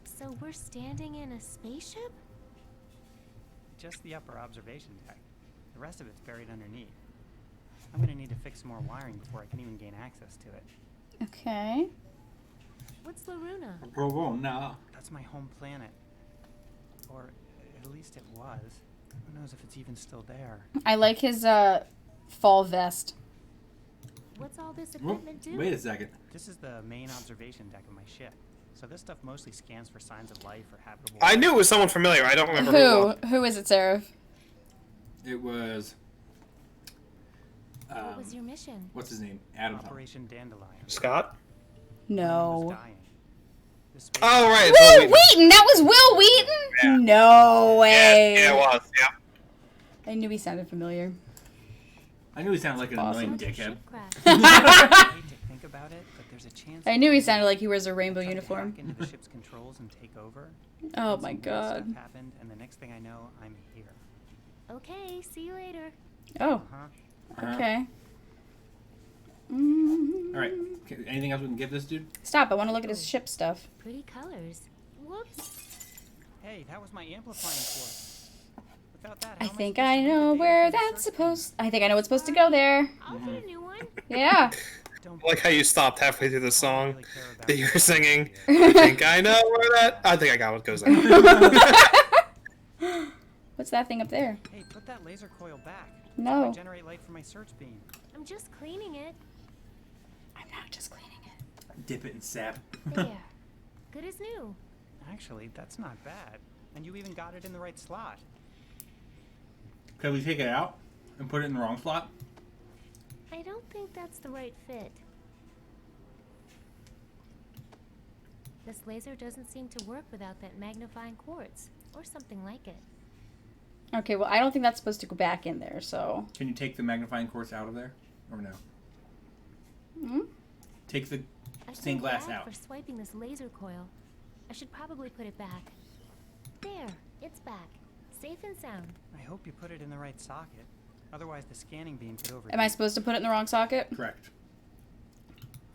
So we're standing in a spaceship? Just the upper observation deck. The rest of it's buried underneath. I'm gonna need to fix some more wiring before I can even gain access to it. Okay. What's Loruna? Corona. That's my home planet. Or at least it was. Who knows if it's even still there. I like his fall vest. What's all this equipment do? Wait a second. This is the main observation deck of my ship. So this stuff mostly scans for signs of life or habitable. I knew it was someone familiar. I don't remember who it was. Who is it, Seraph? It was. What was your mission? What's his name? Adam. Operation Dandelion. Scott? No. Oh, right. Will Wheaton! That was Will Wheaton? Yeah. No way. Yeah, it was. Yeah. I knew he sounded familiar. I knew he sounded like an annoying dickhead. I hate to think about it, but there's a chance. I knew he sounded like he wears a rainbow uniform. Hack into the ship's controls and take over. Oh And my some weird god. Stuff happened, and the next thing I know, I'm here. Okay, see you later. Oh. Uh-huh. Okay. All right. Okay, anything else we can give this dude? Stop, I want to look at his ship stuff. Pretty colors. Whoops. Hey, that was my amplifying cord. Without that, I think I know where that's supposed. I think I know what's supposed to go there. I'll get a new one. Yeah. I like how you stopped halfway through the song that you were singing. I think I know where that. I think I got what goes there. What's that thing up there? Hey, put that laser coil back. No. I generate light from my search beam. I'm just cleaning it. I'm not just cleaning it. Dip it in sap. There. Good as new. Actually, that's not bad. And you even got it in the right slot. Could we take it out and put it in the wrong slot? I don't think that's the right fit. This laser doesn't seem to work without that magnifying quartz, or something like it. Okay, well, I don't think that's supposed to go back in there, so. Can you take the magnifying quartz out of there, or no? Hmm? Take the I stained feel glass bad out. for swiping this laser coil. I should probably put it back. There, it's back. Safe and sound. I hope you put it in the right socket. Otherwise, the scanning beam could overheat. Am I supposed to put it in the wrong socket? Correct.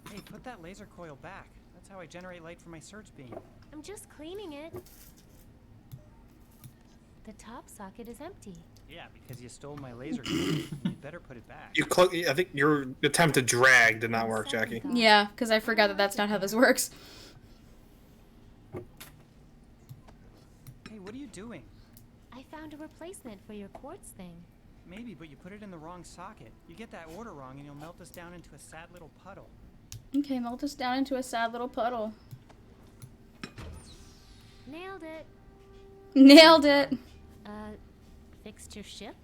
Hey, put that laser coil back. That's how I generate light from my search beam. I'm just cleaning it. The top socket is empty. Yeah, because you stole my laser coil. You better put it back. I think your attempt to drag did not work, Jackie. Yeah, because I forgot that that's not how this works. Hey, what are you doing? I found a replacement for your quartz thing. Maybe, but you put it in the wrong socket. You get that order wrong and you'll melt us down into a sad little puddle. Okay, melt us down into a sad little puddle. Nailed it. Nailed it. Fixed your ship?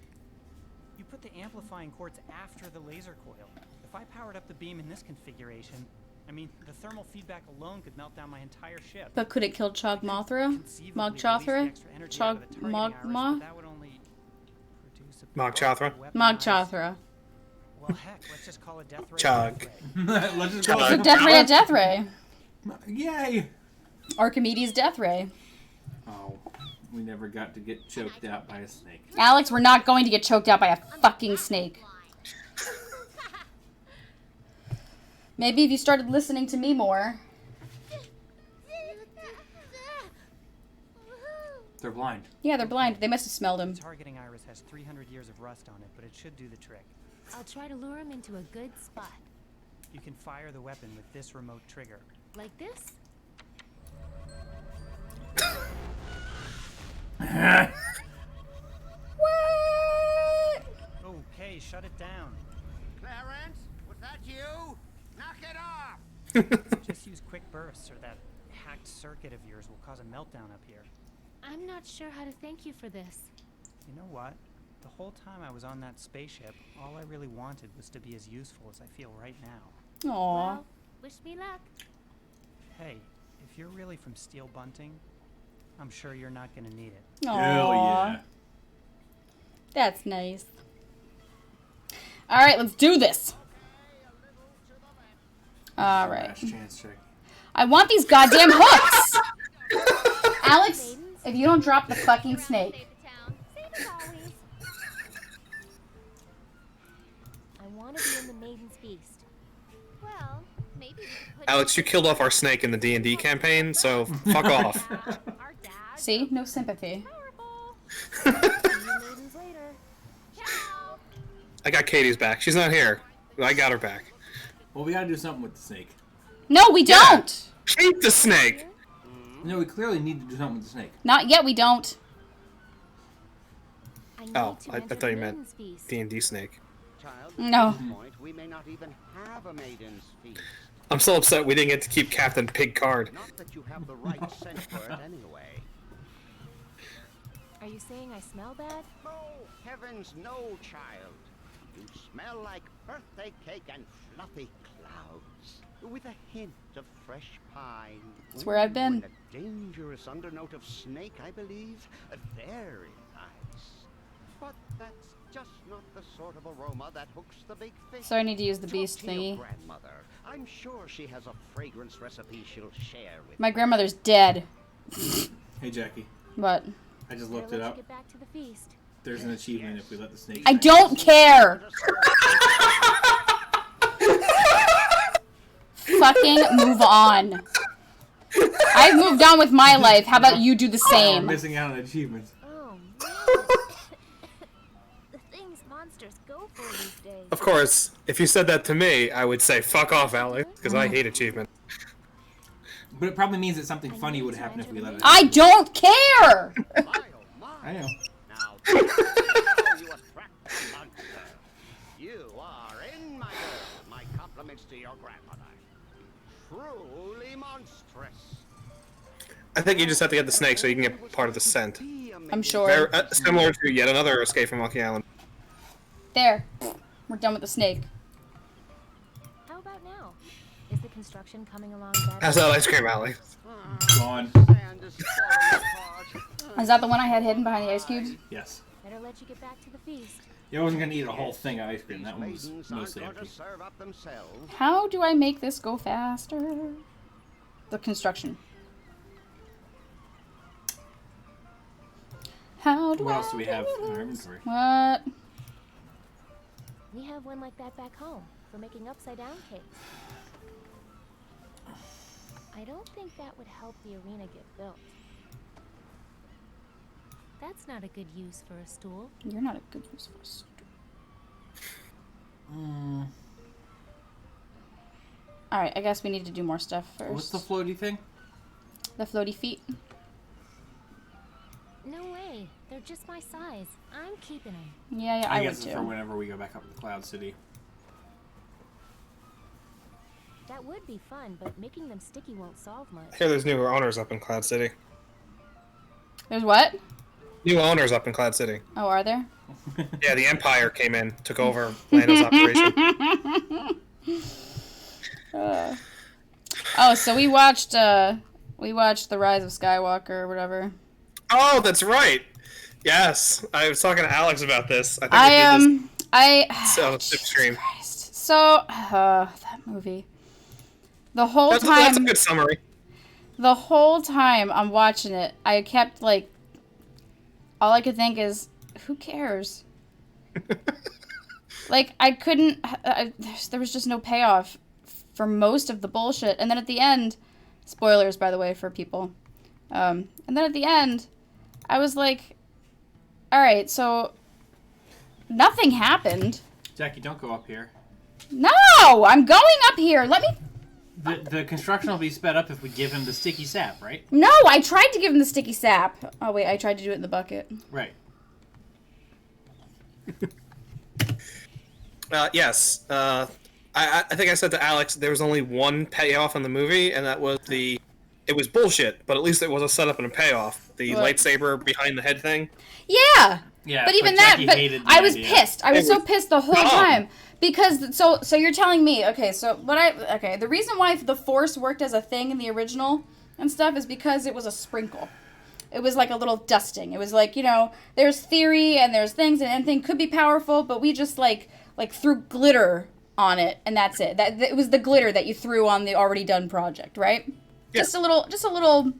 You put the amplifying quartz after the laser coil. If I powered up the beam in this configuration, I mean, the thermal feedback alone could melt down my entire ship. But could it kill Chog Mothra? Mog Chothra? Chog Mog Ma? Mog Chothra. Mog Chothra. Well, heck, let's just call it Death Ray. Chug. Let's just go. So Death Ray at Death Ray. Yay! Archimedes' Death Ray. Oh, we never got to get choked out by a snake. Alex, we're not going to get choked out by a fucking snake. Maybe if you started listening to me more. They're blind. Yeah, they're blind. They must have smelled him. The targeting iris has 300 years of rust on it, but it should do the trick. I'll try to lure him into a good spot. You can fire the weapon with this remote trigger. Like this? What? Oh, hey, shut it down. Clarence, was that you? Knock it off! Just use quick bursts, or that hacked circuit of yours will cause a meltdown up here. I'm not sure how to thank you for this. You know what? The whole time I was on that spaceship, all I really wanted was to be as useful as I feel right now. Aww. Well, wish me luck. Hey, if you're really from Steel Bunting, I'm sure you're not gonna need it. Aww. Hell yeah. That's nice. Alright, let's do this. Alright. Last chance, check. I want these goddamn hooks! Alex, if you don't drop the fucking snake. I want to be in the Maiden's Feast. Well, maybe we could put Alex, you killed off our snake in the D&D campaign, so fuck off. See? No sympathy. I got Katie's back. She's not here. I got her back. Well, we gotta do something with the snake. No, we don't! Keep the snake! No, we clearly need to do something with the snake. Not yet, we don't. Oh, I thought you meant D&D snake. Child, No. At this point, we may not even have a maiden's feast. I'm so upset we didn't get to keep Captain Pig Card. Not that you have the right scent for it anyway. Are you saying I smell bad? Oh, heavens no, child. You smell like birthday cake and fluffy clouds, with a hint of fresh pine. That's where I've been. And a dangerous undernote of snake, I believe. Very nice. But that's just not the sort of aroma that hooks the big fish. So I need to use the Talk beast to your thingy. grandmother. I'm sure she has a fragrance recipe she'll share with My grandmother's dead. Hey, Jackie. What? I just looked it up. Get back to the feast. There's an achievement if we let the snake. I don't care! Fucking move on. I've moved on with my life. How about you do the We're same? missing out on achievements. Oh, the things monsters go for these days. Of course, if you said that to me, I would say fuck off, Alex, because I hate achievements. But it probably means that something funny would happen if we let it. I don't care! I know. Now, you attract a monster. You are in, my girl. My compliments to your grandmother. Truly monstrous. I think you just have to get the snake so you can get part of the scent. I'm sure. Very, similar to yet another Escape from Monkey Island. There. We're done with the snake. How about now? Is the construction coming along better? How's that ice cream, Alex? Gone. Is that the one I had hidden behind the ice cubes? Yes. Better let you get back to the feast. Yeah, I wasn't gonna eat a whole thing of ice cream. That one was mostly empty. How do I make this go faster? The construction. How do What else do we have in our inventory? What? We have one like that back home for making upside down cakes. I don't think that would help the arena get built. That's not a good use for a stool. You're not a good use for a stool. Alright, I guess we need to do more stuff first. What's the floaty thing? The floaty feet. No way. They're just my size. I'm keeping them. Yeah, I I guess would it's too. for whenever we go back up to Cloud City. That would be fun, but making them sticky won't solve much. I hear there's new owners up in Cloud City. There's what? New owners up in Cloud City. Oh, are there? Yeah, the Empire came in, took over Lando's operation. Oh, so we watched The Rise of Skywalker or whatever. Oh, that's right. Yes, I was talking to Alex about this. I think stream. So, that movie. The whole time. That's a good summary. The whole time I'm watching it, I kept like. All I could think is, who cares? Like, I couldn't. There was just no payoff for most of the bullshit. And then at the end, spoilers, by the way, for people. And then at the end, I was like, alright, so nothing happened. Jackie, don't go up here. No! I'm going up here! Let me... The construction will be sped up if we give him the sticky sap, right? No! I tried to give him the sticky sap. Oh, wait, I tried to do it in the bucket. Right. Yes. I think I said to Alex there was only one payoff in the movie, and that was it was bullshit, but at least it was a setup and a payoff. The What? lightsaber behind the head thing. Yeah! Yeah, but even but that, Jackie but hated the I was idea. pissed. I was It so was pissed the whole dumb. time. Because, so you're telling me, okay, so the reason why the Force worked as a thing in the original and stuff is because it was a sprinkle. It was like a little dusting. It was like, you know, there's theory and there's things and anything could be powerful, but we just like threw glitter on it and that's it. It was the glitter that you threw on the already done project, right? Yeah. Just a little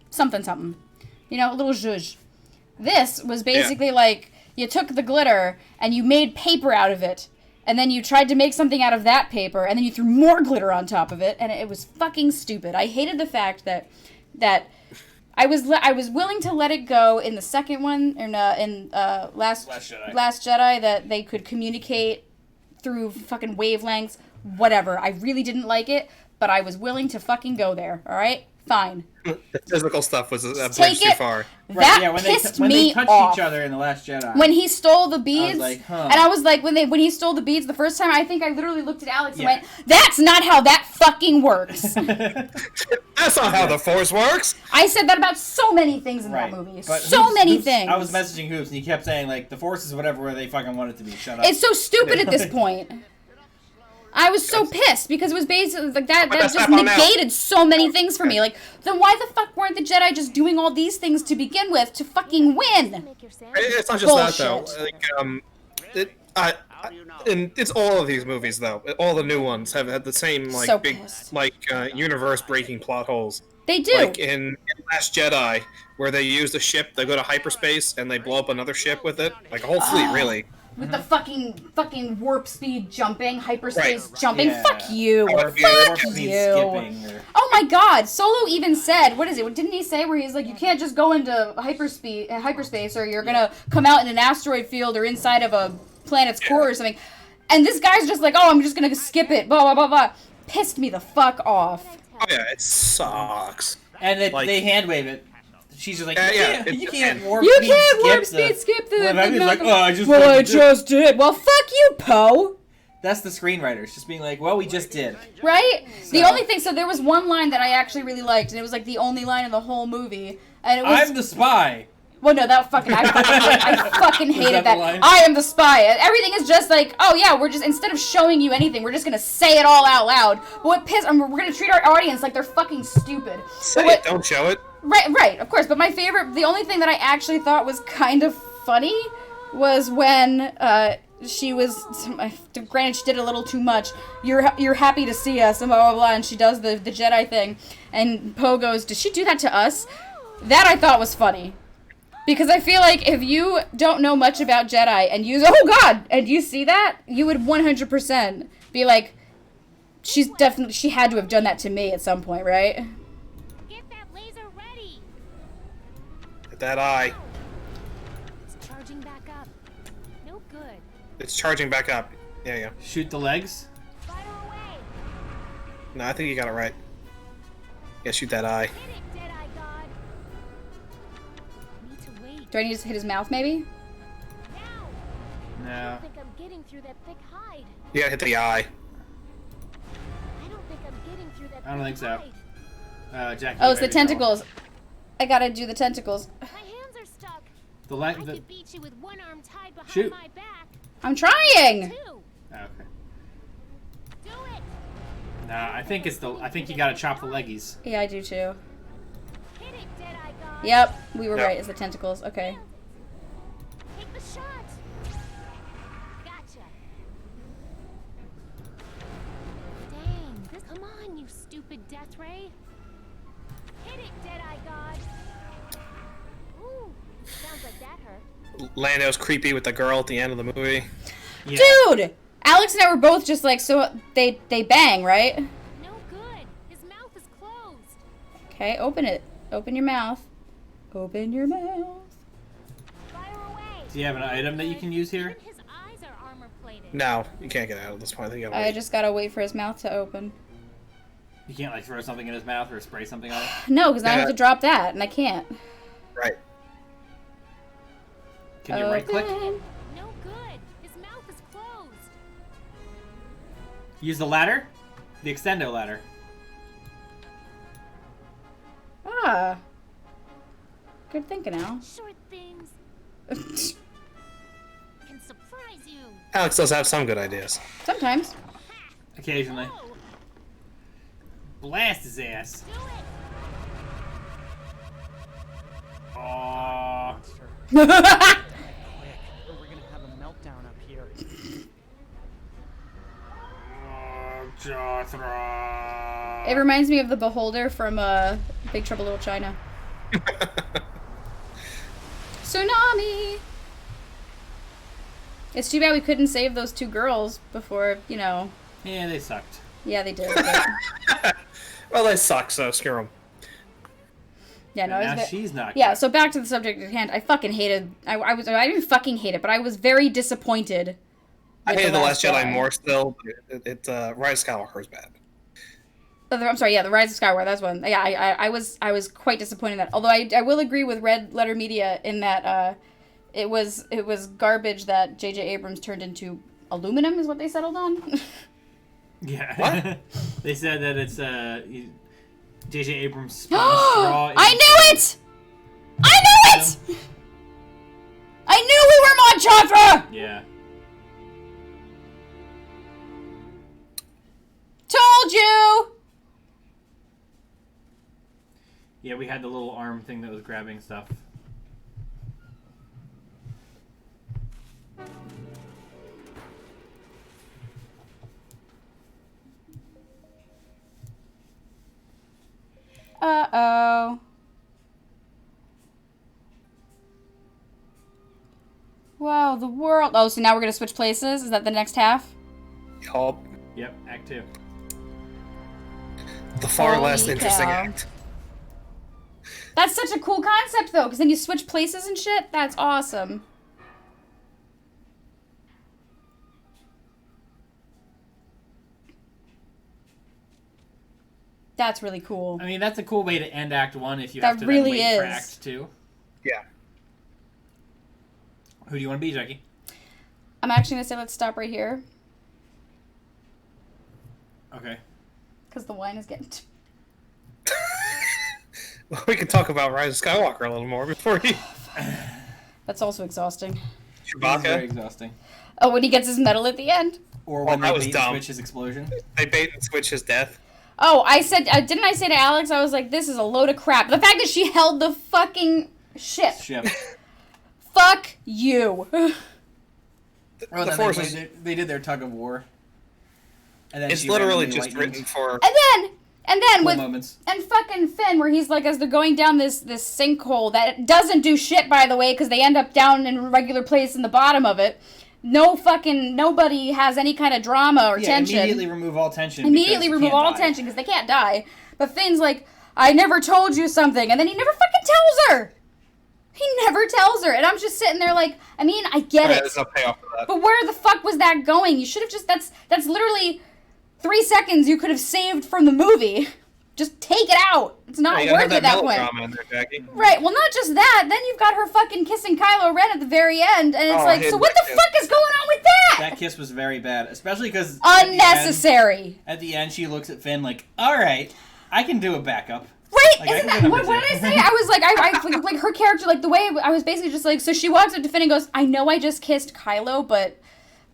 something. You know, a little zhuzh. This was basically like you took the glitter and you made paper out of it. and then you tried to make something out of that paper, and then you threw more glitter on top of it, and it was fucking stupid. I hated the fact that I was willing to let it go in the second one, or in Last Jedi, that they could communicate through fucking wavelengths. Whatever. I really didn't like it, but I was willing to fucking go there. All right, fine. The physical stuff was a bridge too far. That pissed me they touched off. each other in The Last Jedi. When he stole the beads, like, huh. and I was like, when he stole the beads the first time, I think I literally looked at Alex and went, "That's not how that fucking works." That's not how the Force works. I said that about so many things in that movie. So many things. I was messaging Hoops, and he kept saying, like, the Force is whatever they fucking want it to be. Shut up. It's so stupid at this point. I was so pissed because it was basically like that just negated so many things for me. Like, then why the fuck weren't the Jedi just doing all these things to begin with to fucking win? It's not just that though. Like, and it's all of these movies though. All the new ones have had the same like So big pissed. universe-breaking plot holes. They do. Like in Last Jedi, where they use a ship, they go to hyperspace and they blow up another ship with it, like a whole fleet, really. With the fucking warp speed jumping, hyperspace Right. jumping. Yeah. Fuck you. Warp Fuck speed you. skipping or- Oh my god, Solo even said, what is it? Didn't he say where he's like, you can't just go into hyperspace or you're gonna come out in an asteroid field or inside of a planet's core or something. And this guy's just like, oh, I'm just gonna skip it, blah, blah, blah, blah. Pissed me the fuck off. Oh yeah, it sucks. And they hand wave it. She's just like, you can't warp You speed can't warp skip speed skip the... He's like, oh, I just well, I fucking did. just did. Well, fuck you, Poe. That's the screenwriters just being like, well, we just did. Right? The only thing, so there was one line that I actually really liked, and it was like the only line in the whole movie. And it was... I'm the spy. Well, no, I fucking Was hated that the that. line? I am the spy. Everything is just like, oh yeah, we're just, instead of showing you anything, we're just gonna say it all out loud. But what piss, we're gonna treat our audience like they're fucking stupid. Say it, don't show it. Right, of course. But my favorite, the only thing that I actually thought was kind of funny was when she was, granted she did a little too much. You're happy to see us, and blah blah blah, and she does the Jedi thing, and Poe goes, did she do that to us? That I thought was funny. Because I feel like if you don't know much about Jedi and and you see that, you would 100% be like, she had to have done that to me at some point, right? Get that laser ready. Get that eye. It's charging back up. No good. It's charging back up. Yeah. Shoot the legs. No, I think you got it right. Yeah, shoot that eye. Do I need to hit his mouth, maybe? No. I think I'm getting through that thick hide. You gotta hit the eye. I don't think I'm getting through that I don't think so. Jackie. Oh, it's the better call. tentacles. I gotta do the tentacles. My hands are stuck. The I could beat you with one arm tied behind Shoot. my back. I'm trying! Oh, okay. Do it. Nah, I think you gotta chop the leggies. Yeah, I do too. Hit it, Deadeye God. Yep, we were Yep. right, it's the tentacles. Okay. Take the shot. Gotcha. Dang, come on, you stupid death ray. Hit it, Deadeye God. Ooh, sounds like that hurt. Lando's creepy with the girl at the end of the movie. Dude! Alex and I were both just like, so they bang, right? No good. His mouth is closed. Okay, open it. Open your mouth. Open your mouth. Do you have an item that you can use here? His eyes are armor plated. No, you can't get out at this point. I think you gotta I wait. just gotta wait for his mouth to open. You can't like throw something in his mouth or spray something on it. No, because I have to drop that, and I can't. Right. Can you right click? No good. His mouth is closed. Use the ladder, the extendo ladder. Ah. Good thinking, Al. Short things can surprise you. Alex does have some good ideas. Sometimes. Occasionally. Blast his ass. Aww. Quick, or we're gonna have a meltdown up here. Jothra. It reminds me of the Beholder from Big Trouble in Little China. Tsunami! It's too bad we couldn't save those 2 girls before, you know. Yeah, they sucked. Yeah, they did. but- Well, they suck, so screw them. Yeah, no, And I was now ve- she's not Yeah, good. so back to the subject at hand. I fucking hated. I didn't fucking hate it, but I was very disappointed. I with hated The Last Jedi more still. Rise of Skywalker is bad. I'm sorry. Yeah, the Rise of Skywalker. That's one. Yeah, I was quite disappointed in that. Although I will agree with Red Letter Media in that it was garbage that J.J. Abrams turned into aluminum is what they settled on. Yeah. What? They said that it's J.J. Abrams spun straw. I knew it! I knew it! I knew we were Mon Chafra! Yeah. Told you! Yeah, we had the little arm thing that was grabbing stuff. Uh-oh. Wow, the world. Oh, so now we're gonna switch places? Is that the next half? Yup. Yep, Act 2. The far Holy less interesting cow. act. That's such a cool concept, though, because then you switch places and shit. That's awesome. That's really cool. I mean, that's a cool way to end Act 1 if you That have to really then wait for is. Act 2. Yeah. Who do you want to be, Jackie? I'm actually gonna say let's stop right here, Okay. because the wine is getting... Well, we can talk about Rise of Skywalker a little more before you. That's also exhausting. This is very Chewbacca. exhausting. Oh, when he gets his medal at the end? Or Oh, when that they was bait and dumb. switch his explosion. They bait and switch his death. Oh, I said... didn't I say to Alex, I was like, this is a load of crap. The fact that she held the fucking ship. Ship. Fuck you. Oh, The then Force they, is- they did their tug of war. And then It's she literally randomly just lightninged. written for. And then Cool with... moments. And fucking Finn, where he's like, as they're going down this sinkhole that doesn't do shit, by the way, because they end up down in a regular place in the bottom of it. Nobody has any kind of drama or Yeah, tension. immediately remove all tension. Immediately because you remove can't all die. tension because they can't die. But Finn's like, I never told you something, and then he never fucking tells her. He never tells her, and I'm just sitting there like, I mean, I get it. There's no payoff for that. But where the fuck was that going? You should have just, that's literally 3 seconds you could have saved from the movie. Just take it out. It's not you gotta worth have it at that point. melodrama in there, Jackie. Right, well, not just that, then you've got her fucking kissing Kylo Ren at the very end, and it's Oh, I like, hate so what that the kiss. fuck is going on with that? That kiss was very bad, especially because Unnecessary. At the end, she looks at Finn like, "All right, I can do a backup." Right? Like, I Isn't can that, go what number did I two. say? I was like, I like her character, like the way I was basically just like, so she walks up to Finn and goes, I know I just kissed Kylo, but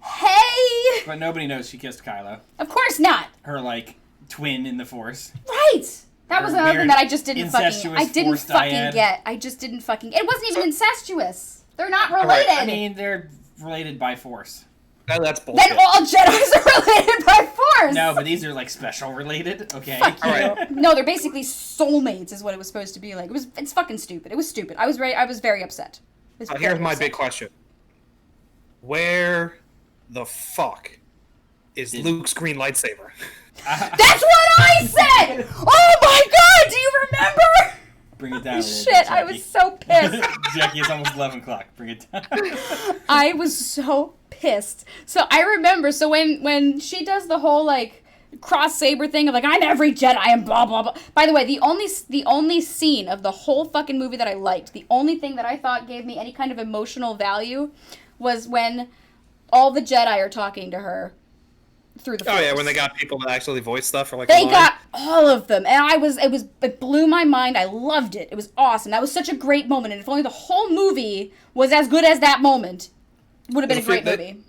hey! But nobody knows she kissed Kylo, Of course not. her like twin in the Force. Right! That was Her another thing weird that I just didn't fucking, incestuous I didn't Force fucking dyad. get. I just didn't fucking, it wasn't even incestuous. They're not right, related. I mean, they're related by Force. No, that's bullshit. Then all Jedis are related by Force! No, but these are like special related. Okay. Fuck you. Alright. No, they're basically soulmates is what it was supposed to be like. It's fucking stupid. It was stupid. I was very upset. I was Here's very my upset. big question. Where the fuck is Luke's green lightsaber? That's what I said! Oh my god, do you remember? Bring it down a little Shit, bit, I was so pissed. Jackie, it's almost 11 o'clock. Bring it down. I was so pissed. So I remember, so when she does the whole like cross saber thing of like I'm every Jedi and blah blah blah. By the way, the only scene of the whole fucking movie that I liked, the only thing that I thought gave me any kind of emotional value was when all the Jedi are talking to her through the Force. Oh yeah, when they got people to actually voice stuff for like. They a line. got all of them, and it blew my mind. I loved it. It was awesome. That was such a great moment, and if only the whole movie was as good as that moment, would have been a great movie.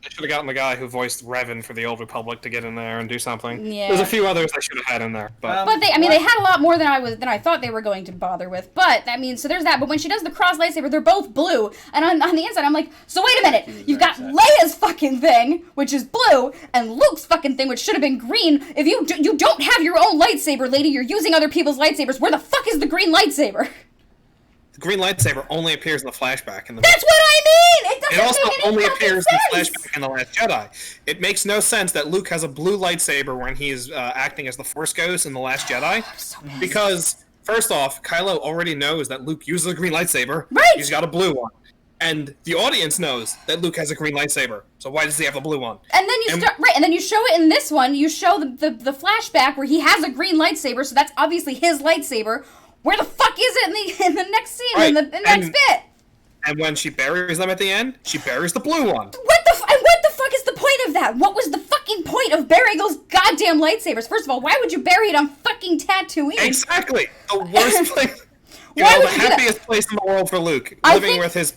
They should have gotten the guy who voiced Revan for the Old Republic to get in there and do something. Yeah. There's a few others they should have had in there, but But they had a lot more than I thought they were going to bother with. But I mean, so there's that. But when she does the cross lightsaber, they're both blue, and on the inside, I'm like, so wait a minute, you've got Leia's fucking thing, which is blue, and Luke's fucking thing, which should have been green. If you don't have your own lightsaber, lady, you're using other people's lightsabers. Where the fuck is the green lightsaber? the green lightsaber only appears in the flashback. In the That's what I mean. It It also make any only fucking appears in the sense. flashback in The Last Jedi. It makes no sense that Luke has a blue lightsaber when he's acting as the Force Ghost in The Last Jedi. Because, first off, Kylo already knows that Luke uses a green lightsaber. Right. He's got a blue one. And the audience knows that Luke has a green lightsaber. So why does he have a blue one? And then and then you show it in this one. You show the flashback where he has a green lightsaber, so that's obviously his lightsaber. Where the fuck is it in the next scene, Right. in the next bit? And when she buries them at the end, she buries the blue one. What the fuck is the point of that? What was the fucking point of burying those goddamn lightsabers? First of all, why would you bury it on fucking Tatooine? Exactly. The worst place. Why The would you do that? happiest place in the world for Luke, living with his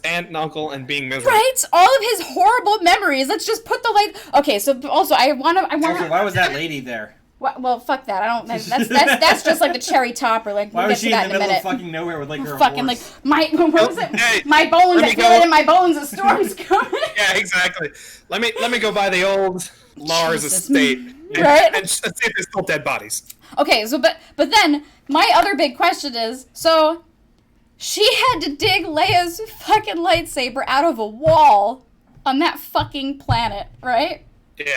aunt and uncle and being miserable. Right? All of his horrible memories. Let's just put the light. Okay, so also I want Also, to. why was that lady there? Well, fuck that. I don't. That's just like the cherry topper. Like Why we'll was get she to in that the in a middle minute. of fucking nowhere with like her Fucking horse? like what was it? Hey, My bones. let I me feel go. it in my bones. A storm's coming. Yeah, exactly. Let me go by the old Lars Jesus. estate Right? and see if there's still dead bodies. Okay, so but then my other big question is, so she had to dig Leia's fucking lightsaber out of a wall on that fucking planet, right? Yeah.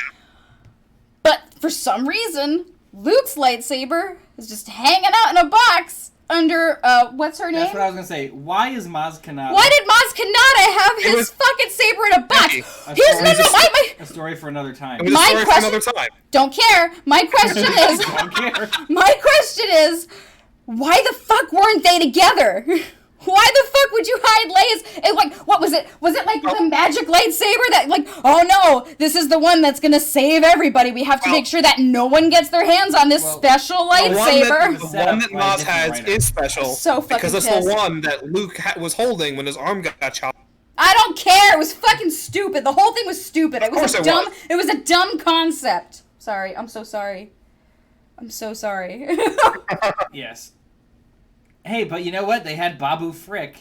But for some reason, Luke's lightsaber is just hanging out in a box under what's her name? That's what I was gonna say. Why is Maz Kanata? Why did Maz Kanata have It his was- fucking saber in a box? A Here's story- my a story for another time. It was a My story question- for another time. don't care. My question is Don't care. my question is, why the fuck weren't they together? Why the fuck would you hide Leia's? And like, what was it? Was it like the magic lightsaber that, like, oh no, this is the one that's gonna save everybody. We have to make sure that no one gets their hands on this special lightsaber. The one that Maz has is special So fucking because it's pissed. the one that Luke was holding when his arm got chopped. I don't care. It was fucking stupid. The whole thing was stupid. It was course a it dumb. was. It was a dumb concept. Sorry. I'm so sorry. I'm so sorry. Yes. Hey, but you know what? They had Babu Frick.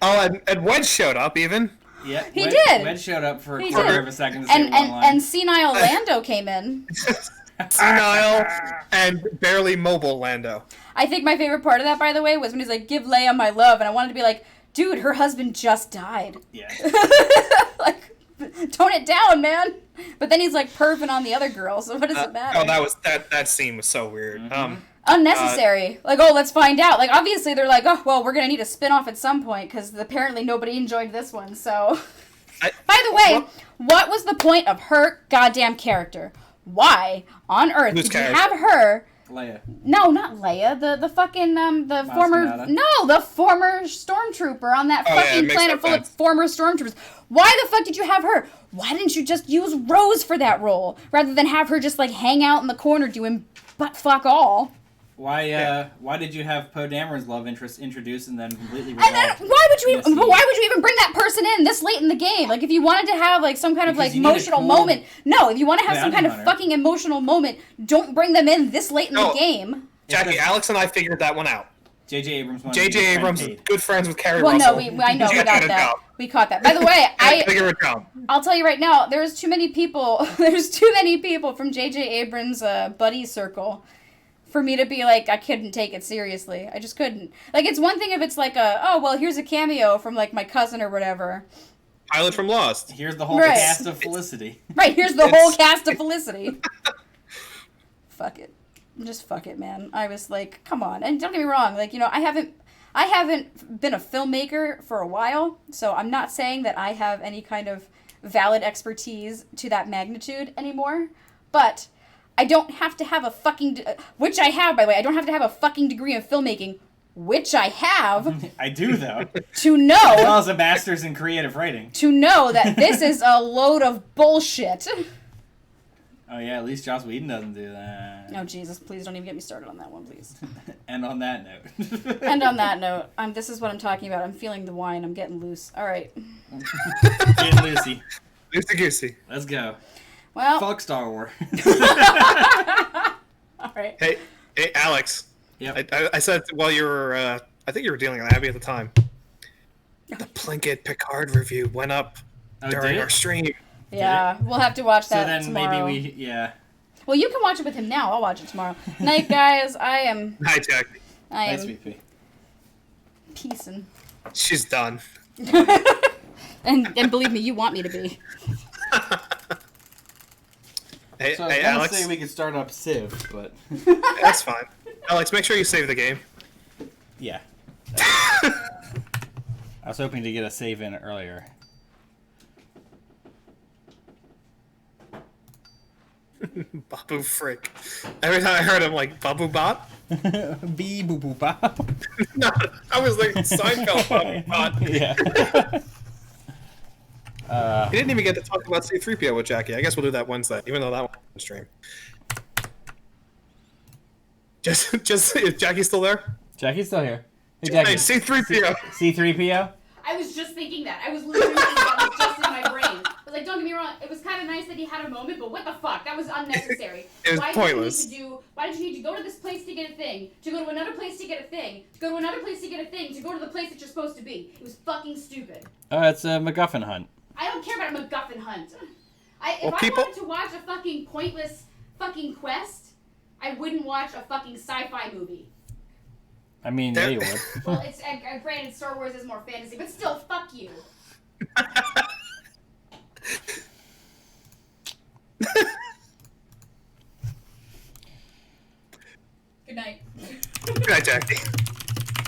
Oh, and Wedge showed up even. Yeah, He Wedge, did. Wedge showed up for a He quarter did. of a second to say and one line. and senile Lando came in. Senile and barely mobile Lando. I think my favorite part of that, by the way, was when he's like, "Give Leia my love," and I wanted to be like, "Dude, her husband just died." Yeah. Like, tone it down, man. But then he's like perving on the other girl, so what does it matter? Oh, that scene was so weird. Unnecessary. Like, oh, let's find out. Like, obviously they're like, oh, well, we're gonna need a spin-off at some point because apparently nobody enjoyed this one. So, by the way, what was the point of her goddamn character? Why on earth Whose did you character? have her? Leia. No, not Leia. The fucking the Maz former Kanata? the former stormtrooper on that Oh, yeah, it fucking makes planet no full of sense. former stormtroopers. Why the fuck did you have her? Why didn't you just use Rose for that role rather than have her just like hang out in the corner doing butt fuck all? Why did you have Poe Dameron's love interest introduced and then completely resolved? And then why would you in a even? scene? But why would you even bring that person in this late in the game? Like if you wanted to have like some kind of Because like you need a emotional cool moment. No, if you want to have some bounty kind of hunter. fucking emotional moment, don't bring them in this late in No. the game. Jackie, Alex and I figured that one out. J.J. Abrams wanted to J.J. be Abrams is paid. good friends with Carrie Well, Russell. no, I know we She's got got a that. job. We caught that. By the way, Gotta give her a job. I'll tell you right now, there's too many people. There's too many people from J.J. Abrams' buddy circle for me to be like, I couldn't take it seriously. I just couldn't. Like, it's one thing if it's like oh, well, here's a cameo from like my cousin or whatever. Pilot from Lost. Here's the whole Right. cast of Felicity. Right, here's the whole cast of Felicity. Fuck it. Just fuck it, man. I was like, come on. And don't get me wrong, like, you know, I haven't been a filmmaker for a while, so I'm not saying that I have any kind of valid expertise to that magnitude anymore, but I don't have to have a fucking which I have, by the way. I don't have to have a fucking degree in filmmaking, which I have, I do though. to As know well as a master's in creative writing. that this is a load of bullshit. Oh yeah, at least Joss Whedon doesn't do that. Oh Jesus, please don't even get me started on that one, please. And on that note. And on that note, this is what I'm talking about. I'm feeling the wine. I'm getting loose. All right. Get Lucy. Lucy Goosey. Let's go. Well. Fuck Star Wars. All right. Hey, Alex. Yep. I said while you were, I think you were dealing with Abby at the time. The Plinkett Picard review went up during did it? our stream. Yeah, we'll have to watch So that then tomorrow. maybe yeah. Well, you can watch it with him now. I'll watch it tomorrow. Night, guys. I am Hi, Jackie. I Nice am VP. peacing. She's done. And believe me, you want me to be. Hey, So I was hey gonna Alex. say we could start up Civ, but That's fine. Alex, make sure you save the game. yeah. I was hoping to get a save in earlier. Babu Frick. Every time I heard him, like, Babu Bot? Bee boo boo bop. No, I was like Seinfeld Babu Bot. Yeah. He didn't even get to talk about C-3PO with Jackie. I guess we'll do that Wednesday, even though that one on stream. Just, is Jackie still there? Jackie's still here. Hey, Hey, Jackie. C-3PO. C3PO? I was just thinking that. I was literally thinking that was just in my brain. I was like, don't get me wrong, it was kind of nice that he had a moment, but what the fuck? That was unnecessary. It was pointless. Why did you need to go to this place to get a thing, to go to another place to get a thing, to go to another place to get a thing, to go to the place that you're supposed to be? It was fucking stupid. Oh, it's a MacGuffin hunt. I don't care about a MacGuffin hunt. If Well, I people- wanted to watch a fucking pointless fucking quest, I wouldn't watch a fucking sci-fi movie. I mean, There- yeah, you would. Well, it's and granted, Star Wars is more fantasy, but still, fuck you. Good night. Good night, Jackie.